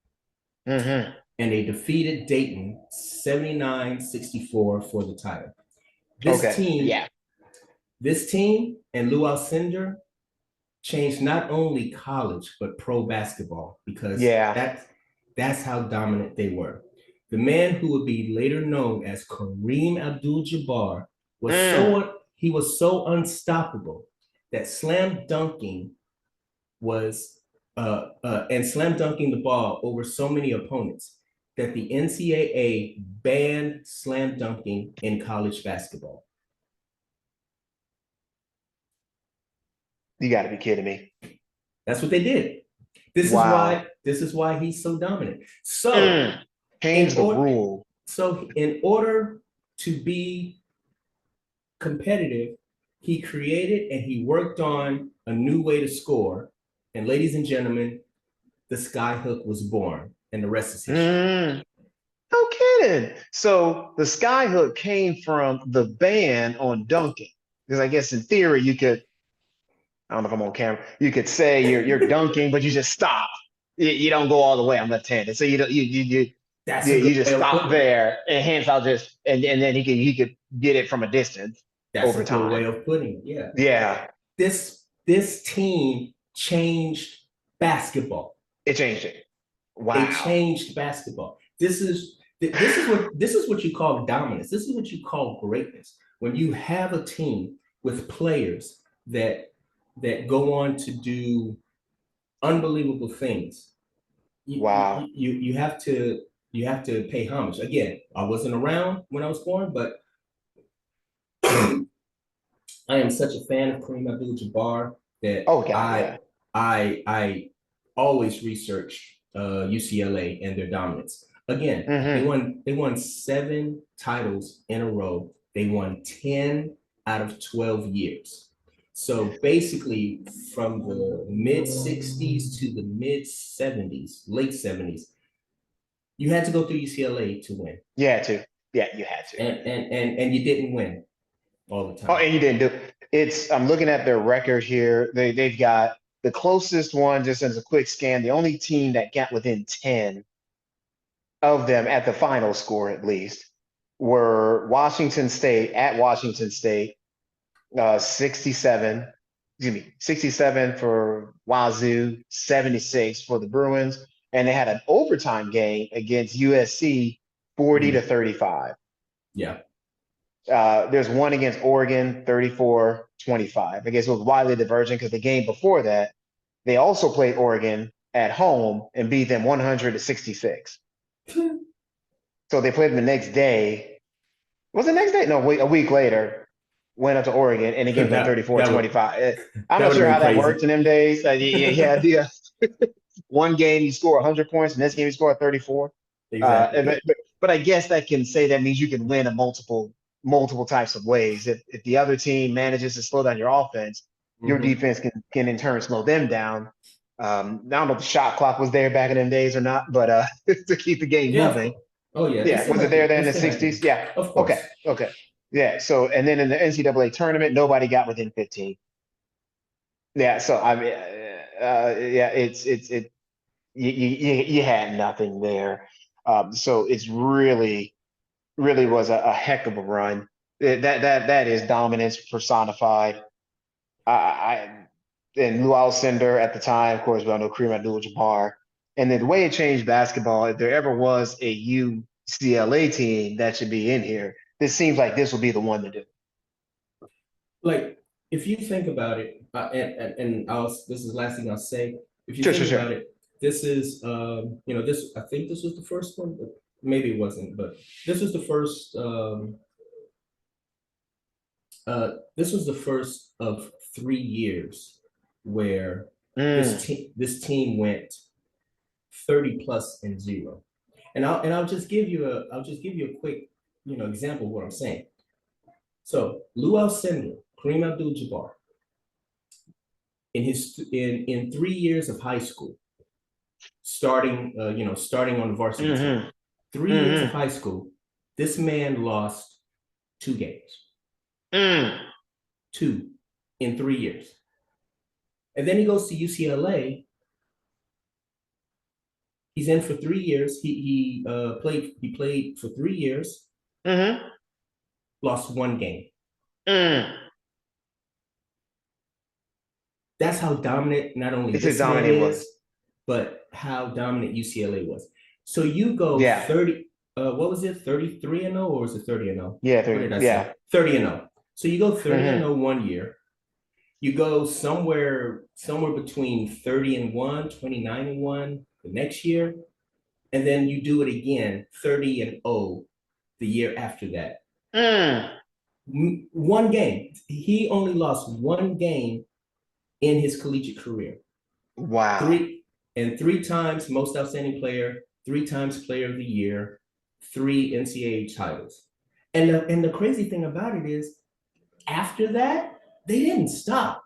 S1: Mm-hmm.
S2: And they defeated Dayton 79-64 for the title. This
S1: Okay.
S2: team,
S1: Yeah.
S2: this team and Lou Alcindor changed not only college but pro basketball because
S1: Yeah.
S2: that's how dominant they were. The man who would be later known as Kareem Abdul-Jabbar
S1: Mm.
S2: was so unstoppable that slam dunking the ball over so many opponents that the NCAA banned slam dunking in college basketball.
S1: You got to be kidding me.
S2: That's what they did.
S1: Wow.
S2: This is why he's so dominant. So
S1: Mm. Change
S2: in
S1: the
S2: order
S1: rule.
S2: in order to be competitive, he created and he worked on a new way to score. And ladies and gentlemen, the skyhook was born, and the rest is history.
S1: Mm. No kidding. So the skyhook came from the ban on dunking. Because I guess in theory you could, I don't know if I'm on camera, you could say you're dunking, but you just stop. You don't go all the way. I'm left-handed. So you don't
S2: That's a good
S1: you just
S2: way of
S1: stop
S2: putting it.
S1: there, and hence I'll just and then he could get it from a distance
S2: That's a
S1: over
S2: good way
S1: time.
S2: of putting it. Yeah.
S1: Yeah,
S2: This team changed basketball.
S1: it changed it.
S2: They
S1: Wow.
S2: changed basketball. This is what you call dominance. This is what you call greatness. When you have a team with players that go on to do unbelievable things,
S1: Wow.
S2: you have to pay homage. Again, I wasn't around when I was born, but I am such a fan of Kareem Abdul-Jabbar that
S1: Oh God, yeah.
S2: I always research UCLA and their dominance. Again,
S1: Hmm.
S2: they won 7 titles in a row. They won 10 out of 12 years. So basically, from the mid 60s to the mid 70s, late 70s, you had to go through UCLA to win,
S1: You had to. Yeah, you had to.
S2: and you didn't win all the
S1: Oh,
S2: time.
S1: and you didn't do it's. I'm looking at their record here. They've got the closest one, just as a quick scan. The only team that got within 10 of them at the final score, at least, were Washington State at Washington State, 67. Excuse me, 67 for Wazoo, 76 for the Bruins, and they had an overtime game against USC, 40 to
S2: Mhm.
S1: 35.
S2: Yeah.
S1: There's one against Oregon, 34-25. I guess it was widely divergent because the game before that, they also played Oregon at home and beat them 100 to 66. So they played them the next day. Was it the next day? No, wait, a week later, went up to Oregon and the game was like
S2: that
S1: 34
S2: that would
S1: 25. I'm
S2: that
S1: not
S2: would have
S1: sure
S2: been
S1: how that worked
S2: crazy.
S1: in them days. One game you score 100 points, and this game you score 34.
S2: Exactly.
S1: But I guess that can say that means you can win in multiple types of ways. If the other team manages to slow down your offense, your
S2: Mm-hmm.
S1: defense can in turn slow them down. I don't know if the shot clock was there back in them days or not, but to keep the game
S2: Yeah, of
S1: moving.
S2: course. Oh yeah, they
S1: Yeah,
S2: still
S1: was it
S2: had
S1: there
S2: to.
S1: then
S2: They
S1: in the
S2: still had to.
S1: 60s? Yeah.
S2: Of
S1: Okay.
S2: course.
S1: Okay. Yeah. So and then in the NCAA tournament, nobody got within 15. Yeah. So I mean, yeah, it you had nothing there. So it's really was a heck of a run. That is dominance personified. I and Lou Alcindor at the time, of course, we all know Kareem Abdul-Jabbar, and then the way it changed basketball. If there ever was a UCLA team that should be in here, this seems like this will be the one to do.
S2: Like if you think about it, and this is the last thing I'll say. If you
S1: Sure,
S2: think
S1: sure,
S2: about
S1: sure.
S2: it, this is this. I think this was the first one, but maybe it wasn't. But this was the first. This was the first of 3 years where
S1: Mm,
S2: this team went 30 plus and zero. And I'll just give you a quick example of what I'm saying. So Lou Alcindor, Kareem Abdul-Jabbar, in 3 years of high school, starting on the varsity team,
S1: mm-hmm,
S2: 3 years of
S1: mm-hmm,
S2: high school, this man lost 2 games,
S1: mm.
S2: two in 3 years, and then he goes to UCLA. He's in for 3 years. He played for 3 years,
S1: Mm-hmm.
S2: lost 1 game.
S1: Mm.
S2: That's how dominant not only
S1: It's as
S2: this man
S1: dominant was.
S2: is, but how dominant UCLA was. So you go
S1: Yeah.
S2: 30, what was it, 33 and 0, or was it 30 and 0?
S1: Yeah.
S2: What did I say?
S1: Yeah.
S2: 30 and 0. So you go 30 and
S1: Mm-hmm.
S2: 0 one year. You go somewhere between 30 and 1, 29 and 1 the next year. And then you do it again, 30 and 0 the year after that.
S1: Mm.
S2: 1 game. He only lost 1 game in his collegiate career.
S1: Wow.
S2: Three times most outstanding player, 3 times player of the year, 3 NCAA titles. And the crazy thing about it is, after that, they didn't stop.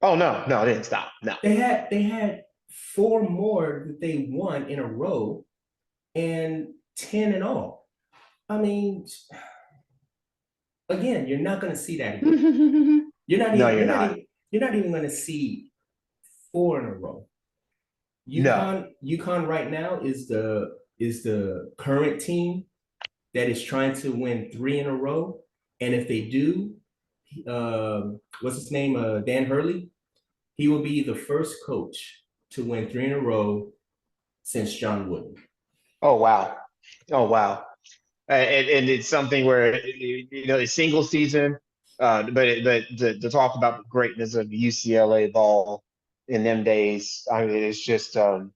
S1: Oh no, no, it didn't stop. No.
S2: They had 4 more that they won in a row, and 10 and all. I mean, again, you're not going to see that again. You're not
S1: No,
S2: even
S1: you're
S2: you're not
S1: not.
S2: even you're not even going to see four in a row.
S1: No.
S2: UConn right now is the current team that is trying to win three in a row. And if they do, what's his name? Dan Hurley. He will be the first coach to win three in a row since John Wooden.
S1: Oh wow. Oh wow. And it's something where it's single season, but to talk about the greatness of UCLA ball in them days, I mean, it's just and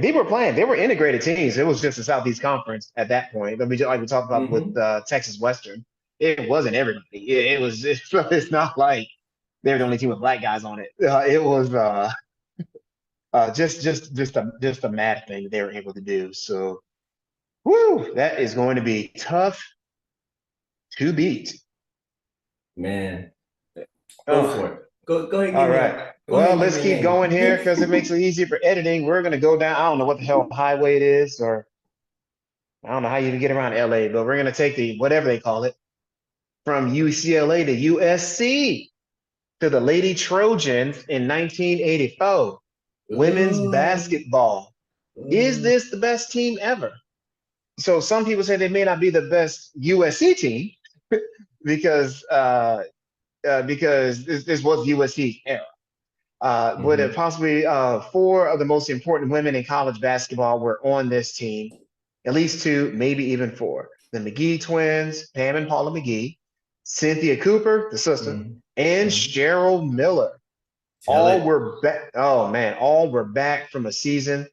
S1: people were playing. They were integrated teams. It was just the Southeast Conference at that point. I mean, like we talked about with
S2: Mm-hmm.
S1: Texas Western, it wasn't everybody. It was. It's not like they were the only team with black guys on it. It was just a mad thing they were able to do. So, whoo, that is going to be tough to beat.
S2: Man, go
S1: Oh,
S2: for it. Go ahead and
S1: all
S2: give me
S1: right.
S2: a go ahead
S1: Well,
S2: and give
S1: let's
S2: me a
S1: keep going here
S2: name.
S1: because it makes it easier for editing. We're gonna go down. I don't know what the hell highway it is, or I don't know how you even get around LA, but we're gonna take the whatever they call it from UCLA to USC to the Lady Trojans in 1984. Women's
S2: Oh,
S1: basketball. Is
S2: oh,
S1: this the best team ever? So some people say they may not be the best USC team because this was USC's era. But it
S2: mm-hmm,
S1: possibly four of the most important women in college basketball were on this team, at least two, maybe even four. The McGee twins, Pam and Paula McGee, Cynthia Cooper, the sister,
S2: mm-hmm,
S1: and
S2: mm-hmm.
S1: Cheryl Miller.
S2: Tell
S1: All
S2: it.
S1: were back. Oh man, all were back from the season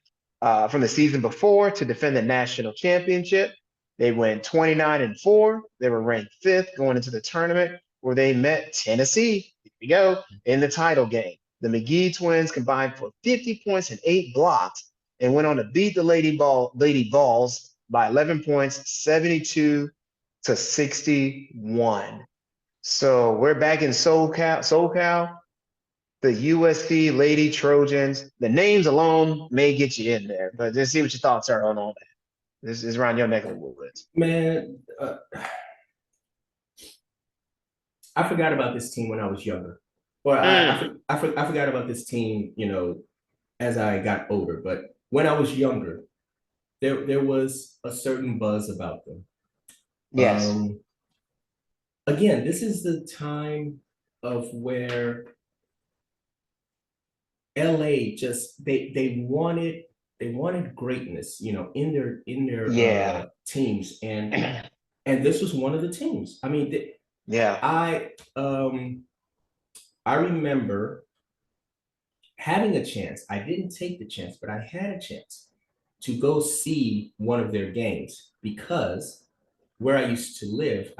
S1: before to defend the national championship. They went 29-4. They were ranked fifth going into the tournament where they met Tennessee. Here we go in the title game. The McGee twins combined for 50 points and 8 blocks and went on to beat the Lady Balls by 11 points, 72-61. So we're back in SoCal, the USC Lady Trojans. The names alone may get you in there, but just see what your thoughts are on all that. This is around your neck of the woods.
S2: Man, I forgot about this team when I was younger. Or
S1: Mm,
S2: I forgot about this team, as I got older. But when I was younger, there was a certain buzz about them.
S1: yes.
S2: Um, Again, this is the time of where LA just they wanted greatness, in their
S1: Yeah.
S2: teams, and this was one of the teams. I mean,
S1: Yeah.
S2: I remember having a chance. I didn't take the chance, but I had a chance to go see one of their games because where I used to live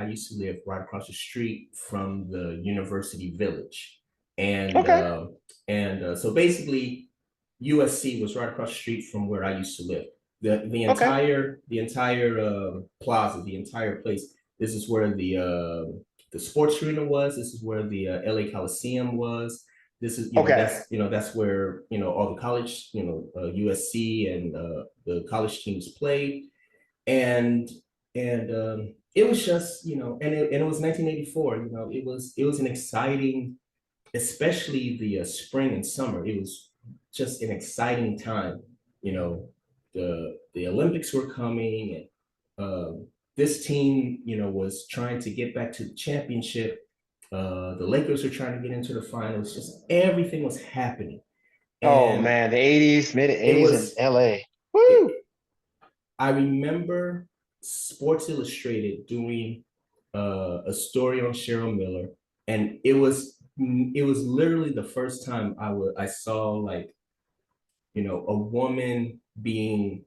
S2: right across the street from the University Village, and
S1: Okay.
S2: uh, and so basically, USC was right across the street from where I used to live. The
S1: Okay.
S2: entire plaza, the entire place. This is where the sports arena was. This is where the LA Coliseum was. This is
S1: Okay.
S2: that's where all the college USC and the college teams played, and it was just and it was 1984. It was an exciting, especially the spring and summer. It was just an exciting time. The Olympics were coming, and this team was trying to get back to the championship. The Lakers were trying to get into the finals. Just everything was happening,
S1: Oh
S2: and
S1: man, the 80s, mid
S2: it
S1: 80s in
S2: was
S1: LA.
S2: it,
S1: Woo!
S2: I remember Sports Illustrated doing a story on Cheryl Miller, and it was literally the first time I saw, like, a woman being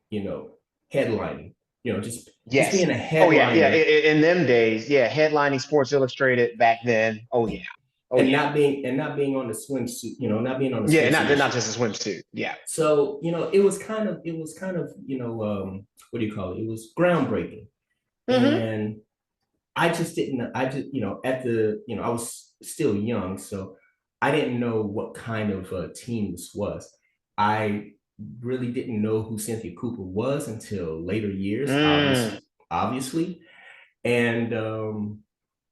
S2: you know headlining, just
S1: Yes.
S2: being a
S1: Oh yeah, yeah.
S2: headliner,
S1: In them days, yeah, headlining Sports Illustrated back then. Oh yeah. Oh
S2: and
S1: yeah.
S2: not being on the swimsuit, not being on the
S1: Yeah,
S2: swimsuit
S1: not
S2: issue.
S1: just a swimsuit. Yeah.
S2: So it was kind of what do you call it? It was groundbreaking,
S1: Mm-hmm.
S2: and I just didn't. I just at the I was still young, so I didn't know what kind of team this was. I really didn't know who Cynthia Cooper was until later years,
S1: Mm.
S2: obviously. And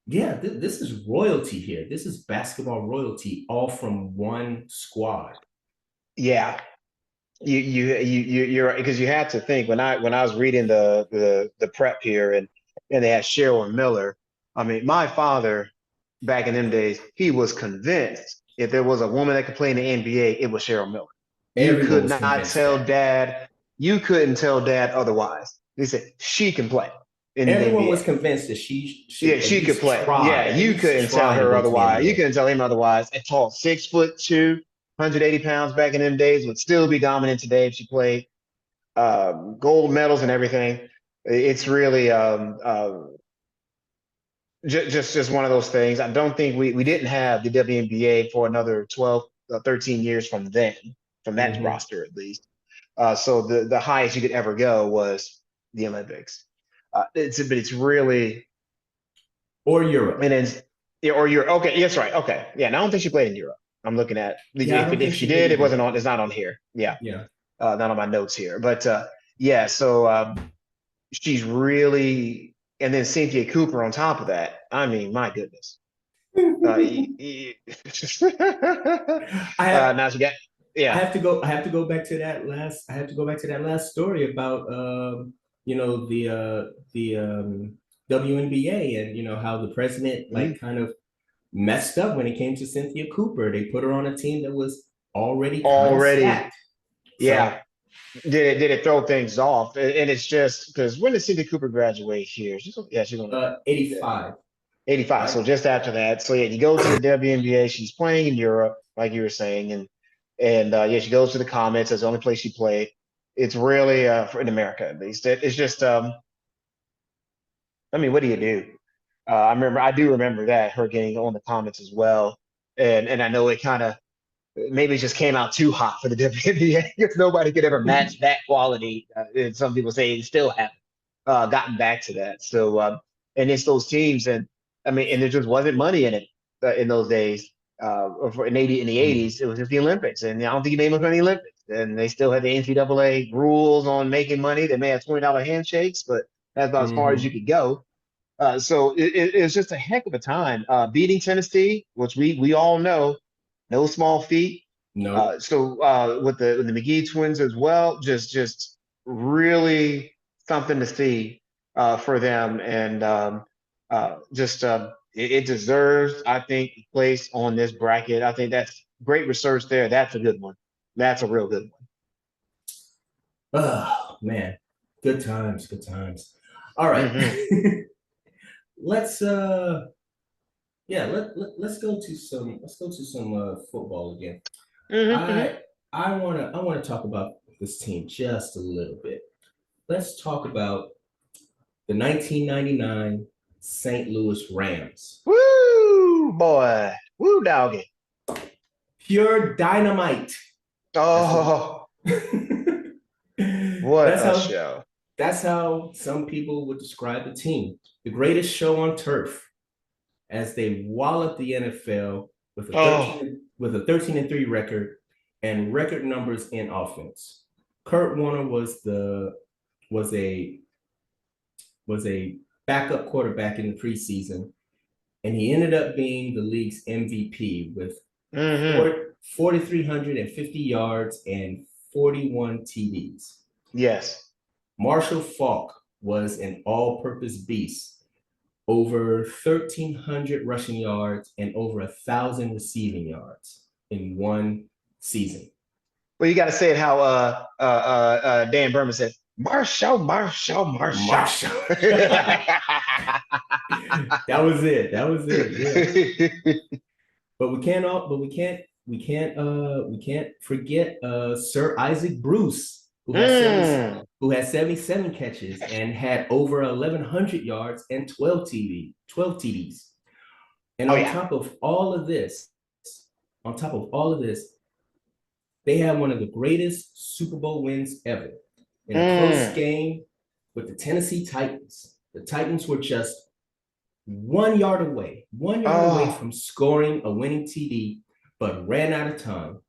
S2: yeah, this is royalty here. This is basketball royalty, all from one squad.
S1: Yeah. You're right, because you had to think when I was reading the prep here and they had Cheryl Miller. I mean, my father back in them days, he was convinced if there was a woman that could play in the NBA, it was Cheryl Miller. You
S2: Everyone
S1: could
S2: was
S1: not
S2: convinced
S1: tell
S2: that.
S1: dad, you couldn't tell dad otherwise. They said she can play in the
S2: Everyone was
S1: NBA.
S2: convinced that she
S1: Yeah,
S2: should
S1: she could play. Yeah,
S2: at
S1: you
S2: least
S1: couldn't tell
S2: try to
S1: her
S2: go to the
S1: otherwise. You
S2: NBA.
S1: couldn't tell him otherwise. A tall 6'2", 180 pounds back in them days would still be dominant today if she played. Gold medals and everything. It's really just one of those things. I don't think we didn't have the WNBA for another 12, 13 years from then, from that
S2: Mm-hmm.
S1: roster at least. So the highest you could ever go was the Olympics. But it's really
S2: Or Europe.
S1: and then yeah, or you're okay. Yes, right. Okay, yeah. And I don't think she played in Europe. I'm looking at
S2: Yeah, I don't
S1: if
S2: think
S1: she
S2: she did
S1: did, it
S2: either.
S1: wasn't on. It's not on here. Yeah,
S2: Yeah.
S1: not on my notes here. But yeah, so she's really, and then Cynthia Cooper on top of that. I mean, my goodness.
S2: I have
S1: Now she got,
S2: I
S1: yeah.
S2: have to go. I have to go back to that last. I have to go back to that last story about the WNBA, and how the president
S1: Mhm.
S2: like kind of messed up when it came to Cynthia Cooper. They put her on a team that was already kind of
S1: Already,
S2: stacked.
S1: yeah.
S2: So
S1: Did it throw things off? And it's just because when did Cynthia Cooper graduate here? She's on the yeah,
S2: 85,
S1: 85. So
S2: right?
S1: just after that. So yeah, you go to the WNBA. She's playing in Europe, like you were saying, and yeah, she goes to the Comets. That's the only place she played. It's really in America at least. It's just I mean, what do you do? I do remember that her getting on the Comets as well, and I know it kind of maybe it just came out too hot for the WNBA because nobody could ever match that quality. And some people say they still haven't gotten back to that. So and it's those teams, and I mean, and there just wasn't money in it in those days. In the
S2: Mm.
S1: '80s, it was just the Olympics, and I don't think you made much money in the Olympics. And they still had the NCAA rules on making money. They may have $20 handshakes, but that's about as far as you
S2: Mm-hmm.
S1: could go. So it was just a heck of a time. Beating Tennessee, which we all know, no small feat.
S2: No,
S1: With the McGee twins as well, just really something to see for them, and just it deserves, I think, a place on this bracket. I think that's great research there. That's a good one. That's a real good one.
S2: oh man, good times, good times. All right,
S1: Hmm.
S2: let's yeah, let's go to some football again.
S1: Hmm.
S2: I I wanna talk about this team just a little bit. Let's talk about the 1999 St. Louis Rams.
S1: Woo, boy. Woo, doggy.
S2: Pure dynamite. That's what
S1: Oh, what
S2: that's
S1: a
S2: how
S1: show.
S2: that's how some people would describe the team. The greatest show on turf, as they walloped the NFL with a
S1: Oh,
S2: 13-3 record and record numbers in offense. Kurt Warner was a was a backup quarterback in the preseason, and he ended up being the league's MVP with
S1: hmm.
S2: 4,350 yards and 41 TDs.
S1: Yes.
S2: Marshall Faulk was an all-purpose beast, over 1,300 rushing yards and over 1,000 receiving yards in one season.
S1: Well, you got to say it how Dan Berman said, Marshall, Marshall, Marshall.
S2: Marshall. That was it. That was it. Yeah. But we can't forget Sir Isaac Bruce,
S1: Mm.
S2: who had 77 catches and had over 1,100 yards and 12 TDs. And
S1: Oh yeah.
S2: on top of all of this, they had one of the greatest Super Bowl wins ever in a close
S1: Mm.
S2: game with the Tennessee Titans. The Titans were just 1 yard away
S1: Oh
S2: from scoring a winning TD, but ran out of time.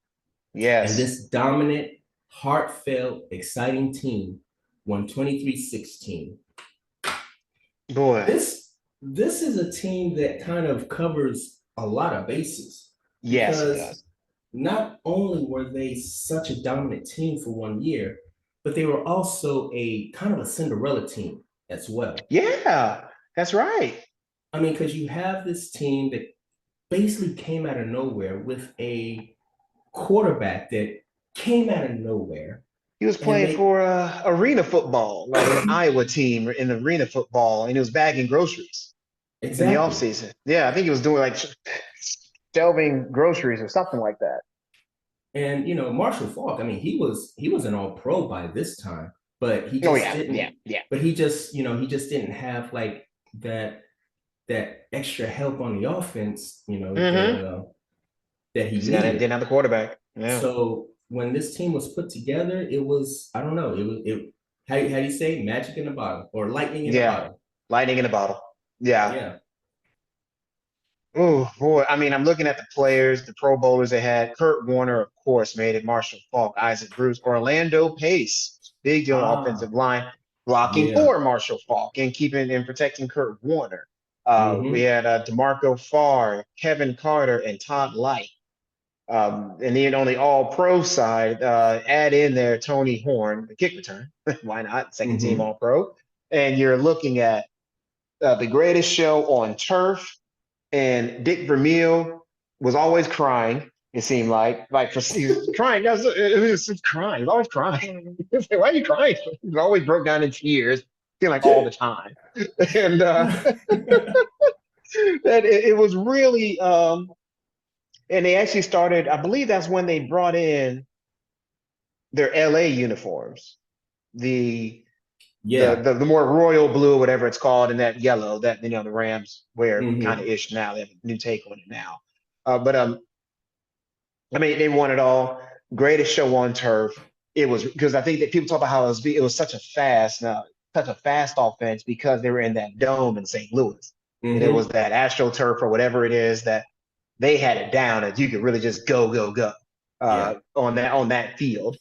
S2: And
S1: yes.
S2: this dominant, heartfelt, exciting team won 23-16.
S1: Boy,
S2: This is a team that kind of covers a lot of bases
S1: yes, it
S2: because
S1: does.
S2: not only were they such a dominant team for 1 year, but they were also a kind of a Cinderella team as well.
S1: Yeah, that's right.
S2: I mean, because you have this team that basically came out of nowhere with a quarterback that came out of nowhere,
S1: He was
S2: and
S1: playing
S2: they
S1: for arena football, like an Iowa team in arena football, and he was bagging groceries in the off
S2: exactly.
S1: season. Yeah, I think he was doing like shelving groceries or something like that.
S2: And Marshall Falk, I mean, he was an all pro by this time, but he
S1: Oh
S2: just
S1: yeah, yeah,
S2: didn't.
S1: yeah.
S2: But he just didn't have like that extra help on the offense,
S1: Mm-hmm.
S2: that he
S1: Because he didn't
S2: needed.
S1: have the quarterback. Yeah.
S2: So when this team was put together, it was, I don't know, how do you say, magic in a bottle or lightning in a
S1: Yeah.
S2: bottle?
S1: Lightning in a bottle. Yeah.
S2: Yeah.
S1: Oh boy. I mean, I'm looking at the players, the Pro Bowlers they had. Kurt Warner, of course, made it. Marshall Falk, Isaac Bruce, Orlando Pace, big deal on the offensive
S2: Ah,
S1: line, blocking
S2: yeah.
S1: for Marshall Falk and keeping and protecting Kurt Warner. We
S2: Mm-hmm.
S1: had DeMarco Farr, Kevin Carter, and Todd Light. And then on the All Pro side, add in there Tony Horn, the kick return. Why not? Second team
S2: Mm-hmm.
S1: All Pro. And you're looking at the greatest show on turf. And Dick Vermeil was always crying. It seemed like he was crying. It was just crying. He was always crying. Why are you crying? He always broke down in tears, feeling like all the time. And that it was really and they actually started. I believe that's when they brought in their LA uniforms, the
S2: Yeah.
S1: the more royal blue, whatever it's called, and that yellow that the Rams wear kind
S2: Mm-hmm.
S1: of ish now. They have a new take on it now. But I mean, they won it all. Greatest show on turf. It was because I think that people talk about how it was such a fast offense because they were in that dome in St. Louis, and it was
S2: Mm-hmm.
S1: that AstroTurf or whatever it is that they had it down that you could really just go
S2: Yeah.
S1: on that field.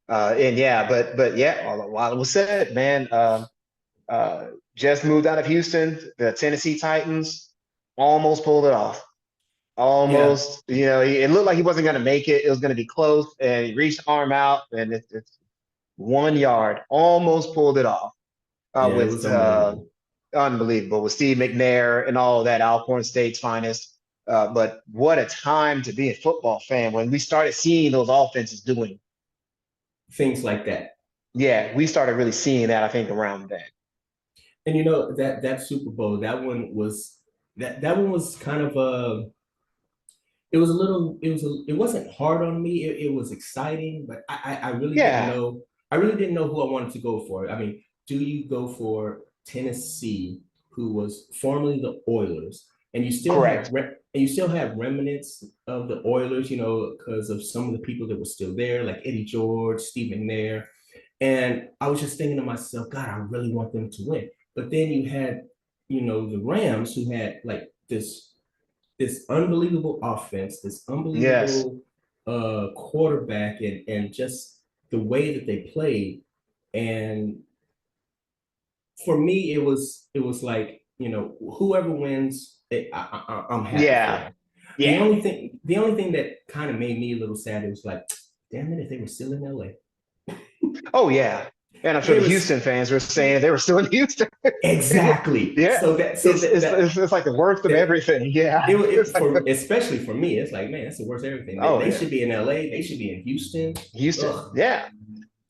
S1: And yeah, but yeah, while it was said, man, uh, just moved out of Houston. The Tennessee Titans almost pulled it off.
S2: Yeah.
S1: Almost, it looked like he wasn't going to make it. It was going to be close, and he reached arm out, and it's 1 yard. Almost pulled it off
S2: Yeah. It
S1: with
S2: was unbelievable.
S1: unbelievable with Steve McNair and all of that, Alcorn State's finest. But what a time to be a football fan when we started seeing those offenses doing.
S2: Things like that.
S1: Yeah, we started really seeing that, I think, around then.
S2: And that Super Bowl, that one was kind of it was a little it wasn't hard on me. It was exciting, but I really didn't
S1: Yeah,
S2: know. I really didn't know who I wanted to go for. I mean, do you go for Tennessee, who was formerly the Oilers, and
S1: correct.
S2: you still have remnants of the Oilers, because of some of the people that were still there, like Eddie George, Steve McNair, and I was just thinking to myself, God, I really want them to win. But then you had, the Rams, who had like this unbelievable offense, this
S1: Yes.
S2: unbelievable quarterback, and just the way that they played. And for me, it was like, whoever wins, I'm happy for
S1: Yeah.
S2: them. The
S1: Yeah.
S2: only thing, the only thing that kind of made me a little sad, it was like, damn it, if they were still in LA,
S1: Oh, yeah. And I'm sure
S2: they
S1: the
S2: were
S1: Houston fans were saying they were still in Houston.
S2: exactly.
S1: Yeah.
S2: So that so
S1: It's,
S2: that
S1: it's,
S2: that
S1: it's, it's like the worst of
S2: that
S1: everything. Yeah.
S2: it
S1: It's like,
S2: for especially for me, it's like, man, that's the worst of everything. They,
S1: oh,
S2: they
S1: yeah.
S2: should be in LA. They should be in Houston.
S1: Houston.
S2: Ugh.
S1: Yeah.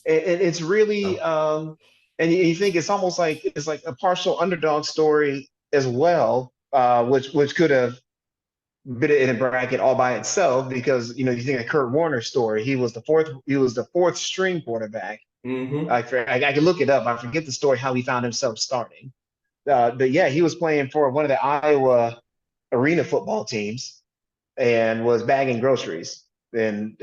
S1: It's really,
S2: Oh,
S1: and you think it's almost like it's like a partial underdog story as well, which could have been in a bracket all by itself because, you think of Kurt Warner's story. He was the fourth string quarterback.
S2: mm-hmm.
S1: I can look it up. I forget the story how he found himself starting. But yeah, he was playing for one of the Iowa arena football teams and was bagging groceries in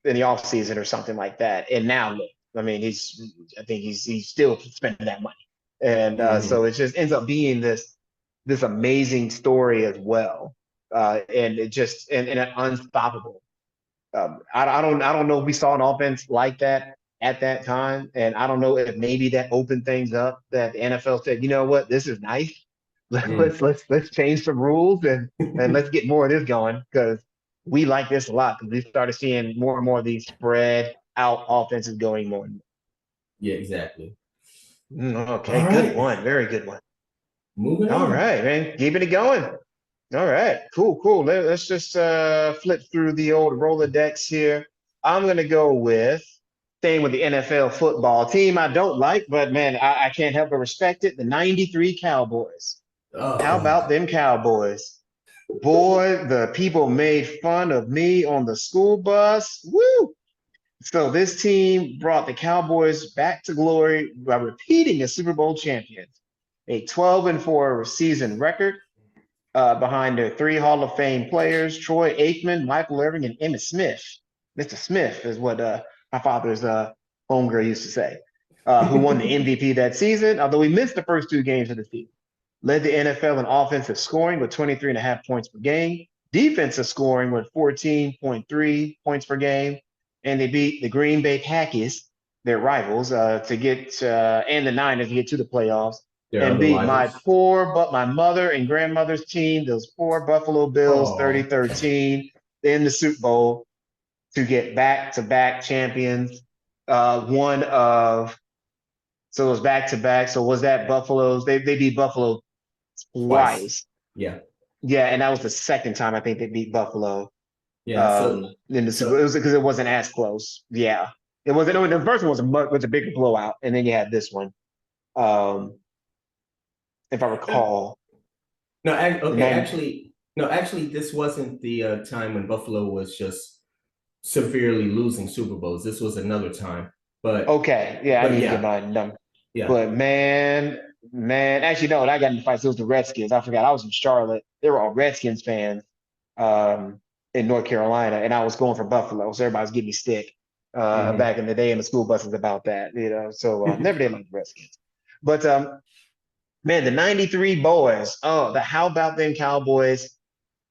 S1: the off season or something like that. And now look, I mean, I think he's still spending that money, and so
S2: Mm-hmm.
S1: it just ends up being this amazing story as well, and it just and unstoppable. I don't know if we saw an offense like that at that time, and I don't know if maybe that opened things up that the NFL said, you know what, this is nice.
S2: Mm.
S1: Let's change some rules and let's get more of this going because we like this a lot because we started seeing more and more of these spread out offenses going more.
S2: Yeah, exactly.
S1: Okay,
S2: All
S1: good
S2: right,
S1: one, very good one.
S2: moving
S1: All
S2: on.
S1: right, man, keeping it going. All right, cool. Let's just flip through the old Rolodex here. I'm gonna go with staying with the NFL football team I don't like, but man, I can't help but respect it. The '93 Cowboys. How about
S2: Oh,
S1: them Cowboys? Boy, the people made fun of me on the school bus. Woo! So this team brought the Cowboys back to glory by repeating as Super Bowl champions. A 12-4 season record behind their three Hall of Fame players, Troy Aikman, Michael Irvin, and Emmitt Smith. Mr. Smith is what my father's homegirl used to say, who won the MVP that season, although he missed the first two games of the season. Led the NFL in offensive scoring with 23 and a half points per game, defensive scoring with 14.3 points per game, and they beat the Green Bay Packers, their rivals, to get and the Niners to get to the playoffs
S2: there are
S1: and
S2: other
S1: beat my
S2: rivals.
S1: poor but my mother and grandmother's team, those poor Buffalo Bills,
S2: Oh,
S1: 30-13 in the Super Bowl to get back-to-back champions. One of so it was back to back. So was that Buffalo's? They beat Buffalo
S2: twice.
S1: twice.
S2: Yeah,
S1: Yeah, and that was the second time I think they beat Buffalo
S2: yeah. So,
S1: in the Super Bowl.
S2: so
S1: It was because it wasn't as close. Yeah, it wasn't. No, the first one was a bigger blowout, and then you had this one. Um, if I recall,
S2: no,
S1: the
S2: okay.
S1: nine.
S2: Actually, no, actually, this wasn't the time when Buffalo was just severely losing Super Bowls. This was another time. But,
S1: Okay, yeah, I
S2: but
S1: need to get
S2: yeah,
S1: my number.
S2: yeah.
S1: But man, actually no, I got in the fights. It was the Redskins. I forgot. I was in Charlotte. They were all Redskins fans um, in North Carolina, and I was going for Buffalo. So everybody's giving me stick
S2: Hmm.
S1: back in the day in the school buses about that, you know. So never did like the Redskins. But man, the '93 boys. Oh, the how about them Cowboys?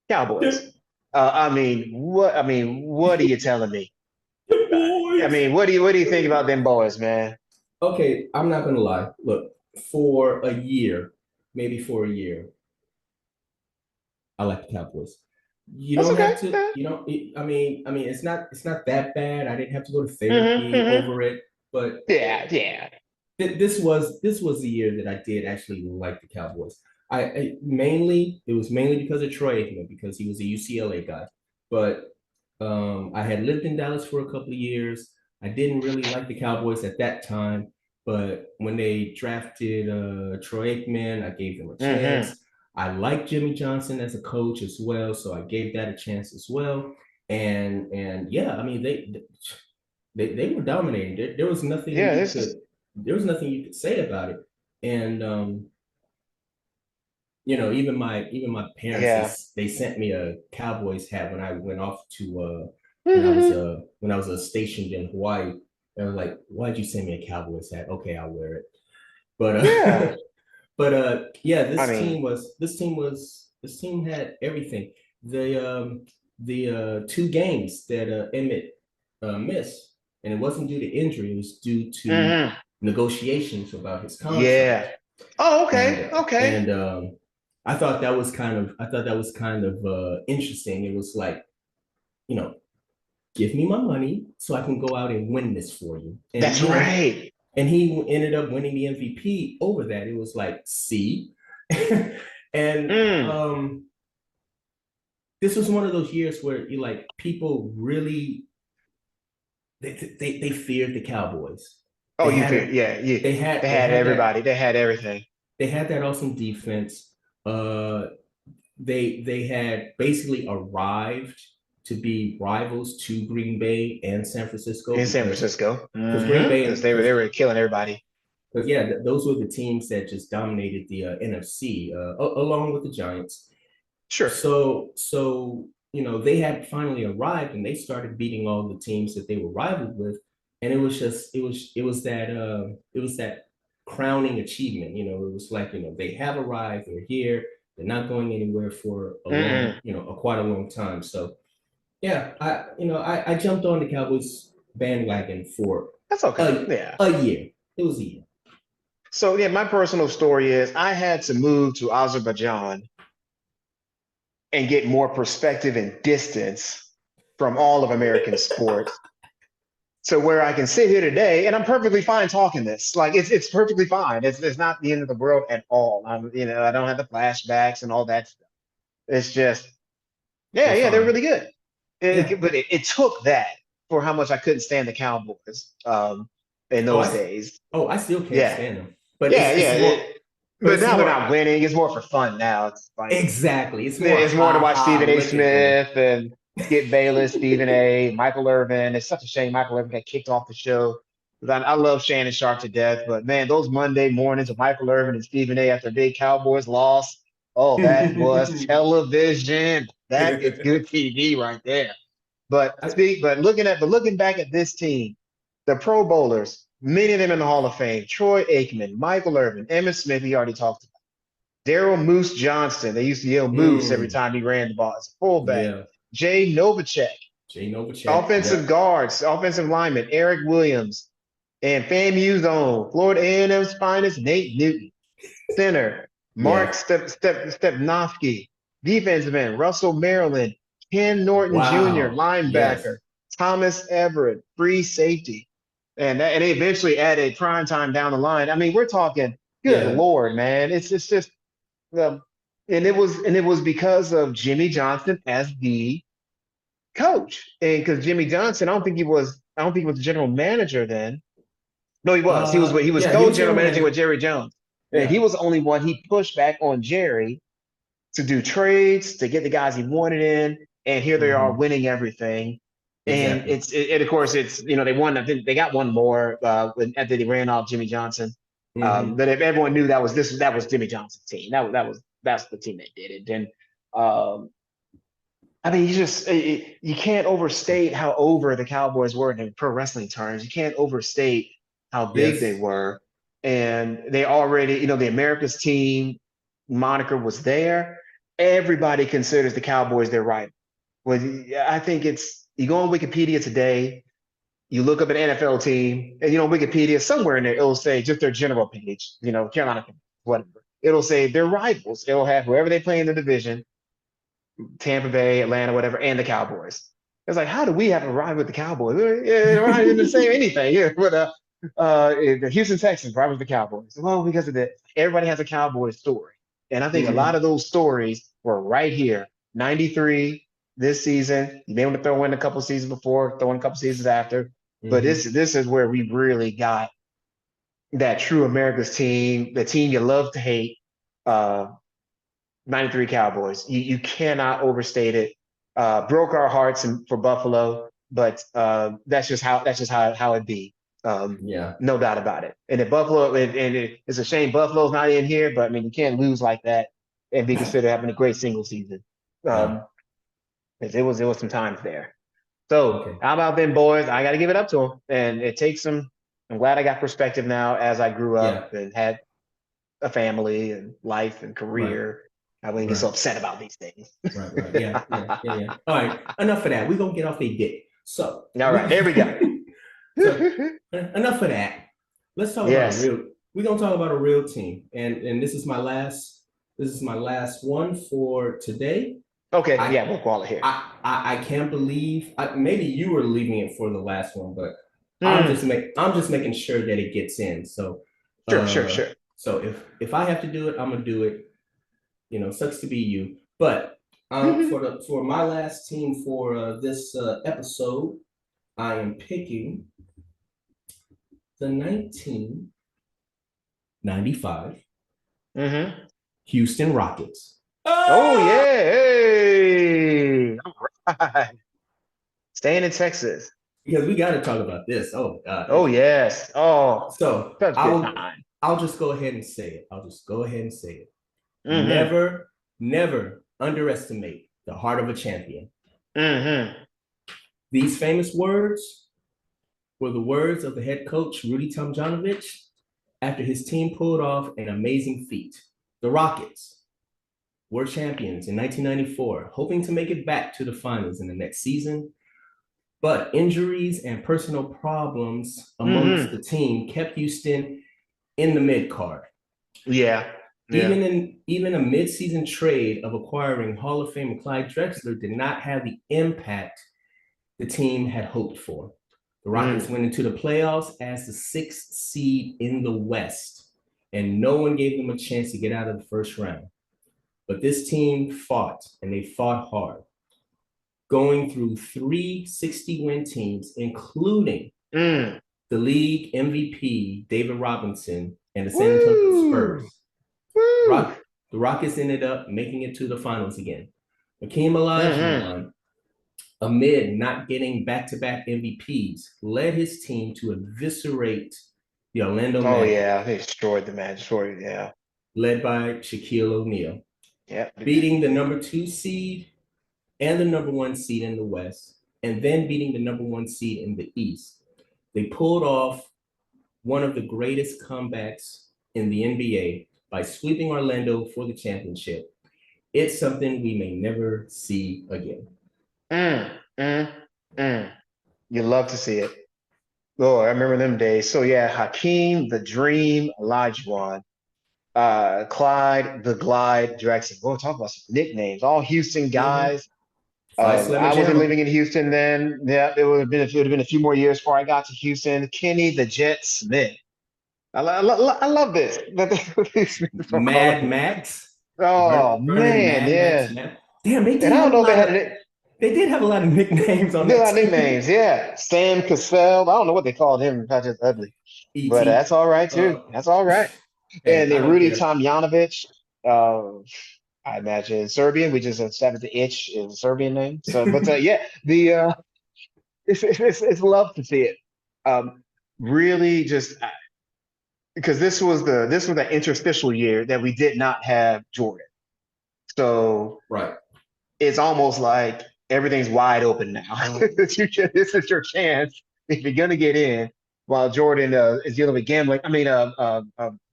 S1: Cowboys. What are you telling me?
S2: Boys.
S1: What do you think about them boys, man?
S2: Okay, I'm not gonna lie. Look, for a year, maybe for a year, I like the Cowboys. You
S1: That's
S2: don't
S1: okay.
S2: have to,
S1: Yeah.
S2: you know, it's not that bad. I didn't have to go to
S1: Mm-hmm,
S2: therapy
S1: mm-hmm.
S2: over it, but
S1: Yeah.
S2: this was the year that I did actually like the Cowboys. It was mainly because of Troy Aikman because he was a UCLA guy, but I had lived in Dallas for a couple of years. I didn't really like the Cowboys at that time, but when they drafted Troy Aikman, I gave them a
S1: Mm-hmm.
S2: chance. I like Jimmy Johnson as a coach as well, so I gave that a chance as well. And yeah, I mean they were dominating. There was nothing
S1: Yeah,
S2: you
S1: this
S2: could
S1: is
S2: there was nothing you could say about it. And even my parents
S1: yeah.
S2: they sent me a Cowboys hat when I went off to
S1: Mm-hmm.
S2: when I was stationed in Hawaii. They were like, "Why'd you send me a Cowboys hat?" Okay, I'll wear it. But
S1: Yeah.
S2: yeah,
S1: I mean,
S2: this team had everything. The two games that Emmett missed, and it wasn't due to injury; it was due to
S1: mm-hmm.
S2: negotiations about his contract.
S1: Yeah. Oh,
S2: And
S1: okay. Okay.
S2: I thought that was kind of interesting. It was like, you know, give me my money so I can go out and win this for you. And
S1: That's right.
S2: and he ended up winning the MVP over that. It was like, see, and
S1: Mm.
S2: this was one of those years where you like people really they feared the Cowboys.
S1: Oh,
S2: They
S1: you
S2: had
S1: feel
S2: a
S1: yeah, you
S2: they had
S1: they
S2: they
S1: had
S2: had that
S1: everybody. They had everything.
S2: they had that awesome defense. Uh, they had basically arrived to be rivals to Green Bay and San Francisco
S1: In San
S2: because
S1: Francisco.
S2: Green
S1: Mm-hmm.
S2: Bay
S1: Because
S2: and
S1: they were killing everybody.
S2: because yeah, those were the teams that just dominated the NFC along with the Giants.
S1: Sure.
S2: So they had finally arrived and they started beating all the teams that they were rivaled with, and it was just it was that crowning achievement. It was like they have arrived, they're here, they're not going anywhere for a
S1: Mm-mm.
S2: quite a long time. So Yeah, I jumped on the Cowboys bandwagon for
S1: That's okay.
S2: a
S1: Yeah.
S2: a year. It was a year.
S1: So yeah, my personal story is I had to move to Azerbaijan and get more perspective and distance from all of American sports to where I can sit here today and I'm perfectly fine talking this. Like it's perfectly fine. It's not the end of the world at all. I don't have the flashbacks and all that stuff. It's just
S2: We're
S1: yeah, they're
S2: fine.
S1: really good.
S2: Yeah.
S1: But it took that for how much I couldn't stand the Cowboys in
S2: Oh,
S1: those days.
S2: I still can't
S1: Yeah,
S2: stand them. But
S1: yeah,
S2: it's
S1: yeah.
S2: more. But
S1: But
S2: it's
S1: now we're
S2: more
S1: not winning. It's more for fun now. It's like
S2: exactly. It's more
S1: it's more to
S2: ha
S1: watch
S2: ha.
S1: Stephen A.
S2: Look at them.
S1: Smith and Skip Bayless, Stephen A. Michael Irvin. It's such a shame Michael Irvin got kicked off the show. 'Cause I love Shannon Sharp to death, but man, those Monday mornings with Michael Irvin and Stephen A. after a big Cowboys loss, oh, that was television. That is good TV right there.
S2: I,
S1: But looking back at this team, the Pro Bowlers, many of them in the Hall of Fame, Troy Aikman, Michael Irvin, Emmitt Smith, he already talked about. Daryl Moose Johnston, they used to yell Moose every
S2: mm,
S1: time he ran the ball as a fullback.
S2: yeah.
S1: Jay Novacek,
S2: Jay Novacek.
S1: offensive
S2: Yep.
S1: guards, offensive lineman, Eric Williams, and FAMU's own, Florida A&M's finest, Nate Newton. Center, Mark
S2: Yeah.
S1: Stepnoski. Defensive end, Russell Maryland. Ken Norton Jr.,
S2: Wow.
S1: linebacker.
S2: Yes.
S1: Thomas Everett, free safety. And they eventually added prime time down the line. I mean, we're talking, good
S2: Yeah.
S1: Lord, man. It's just um, and it was because of Jimmy Johnson as the coach. And because Jimmy Johnson, I don't think he was the general manager then. No, he was. He was
S2: Yeah. He was
S1: co-general
S2: general
S1: managing with
S2: manager.
S1: Jerry Jones. And he
S2: Yeah.
S1: was the only one he pushed back on Jerry to do trades, to get the guys he wanted in, and here they are
S2: Hmm.
S1: winning everything. And
S2: Exactly.
S1: of course it's they won. I think they got one more after they ran off Jimmy Johnson.
S2: Hmm.
S1: But if everyone knew that was Jimmy Johnson's team. That's the team that did it. And um, I mean, you can't overstate how over the Cowboys were in pro wrestling terms. You can't overstate how big they
S2: Yes.
S1: were, and they already, the America's team moniker was there. Everybody considers the Cowboys their rival. Well, I think it's you go on Wikipedia today, you look up an NFL team, and Wikipedia somewhere in there it'll say just their general page, Carolina, whatever. It'll say they're rivals. It'll have whoever they play in the division, Tampa Bay, Atlanta, whatever, and the Cowboys. It's like, how do we have a ride with the Cowboys? We're not even saying anything here. But the Houston Texans ride with the Cowboys. Well, because of that, everybody has a Cowboys story, and I think a lot
S2: Hmm.
S1: of those stories were right here. '93 this season. You may want to throw in a couple seasons before, throw in a couple seasons after, but this
S2: Hmm.
S1: this is where we really got that true America's team, the team you love to hate. Uh, '93 Cowboys. You cannot overstate it. Broke our hearts for Buffalo, but that's just how it be.
S2: Yeah.
S1: No doubt about it. And if Buffalo, it's a shame Buffalo's not in here, but I mean you can't lose like that and be considered having a great single season.
S2: No.
S1: Um, it was some times there. So
S2: Okay.
S1: how about them boys? I got to give it up to them, and it takes some. I'm glad I got perspective now as I grew up
S2: Yeah.
S1: and had a family and life and
S2: Right.
S1: career. I wouldn't get so
S2: Right.
S1: upset about these things.
S2: Right. Right. Yeah. Yeah. Yeah. Yeah. All right. Enough of that. We're gonna get off a dick. So
S1: All right, there we go.
S2: so enough of that. Let's talk about a
S1: Yes.
S2: real. We're gonna talk about a real team, and this is my last. This is my last one for today.
S1: Okay.
S2: I
S1: Yeah, we'll call it here.
S2: I can't believe. Maybe you were leaving it for the last one, but
S1: Mm,
S2: I'm just making sure that it gets in. So
S1: sure, sure,
S2: uh
S1: sure.
S2: so if I have to do it, I'm gonna do it. Sucks to be you. But for my last team for this episode, I am picking the 1995
S1: Mm-hmm.
S2: Houston Rockets.
S1: Oh
S2: Ah!
S1: yeah. Hey. All right. Staying in Texas.
S2: Because we got to talk about this. Oh God.
S1: Oh yes. Oh,
S2: So
S1: such good time.
S2: I'll just go ahead and say it. I'll just go ahead and say it.
S1: Mm-hmm.
S2: Never, never underestimate the heart of a champion.
S1: Mm-hmm.
S2: These famous words were the words of the head coach, Rudy Tomjanovich, after his team pulled off an amazing feat. The Rockets, were champions in 1994, hoping to make it back to the finals in the next season. But injuries and personal problems amongst
S1: Hmm.
S2: the team kept Houston in the mid card.
S1: Yeah. Yeah.
S2: Even a mid-season trade of acquiring Hall of Famer Clyde Drexler did not have the impact the team had hoped for. The Rockets
S1: Mm.
S2: went into the playoffs as the sixth seed in the West, and no one gave them a chance to get out of the first round. But this team fought, and they fought hard, going through three 60-win teams, including
S1: Mm.
S2: the league MVP, David Robinson, and the San Antonio
S1: Woo!
S2: Spurs.
S1: Woo!
S2: Rock, the Rockets ended up making it to the finals again. Hakeem
S1: Mm-hmm.
S2: Olajuwon, amid not getting back-to-back MVPs, led his team to eviscerate the Orlando
S1: Oh
S2: Magic,
S1: yeah, they destroyed the man. Destroyed. Yeah.
S2: led by Shaquille O'Neal,
S1: Yeah.
S2: beating the number two seed and the number one seed in the West, and then beating the number one seed in the East. They pulled off one of the greatest comebacks in the NBA by sweeping Orlando for the championship. It's something we may never see again.
S1: Mm. Mm. Mm. You love to see it. Oh, I remember them days. So yeah, Hakeem, the Dream, Olajuwon, Clyde, the Glide, Drexler. We'll talk about some nicknames. All Houston
S2: Mm-hmm.
S1: guys.
S2: Fly Slammer
S1: I wasn't
S2: Jammer.
S1: living in Houston then. Yeah, it would have been a few more years before I got to Houston. Kenny the Jet Smith. I love this. These people call
S2: Mad
S1: him.
S2: Max.
S1: Oh
S2: Vernon
S1: man,
S2: Mad Max
S1: yeah.
S2: Max. Damn,
S1: And I don't know if
S2: they did have a lot of nicknames on
S1: they had
S2: that
S1: a lot of
S2: team.
S1: nicknames. Yeah, Sam Cassell. I don't know what they called him. Not just ugly, but
S2: E.T.
S1: that's all right too.
S2: Uh,
S1: That's all right.
S2: hey,
S1: And
S2: I
S1: then
S2: don't
S1: Rudy
S2: care.
S1: Tomjanovic. Uh, I imagine Serbian. We just established the itch is a Serbian name. So, but yeah, the it's love to see it. Um, really, just because this was the interstitial year that we did not have Jordan. So
S2: Right.
S1: it's almost like everything's wide open now. This is your chance if you're gonna get in while Jordan is dealing with gambling. I mean,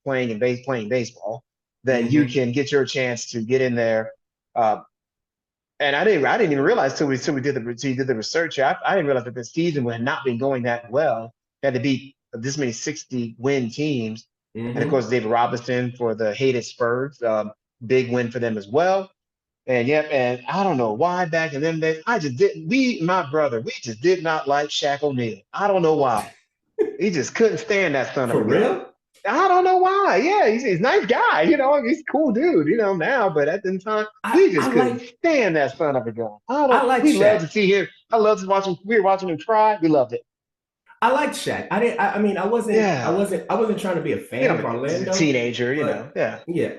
S1: playing baseball, then you
S2: Mm-hmm.
S1: can get your chance to get in there. Uh, and I didn't even realize till we did the research. I didn't realize that the season had not been going that well. Had to beat this many 60-win teams, and of
S2: Mm-hmm.
S1: course David Robinson for the hated Spurs, big win for them as well. And yep, and I don't know why back in them days, I just didn't. My brother, we just did not like Shaq O'Neal. I don't know why. He just couldn't stand that son of
S2: For
S1: a gun.
S2: real?
S1: I don't know why. Yeah, he's a nice guy, he's a cool dude, now, but at the time,
S2: I,
S1: we just
S2: I
S1: couldn't
S2: like
S1: stand that son of a gun.
S2: I like
S1: We love
S2: Shaq.
S1: to see him. I love to watch him. We were watching him try. We loved it.
S2: I liked Shaq. I didn't. I mean,
S1: Yeah.
S2: I wasn't trying to be a fan of
S1: A
S2: Orlando,
S1: teenager,
S2: but
S1: Yeah.
S2: yeah,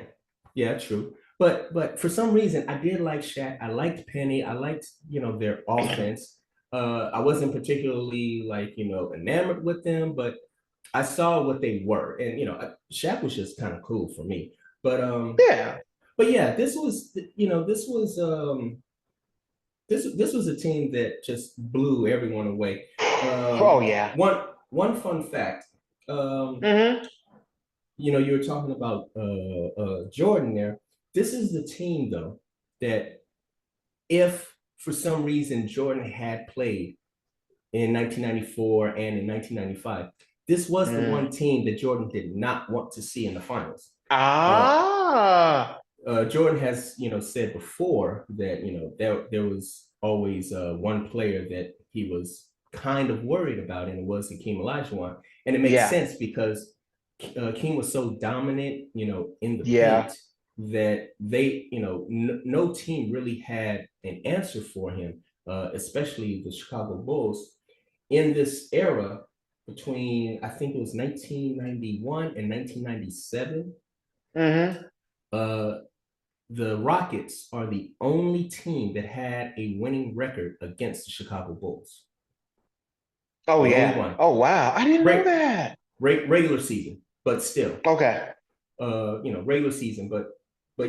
S2: yeah, true. But for some reason, I did like Shaq. I liked Penny. I liked their offense. I wasn't particularly enamored with them, but I saw what they were, and Shaq was just kind of cool for me. But
S1: Yeah.
S2: but yeah, this was a team that just blew everyone away.
S1: Oh yeah.
S2: One fun fact. Um,
S1: Hmm.
S2: you were talking about Jordan there. This is the team though that if for some reason Jordan had played in 1994 and in 1995, this was the
S1: Mm.
S2: one team that Jordan did not want to see in the finals. Uh,
S1: Ah.
S2: Jordan has, said before that, there was always one player that he was kind of worried about, and it was Hakeem Olajuwon. And it makes
S1: Yeah.
S2: sense because King was so dominant, in the
S1: Yeah.
S2: paint that no team really had an answer for him, especially the Chicago Bulls in this era between I think it was 1991 and 1997.
S1: Hmm.
S2: Uh, the Rockets are the only team that had a winning record against the Chicago Bulls.
S1: Oh
S2: The only
S1: yeah.
S2: one.
S1: Oh wow. I didn't know
S2: Reg-
S1: that.
S2: Regular season, but still,
S1: Okay.
S2: regular season, but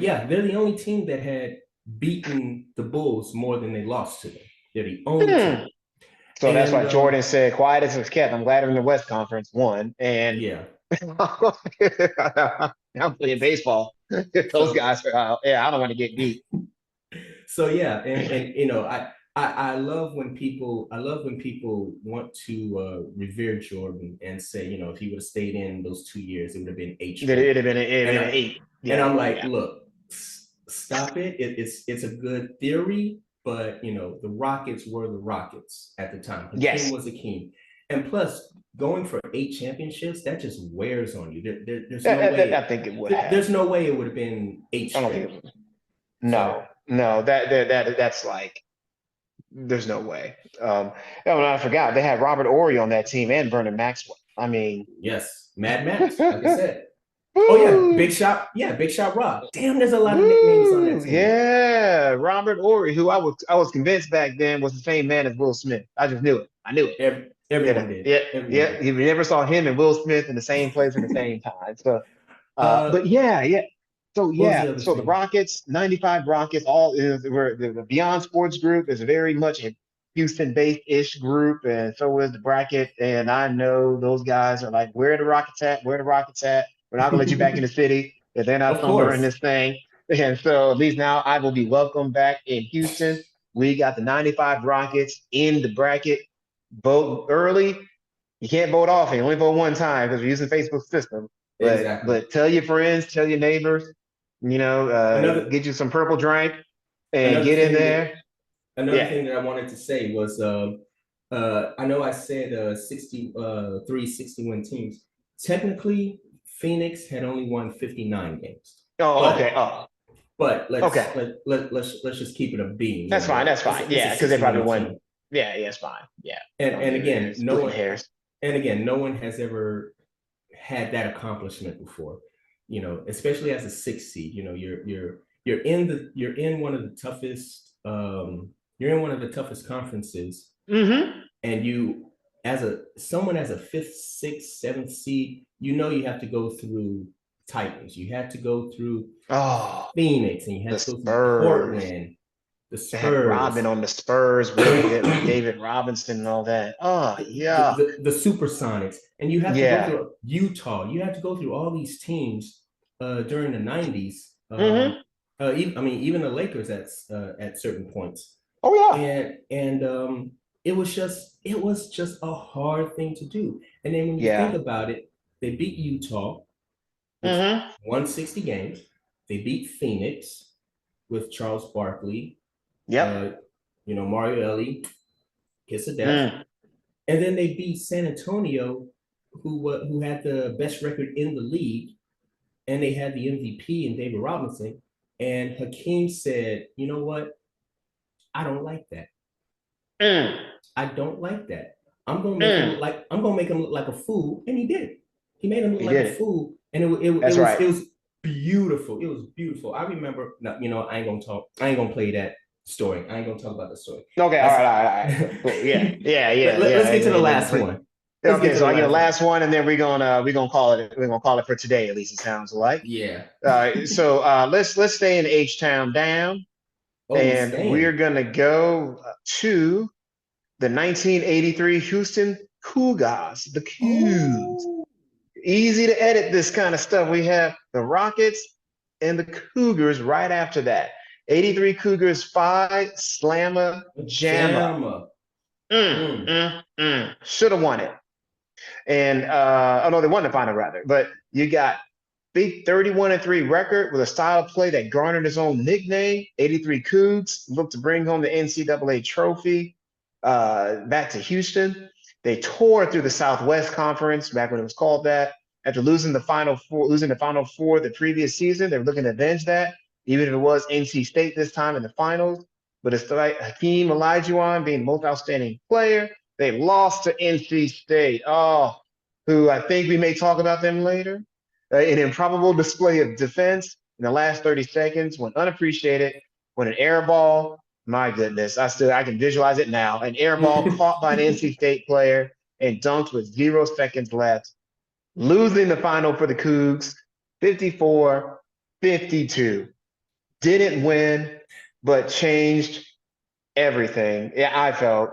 S2: yeah, they're the only team that had beaten the Bulls more than they lost to them. They're the only
S1: Hmm.
S2: team,
S1: So that's
S2: and
S1: why Jordan said, "Quiet as it's kept." I'm glad I'm in the West Conference. One and
S2: yeah,
S1: I'm playing baseball. Those
S2: So
S1: guys, yeah, I don't want to get beat.
S2: so yeah, and you know, I love when people want to revere Jordan and say, you know, if he would have stayed in those 2 years, it would have been H
S1: It'd,
S2: three.
S1: it'd
S2: And
S1: been an eight.
S2: and
S1: Yeah,
S2: I'm like,
S1: yeah.
S2: look, stop it. It's a good theory, but you know, the Rockets were the Rockets at the time. Hakeem
S1: Yes.
S2: was Hakeem, and plus going for 8 championships, that just wears on you.
S1: I think it would have.
S2: There's no way it would have been eight
S1: I don't think
S2: straight.
S1: it would.
S2: So
S1: No, no, that's like, there's no way. Oh, and I forgot they had Robert Ory on that team and Vernon Maxwell. I mean,
S2: yes, Mad Max, like I said. Oh yeah,
S1: woo,
S2: Big Shot Rob. Damn, there's a lot of nicknames on that
S1: woo,
S2: team.
S1: yeah, Robert Ory, who I was convinced back then was the same man as Will Smith. I just knew it. I knew it.
S2: Everyone did.
S1: Yeah,
S2: Everyone
S1: yeah.
S2: did.
S1: You never saw him and Will Smith in the same place at the same time. So,
S2: Uh,
S1: but yeah, yeah. So
S2: what was the
S1: yeah,
S2: other
S1: so the
S2: thing?
S1: Rockets, 95 Rockets, all is we're the Beyond Sports Group is very much a Houston-based-ish group, and so is the bracket. And I know those guys are like, where are the Rockets at? Where are the Rockets at? We're not gonna let you back in the city if they're not
S2: Of
S1: thumbering
S2: course,
S1: this thing. And so at least now I will be welcome back in Houston. We got the 95 Rockets in the bracket. Vote early. You can't vote often. You only vote one time because we're using Facebook system. But
S2: exactly.
S1: tell your friends, tell your neighbors,
S2: Another
S1: get you some purple drink and
S2: another
S1: get in
S2: thing that
S1: there.
S2: another
S1: Yeah.
S2: thing that I wanted to say was I know I said 61 teams. Technically, Phoenix had only won 59 games.
S1: Oh, okay.
S2: But
S1: Oh,
S2: but
S1: okay.
S2: let's just keep it a beam. You
S1: That's
S2: know,
S1: fine. That's
S2: it's
S1: fine.
S2: it's a
S1: Yeah, because they probably
S2: 61
S1: won.
S2: team.
S1: Yeah, yeah, it's fine. Yeah. Don't
S2: And
S1: do it.
S2: again,
S1: Splitting hairs.
S2: no one has ever had that accomplishment before. You know, especially as a 6 seed. You know, you're in one of the toughest you're in one of the toughest conferences,
S1: Mm-hmm.
S2: and you as a someone as a fifth, sixth, seventh seed, you know you have to go through Titans. You had to go through
S1: Oh,
S2: Phoenix, and you had
S1: the
S2: to go through
S1: Spurs.
S2: Portland, the
S1: They had Robin
S2: Spurs,
S1: on the Spurs with David Robinson and all that. Oh, yeah.
S2: the Supersonics, and you have to go
S1: Yeah.
S2: through Utah. You have to go through all these teams during the '90s.
S1: Mm-hmm.
S2: I mean, even the Lakers at certain points,
S1: Oh, yeah.
S2: and it was just a hard thing to do. And then when you think
S1: Yeah.
S2: about it, they beat Utah, which
S1: Mm-hmm.
S2: won 60 games. They beat Phoenix with Charles Barkley,
S1: Yep.
S2: uh, Mario Ellie, kiss of death.
S1: Mm.
S2: And then they beat San Antonio, who had the best record in the league, and they had the MVP in David Robinson. And Hakeem said, "You know what? I don't like that.
S1: Mm.
S2: I don't like that.
S1: Mm.
S2: I'm gonna make him look like a fool." And he did. He made him look
S1: He
S2: like a
S1: did it.
S2: fool, and
S1: That's right.
S2: it was beautiful. It was beautiful. I remember. No, I ain't gonna talk. I ain't gonna play that story. I ain't gonna talk about the story.
S1: Okay. All
S2: That's
S1: right. All right. All right. Cool. Cool. Yeah. Yeah. Yeah.
S2: let's
S1: Yeah.
S2: get to the
S1: And
S2: last
S1: please.
S2: one. Let's get
S1: Okay.
S2: to
S1: So
S2: the
S1: I get a
S2: last one.
S1: last one, and then we're gonna call it. We're gonna call it for today. At least it sounds like.
S2: Yeah.
S1: So let's stay in H Town down,
S2: Oh, we
S1: and we're
S2: staying.
S1: gonna go to the 1983 Houston Cougars. The Cougs.
S2: Oh,
S1: Easy to edit this kind of stuff. We have the Rockets and the Cougars right after that. 83 Cougars, 5, Slamma, Jamma.
S2: Jamma.
S1: Should have won it. And oh no, they won the final rather. But you got big 31-3 record with a style of play that garnered its own nickname. 83 Cougs looked to bring home the NCAA trophy back to Houston. They tore through the Southwest Conference back when it was called that. After losing the Final Four the previous season, they were looking to avenge that, even if it was NC State this time in the finals. But it's like Hakeem Olajuwon being the most outstanding player. They lost to NC State. Oh, who I think we may talk about them later. An improbable display of defense in the last 30 seconds went unappreciated when an air ball, my goodness, I can visualize it now. An air ball caught by an NC State player and dunked with 0 seconds left, losing the final for the Cougs 54-52. Didn't win, but changed everything. Yeah, I felt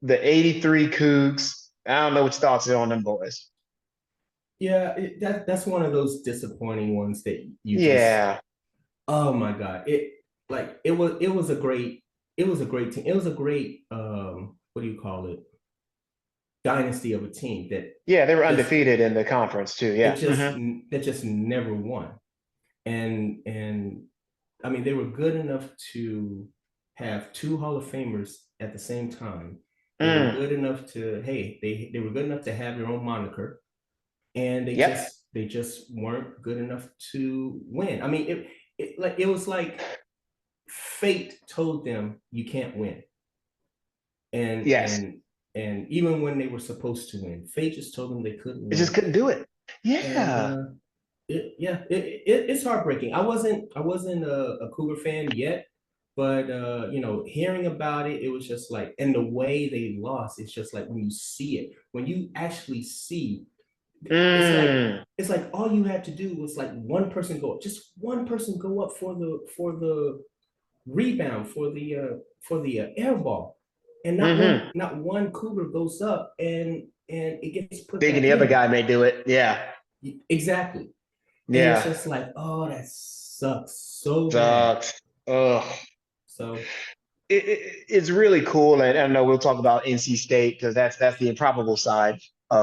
S1: the 83 Cougs. I don't know what your thoughts are on them boys.
S2: Yeah, that's one of those disappointing ones that you just,
S1: Yeah.
S2: oh my God. It was a great, it was a great team. It was a great what do you call it? Dynasty of a team that
S1: Yeah, they were
S2: just
S1: undefeated in the conference too.
S2: it
S1: Yeah.
S2: just that just never won. And I mean they were good enough to have two Hall of Famers at the same time. They were
S1: Mm.
S2: good enough to, hey, they were good enough to have their own moniker, and
S1: Yep.
S2: they just weren't good enough to win. I mean, it was like fate told them you can't win, and
S1: Yes.
S2: and and even when they were supposed to win, fate just told them they couldn't
S1: It just
S2: win.
S1: couldn't do it.
S2: And
S1: Yeah.
S2: it's heartbreaking. I wasn't a Cougar fan yet, but hearing about it, it was just like, and the way they lost, it's just like when you see it, when you actually see, it's like
S1: Mm.
S2: it's like all you had to do was like one person go up, just one person go up for the rebound, for the air ball, and
S1: Hmm.
S2: not one Cougar goes up and it gets put
S1: Thinking
S2: back
S1: the other
S2: in.
S1: guy may do it. Yeah.
S2: Exactly. And it's
S1: Yeah.
S2: just like, oh, that sucks so bad.
S1: Sucks. Ugh.
S2: So
S1: It's really cool, and I know we'll talk about NC State because that's the improbable side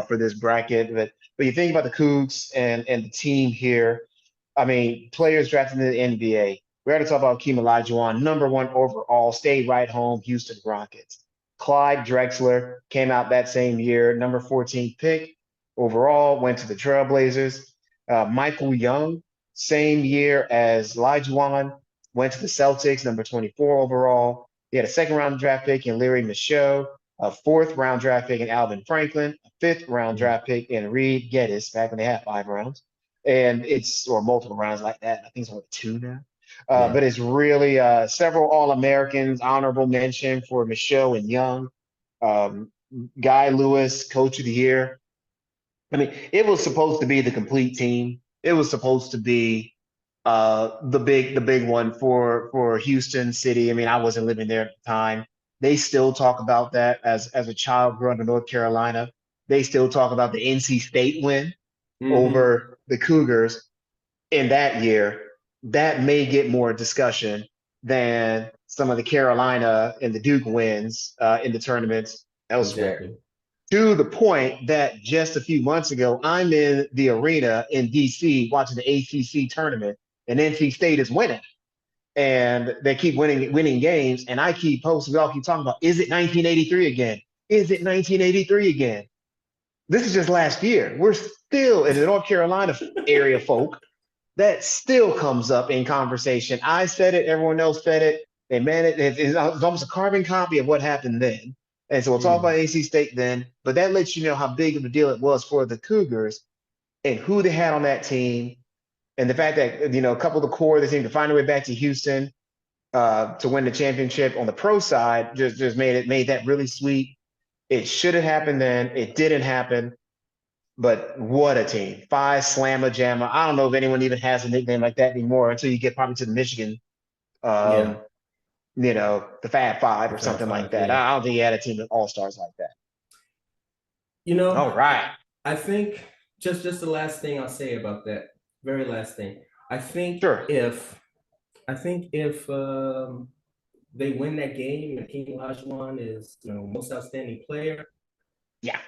S1: for this bracket. But you think about the Cougs and the team here. I mean, players drafted in the NBA. We already talked about Keem Olajuwon, number one overall, stayed right home, Houston Rockets. Clyde Drexler came out that same year, number 14 pick overall, went to the Trailblazers. Michael Young, same year as Olajuwon, went to the Celtics, number 24 overall. He had a second round draft pick in Larry Michaud, a fourth round draft pick in Alvin Franklin, a fifth round
S2: mm,
S1: draft pick in Reed Geddes, back when they had 5 rounds. And it's, or multiple rounds like that. I think it's only two now.
S2: yeah,
S1: But it's really several All Americans, honorable mention for Michaud and Young. Um, Guy Lewis, Coach of the Year. I mean, it was supposed to be the complete team. It was supposed to be the big one for Houston City. I mean, I wasn't living there at the time. They still talk about that as a child growing up in North Carolina. They still talk about the NC State win
S2: mm-hmm,
S1: over the Cougars in that year. That may get more discussion than some of the Carolina and the Duke wins in the tournaments elsewhere,
S2: exactly.
S1: to the point that just a few months ago, I'm in the arena in DC watching the ACC tournament, and NC State is winning, and they keep winning games, and I keep posting. We all keep talking about, is it 1983 again? Is it 1983 again? This is just last year. We're still in the North Carolina area, folk. That still comes up in conversation. I said it. Everyone else said it. They man it's almost a carbon copy of what happened then. And so we'll talk about
S2: Mm,
S1: AC State then, but that lets you know how big of a deal it was for the Cougars and who they had on that team, and the fact that a couple of the core they seemed to find their way back to Houston to win the championship on the pro side just made that really sweet. It should have happened then. It didn't happen. But what a team. Phi Slamma Jamma. I don't know if anyone even has a nickname like that anymore until you get probably to the Michigan,
S2: yeah,
S1: um, the Fab Five
S2: the
S1: or
S2: Fab
S1: something like
S2: Five.
S1: that.
S2: Yeah,
S1: I don't think he had a team of all stars like that.
S2: you know,
S1: All right.
S2: I think just the last thing I'll say about that, very last thing. I think
S1: Sure.
S2: if I think if they win that game and King Olajuwon is most outstanding player,
S1: Yeah.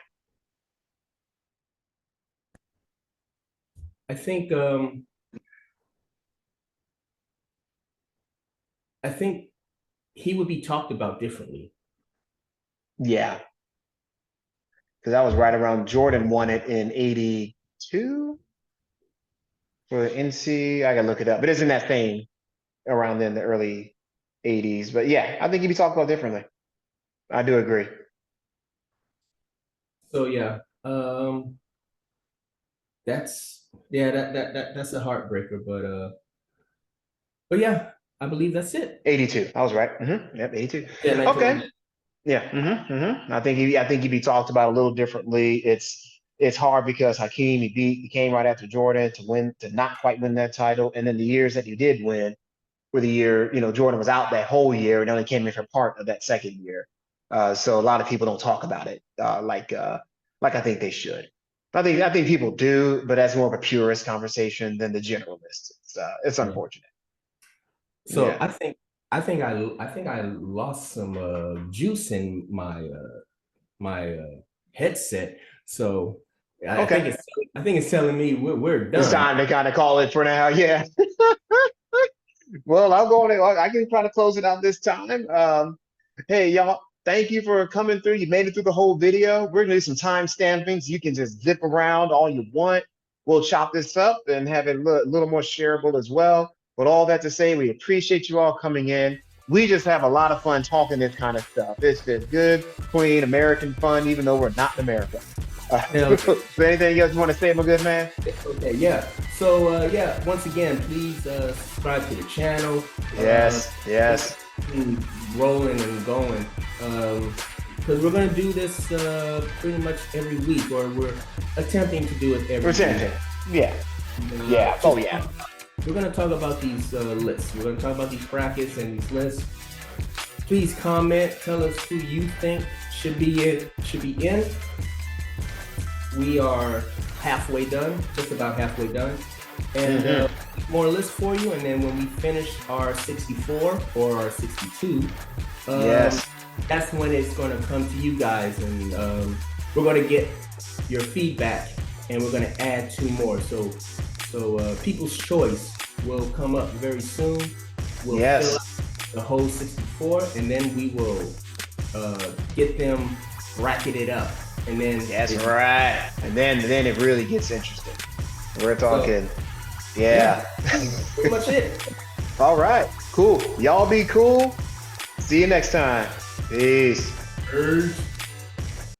S2: I think I think he would be talked about differently.
S1: Yeah. Because that was right around Jordan won it in 82 for the NC. I got to look it up. But it's in that same around then, the early 80s. But yeah, I think he'd be talked about differently. I do agree.
S2: So yeah, that's a heartbreaker, but yeah, I believe that's it.
S1: 82. I was right. Yep, 82.
S2: Yeah,
S1: Okay.
S2: 1980.
S1: Yeah. I think he'd be talked about a little differently. It's hard because Hakeem he came right after Jordan to not quite win that title, and then the years that he did win were the year Jordan was out that whole year and only came in for part of that second year. So a lot of people don't talk about it like I think they should. I think people do, but that's more of a purist conversation than the generalist. It's
S2: Yeah.
S1: unfortunate.
S2: So
S1: Yeah.
S2: I think I lost some juice in my headset. So
S1: Okay.
S2: I think it's telling me we're
S1: It's
S2: done.
S1: time to kind of call it for now. Yeah. Well, I'll go on. I can try to close it out this time. Hey, y'all, thank you for coming through. You made it through the whole video. We're gonna do some time stamping so you can just zip around all you want. We'll chop this up and have it a little more shareable as well. But all that to say, we appreciate you all coming in. We just have a lot of fun talking this kind of stuff. It's just good, clean American fun, even though we're not in America.
S2: Hell yeah.
S1: So anything else you want to say, my good man?
S2: Okay, yeah. So yeah, once again, please subscribe to the channel.
S1: Yes, yes.
S2: Keep rolling and going. Because we're gonna do this pretty much every week, or we're attempting to do it every
S1: Pretend.
S2: week.
S1: Yeah, yeah. Oh, yeah.
S2: We're gonna talk about these lists. We're gonna talk about these brackets and these lists. Please comment. Tell us who you think should be in. We are halfway done, just about halfway done, and more lists for you. And then when we finish our 64 or our 62,
S1: Yes.
S2: that's when it's going to come to you guys, and we're going to get your feedback, and we're going to add 2 more. So People's Choice will come up very soon. We'll
S1: Yes.
S2: fill out the whole 64, and then we will get them bracketed up, and then
S1: That's right. And then it really gets interesting. We're talking. Yeah.
S2: that's pretty much it.
S1: All right. Cool. Y'all be cool. See you next time. Peace.
S2: Peace.